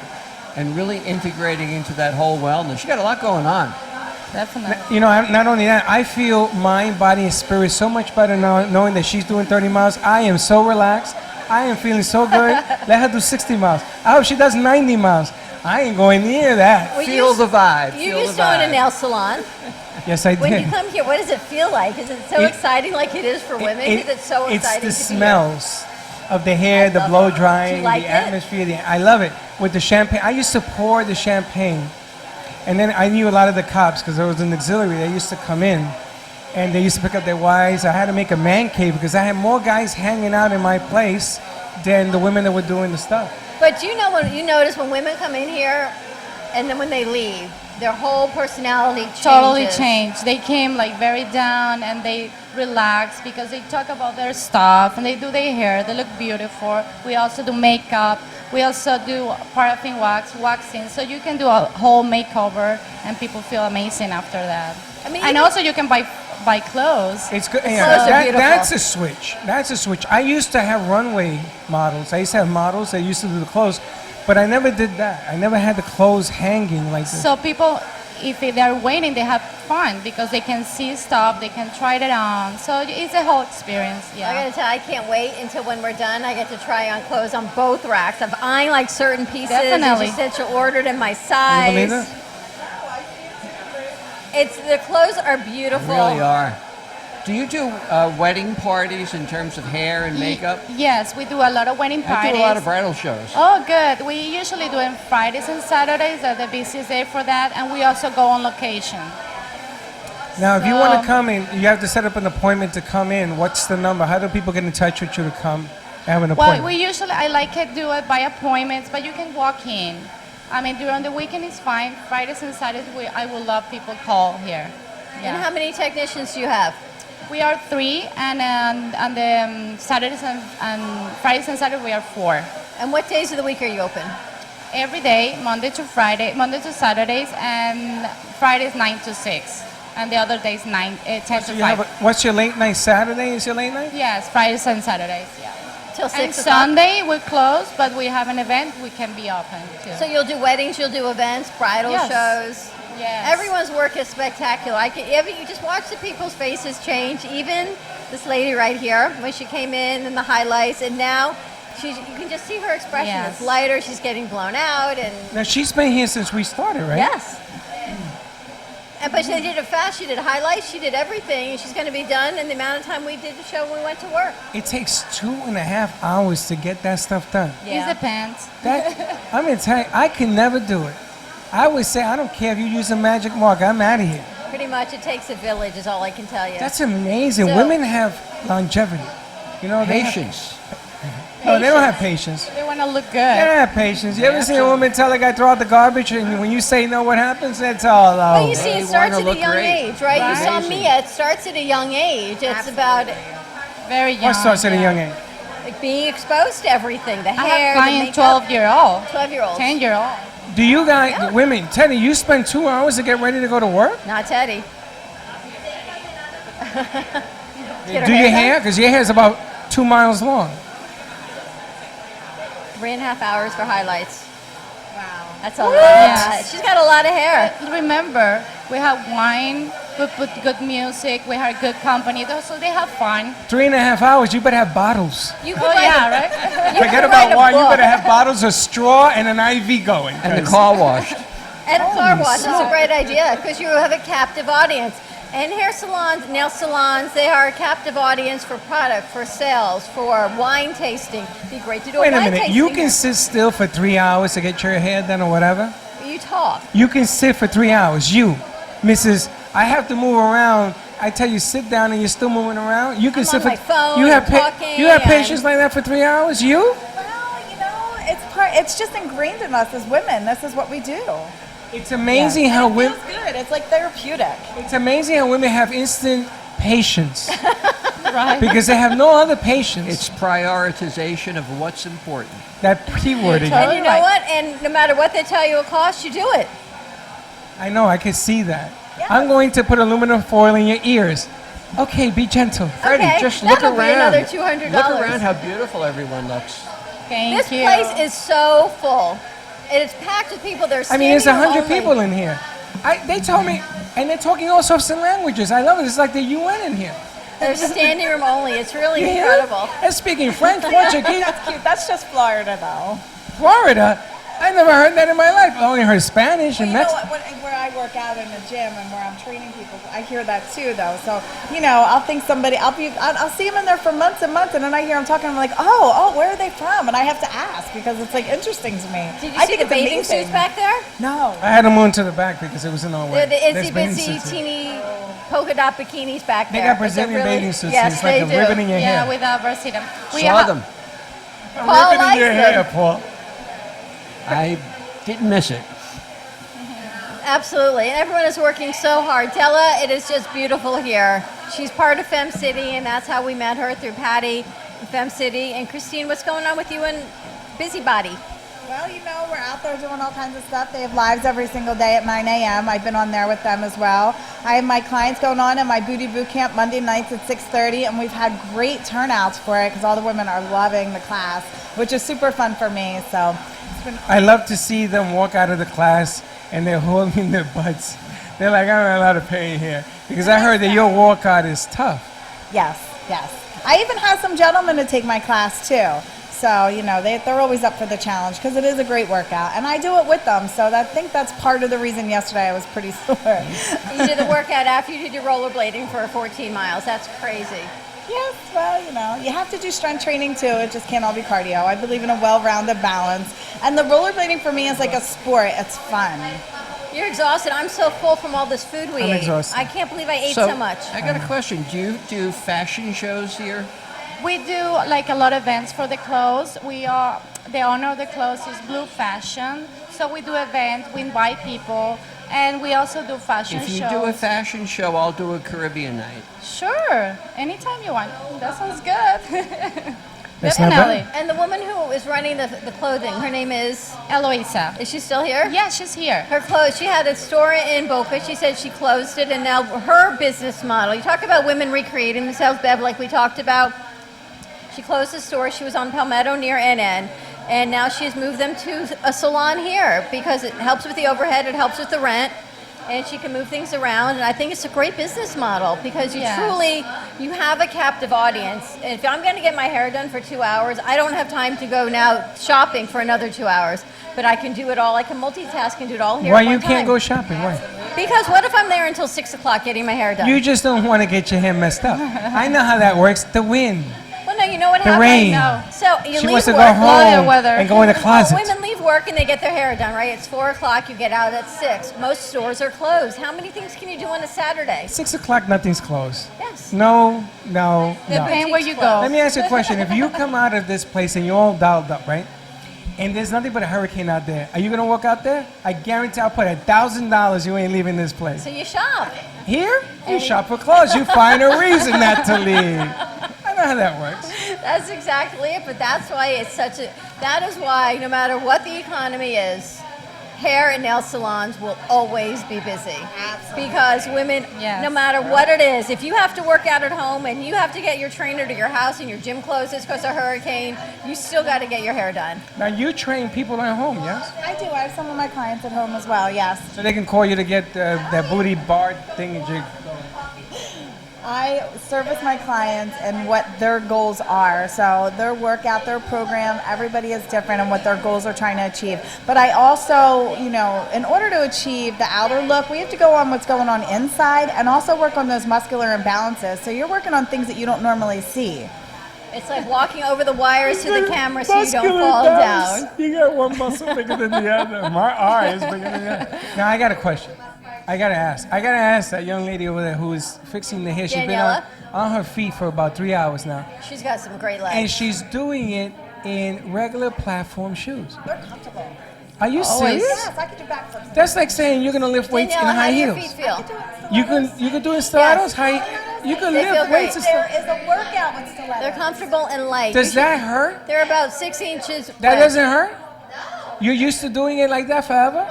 and really integrating into that whole wellness. You got a lot going on. Definitely. You know, not only that, I feel mind, body, and spirit so much better now knowing that she's doing 30 miles. I am so relaxed. I am feeling so good. Let her do 60 miles. I hope she does 90 miles. I ain't going near that. Well, Feel the vibe. You Feel used the to own a vibe. nail salon. Yes, I When did. you come here, what does it feel like? Is it so exciting like it is for women? Is it so It's exciting the to be here? smells of the hair, the blow drying, like the it? atmosphere. I love it. With the champagne, I used to pour the champagne. And then I knew a lot of the cops because there was an auxiliary. They used to come in and they used to pick up their wives. I had to make a man cave because I had more guys hanging out in my place than the women that were doing the stuff. But you know when you notice when women come in here and then when they leave, their whole personality changes. Totally changed. They came like very down and they relax because they talk about their stuff and they do their hair. They look beautiful. We also do makeup. We also do paraffin waxing. So you can do a whole makeover and people feel amazing after that. I mean, and also you can buy clothes. It's good. The Yeah, clothes are beautiful. that's a switch. That's a switch. I used to have runway models. I used to have models that used to do the clothes, but I never did that. I never had the clothes hanging like this. So people, if they're waiting, they have fun because they can see stuff, they can try it on. So it's a whole experience. Yeah. I gotta tell you, I can't wait until when we're done. I get to try on clothes on both racks. I'm eyeing like certain pieces. Definitely. You said you ordered in my You size. believe it? The clothes are beautiful. Really are. Do you do wedding parties in terms of hair and makeup? Yes, we do a lot of wedding parties. I do a lot of bridal shows. Oh, good. We usually do it Fridays and Saturdays are the busiest day for that, and we also go on location. Now, if you want to come in, you have to set up an appointment to come in. What's the number? How do people get in touch with you to come have an appointment? Well, I like it do it by appointments, but you can walk in. I mean, during the weekend is fine. Fridays and Saturdays, I would love people call here. And how many technicians do you have? We are 3, and on the Saturdays and Fridays and Saturdays we are 4. And what days of the week are you open? Every day, Monday to Saturdays, and Fridays 9 to 6, and the other days 10 So to you have 5. what's your late night? Saturday is your late night? Yes, Fridays and Saturdays. Yeah. Till 6 And o'clock? Sunday we close, but we have an event. We can be open too. So you'll do weddings, you'll do events, bridal Yes. shows. Yes. Everyone's work is spectacular. You just watch the people's faces change. Even this lady right here, when she came in and the highlights, and now You can just see her expression. Yes. It's lighter. She's getting blown out, and Now, she's been here since we started, right? yes. But she did it fast. She did highlights. She did everything, and she's going to be done in the amount of time we did the show when we went to work. It takes 2.5 hours to get that stuff done. It depends. I'm going to tell you, I can never do it. I would say, I don't care if you use a magic mark, I'm out of here. Pretty much, it takes a village, is all I can tell you. That's amazing. So- Women have longevity. You know, they have- Patience. No, they don't have patience. They want to look good. They don't have patience. You ever seen a woman tell a guy throw out the garbage, and when you say no, what happens? It's all over. Well, you see, it starts at a young age, right? You saw Amazing. Mia. It starts at a young age. It's about very young. What starts at a young age? like being exposed to everything. The I hair, have the clients makeup. 12-year-old. 12-year-old. 10-year-old. Do you guys, women, Teddy, you spend 2 hours to get ready to go to work? Not Teddy. Get her Do your done? hair? Because your hair is about 2 miles long. 3.5 hours for highlights. Wow. That's a lot. Yes. She's got a lot of hair. But remember, we have wine, we put good music, we have good company, so they have fun. 3.5 hours, you better have bottles. You could right? Forget about wine, you better have bottles of straw and an IV going. And the car washed. And a car Holy wash. That's a smoke. great idea because you have a captive audience. And hair salons, nail salons, they are a captive audience for product, for sales, for wine tasting. It'd be great to do Wait a a wine minute, tasting. you can sit still for 3 hours to get your hair done or whatever? You talk. You can sit for 3 hours. You, Mrs. I have to move around. I tell you, sit down and you're still moving around. You can I'm sit on for. my phone you have and talking You have and- patience like that for 3 hours. You? It's just ingrained in us as women. This is what we do. It's amazing Yes. how And it women. feels good. It's like therapeutic. It's amazing how women have instant patience Right. because they have no other patience. It's prioritization of what's important. That P word again. And you know what? And no matter what they tell you it costs, you do it. I know, I can see that. I'm going to put aluminum foil in your ears. Okay, be gentle. Freddie, Okay, just look that'll be around. another $200. Look around how beautiful everyone looks. This place is so full. It is packed with people. They're I standing mean, there's 100 only. people in here. They told me, and they're talking all sorts of languages. I love it. It's like the UN in here. They're standing room only. It's really Yeah. incredible. They're speaking French, Portuguese. That's cute. That's just Florida, though. Florida? I never heard that in my life. I only heard Spanish and You know Mexican. what, where I work out in the gym and where I'm training people, I hear that too, though. So, I'll think I'll see them in there for months and months, and then I hear them talking. I'm like, oh, where are they from? And I have to ask because it's like interesting to me. Did you I see think the it's bathing amazing. suits back there? No. I had them moved to the back because it was in our way. They're the There's itsy bathing bitsy suits. teeny polka dot bikinis back They there. got but they're Brazilian bathing suits. Yes, It's like they a do. ribbon in your Yeah, hair. without Brazilian. We Saw have, them. Paul ribbon in your likes hair, them. Paul. I didn't miss it. Absolutely, and everyone is working so hard. Della, it is just beautiful here. She's part of Fem City, and that's how we met her, through Patty in Fem City. And Christine, what's going on with you and Busybody? Well, we're out there doing all kinds of stuff. They have lives every single day at 9 a.m. I've been on there with them as well. I have my clients going on in my booty boot camp Monday nights at 6:30, and we've had great turnouts for it because all the women are loving the class, which is super fun for me. So it's been I love to see them walk out of the class and they're holding their butts. They're like, I'm not allowed to pay here. Because I heard that your workout is tough. Yes. I even have some gentlemen to take my class too. So, they're always up for the challenge because it is a great workout. And I do it with them. So I think that's part of the reason yesterday I was pretty sore. You did the workout after you did your rollerblading for 14 miles. That's crazy. Yes, well, you have to do strength training too. It just can't all be cardio. I believe in a well-rounded balance. And the rollerblading for me is like a sport. It's fun. You're exhausted. I'm so full from all this food we I'm ate. exhausted. I can't believe I ate so much. I got a question. Do you do fashion shows here? We do like a lot of events for the clothes. The owner of the clothes is Blue Fashion, so we do events. We invite people, and we also do fashion If you shows. do a fashion show, I'll do a Caribbean night. Sure, anytime you want. That sounds good. That's not Definitely. bad. And the woman who is running the clothing, her name is? Eloisa. Is she still here? Yeah, she's here. Her clothes, she had a store in Boca. She said she closed it, and now her business model. You talk about women recreating themselves, Bev, like we talked about. She closed the store. She was on Palmetto near NN. And now she's moved them to a salon here because it helps with the overhead, it helps with the rent, and she can move things around. And I think it's a great business model because you Yes. truly You have a captive audience. And if I'm going to get my hair done for 2 hours, I don't have time to go now shopping for another 2 hours. But I can do it all. I can multitask and do it all here. Why at one you can't time. go shopping? Why? Because what if I'm there until 6 o'clock getting my hair done? You just don't want to get your hair messed up. I know how that works. The wind. Well, no, you know what The happens? rain. No. So you She leave wants to work. go home and go in the closet. Well, women leave work and they get their hair done, right? It's 4 o'clock. You get out at 6. Most stores are closed. How many things can you do on a Saturday? 6 o'clock, nothing's closed. Yes. No. Depending where you go. Let me ask you a question. If you come out of this place and you're all dialed up, right? And there's nothing but a hurricane out there. Are you going to walk out there? I guarantee I'll put $1,000 you ain't leaving this place. So you shop. Here, you shop for clothes. You find a reason not to leave. I know how that works. That's exactly it, but that's why it's such a, that is why no matter what the economy is, hair and nail salons will always be busy. Absolutely. Because women, no matter what it is, if you have to work out at home and you have to get your trainer to your house and your gym closes because of a hurricane, you still got to get your hair done. Now, you train people at home, yes? I do. I have some of my clients at home as well, yes. So they can call you to get that booty bar thing and jig. I service my clients and what their goals are. So their workout, their program, everybody is different and what their goals are trying to achieve. But I also, you know, in order to achieve the outer look, we have to go on what's going on inside and also work on those muscular imbalances. So you're working on things that you don't normally see. It's like walking over the wires to the camera so you don't fall down. You got one muscle bigger than the other. My eye is bigger than the other. Now, I got a question. I gotta ask that young lady over there who is fixing the hair. She's been on her feet for about 3 hours now. She's got some great legs. And she's doing it in regular platform shoes. They're comfortable. Are you serious? Yes, I can do backflips. That's like saying you're gonna lift weights in Daniela, high how do your heels. feet feel? You can do it in stilettos. You can They feel lift weights. great. There is a workout with stilettos. They're comfortable and light. Does that hurt? They're about 6 inches. That wide. doesn't hurt? You're used to doing it like that forever?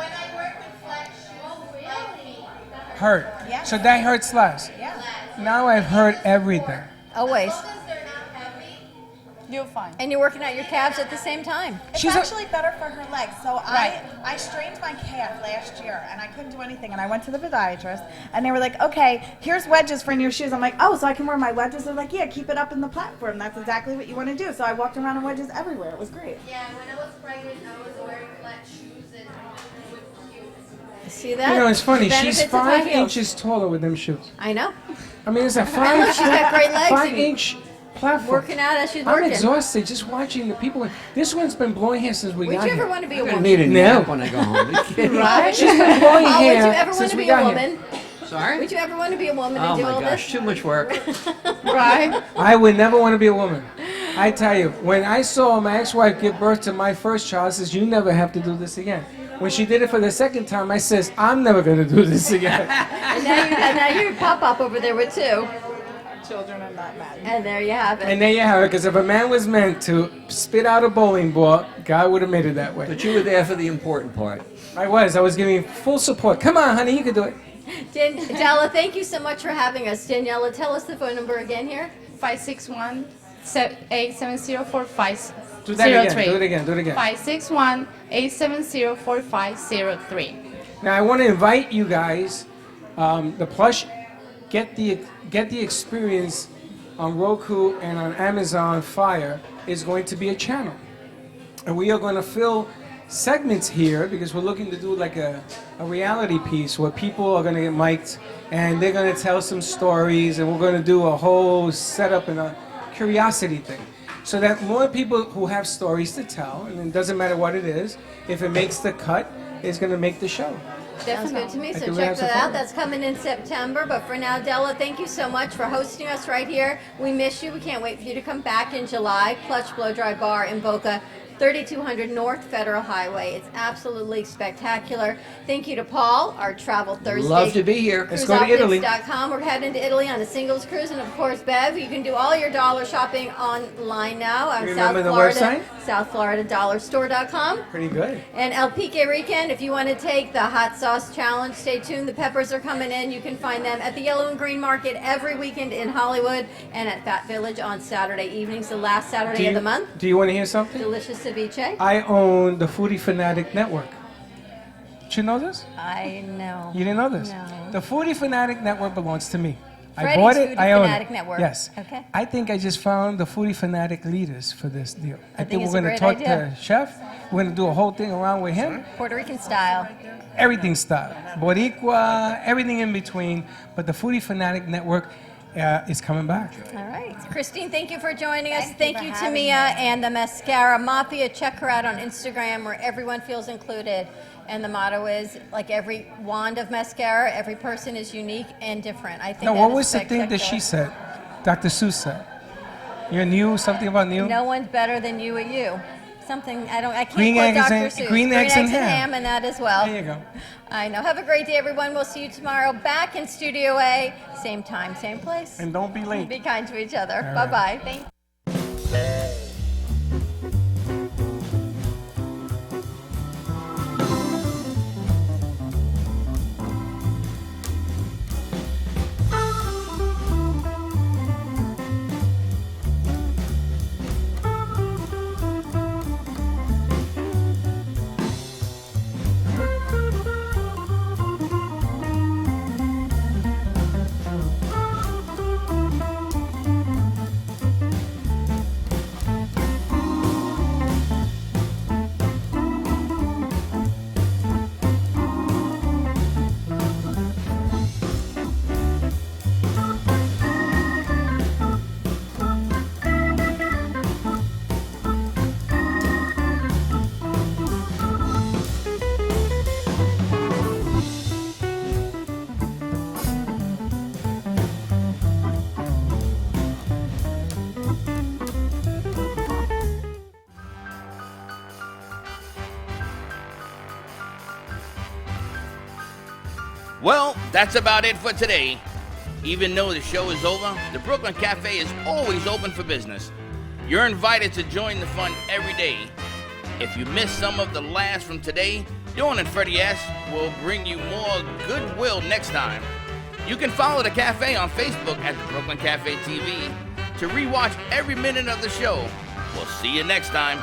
Hurt. Yeah. So that hurts less. Yeah. Now I've heard everything. Always. You'll find. And you're working out your calves at the same time. It's actually better for her legs. So I strained my calf last year and I couldn't do anything. And I went to the podiatrist and they were like, okay, here's wedges for in your shoes. I'm like, oh, so I can wear my wedges? They're like, yeah, keep it up in the platform. That's exactly what you want to do. So I walked around in wedges everywhere. It was great. Yeah, when I was pregnant, I was wearing flat shoes and See that? You know, it's funny. The She's benefits of high 5 heels. inches taller with them shoes. I know. I mean, it's a And look, she's got great legs. 5-inch platform. Working out as she's I'm working. exhausted just watching the people. This one's been blowing hair since we Would got you here. ever want to be a I'm woman? gonna need a No. nap when I go home. Are you kidding? Right? She's been blowing Oh, hair would you ever want since to we be a got woman? Sorry? Would you ever want to be a woman Oh and do my all gosh, too much work. this? Right? I would never want to be a woman. I tell you, when I saw my ex-wife give birth to my first child, I says, you never have to do this again. When she did it for the second time, I says, I'm never going to do this again. and now you're pop-up over there with 2. Children are not mad. And there you have it. And there you have it, because if a man was meant to spit out a bowling ball, God would have made it that way. But you were there for the important part. I was giving full support. Come on, honey, you can do it. Della, thank you so much for having us. Daniela, tell us the phone number again here. 561-870-4503. Do that again, do it again, do it again. 561-870-4503. Now I want to invite you guys, the Plush, get the experience on Roku and on Amazon Fire is going to be a channel. And we are going to fill segments here because we're looking to do like a reality piece where people are going to get mic'd and they're going to tell some stories and we're going to do a whole setup and a curiosity thing. So that more people who have stories to tell, and it doesn't matter what it is, if it makes the cut, it's going to make the show. Sounds good to me. I So think we check have some that out. fun. That's coming in September. But for now, Della, thank you so much for hosting us right here. We miss you. We can't wait for you to come back in July. Plush Blow Dry Bar in Boca, 3200 North Federal Highway. It's absolutely spectacular. Thank you to Paul, our Travel Thursday. Love to be here. Let's go to Italy. Cruiseoptics.com. We're heading to Italy on a singles cruise. And of course, Bev, you can do all your dollar shopping online now on Remember the South Florida, website? SouthFloridaDollarStore.com. Pretty good. And El Pique Weekend, if you want to take the hot sauce challenge, stay tuned. The peppers are coming in. You can find them at the Yellow and Green Market every weekend in Hollywood and at Fat Village on Saturday evenings, the last Saturday of the month. Do you want to hear something? Delicious ceviche. I own the Foodie Fanatic Network. Did you know this? I know. You didn't know this? No. The Foodie Fanatic Network belongs to me. I Freddy's bought it. Foodie I own Fanatic it. Network. Yes. Okay. I think I just found the Foodie Fanatic leaders for this deal. I think it's we're a going to great talk idea. to Chef. We're going to do a whole thing around with him. Puerto Rican style. Everything style. Boricua, everything in between. But the Foodie Fanatic Network is coming back. All right. Christine, thank you for joining us. Thank Thank you you for to having Mia me. and the Mascara Mafia. Check her out on Instagram where everyone feels included. And the motto is, like every wand of mascara, every person is unique and different. I think No, that what is was the thing that she spectacular. said? Dr. Seuss said. You're new, something about new? No one's better than you at you. Something, I can't Green quote eggs Dr. and- Seuss. green eggs and ham. ham and that as well. There you go. I know. Have a great day, everyone. We'll see you tomorrow back in Studio A. Same time, same place. And don't be late. Be kind to each other. All right. Bye-bye. Thank you. Well, that's about it for today. Even though the show is over, the Brooklyn Cafe is always open for business. You're invited to join the fun every day. If you missed some of the laughs from today, Dawn and Freddie S. will bring you more goodwill next time. You can follow the cafe on Facebook at the Brooklyn Cafe TV to rewatch every minute of the show. We'll see you next time.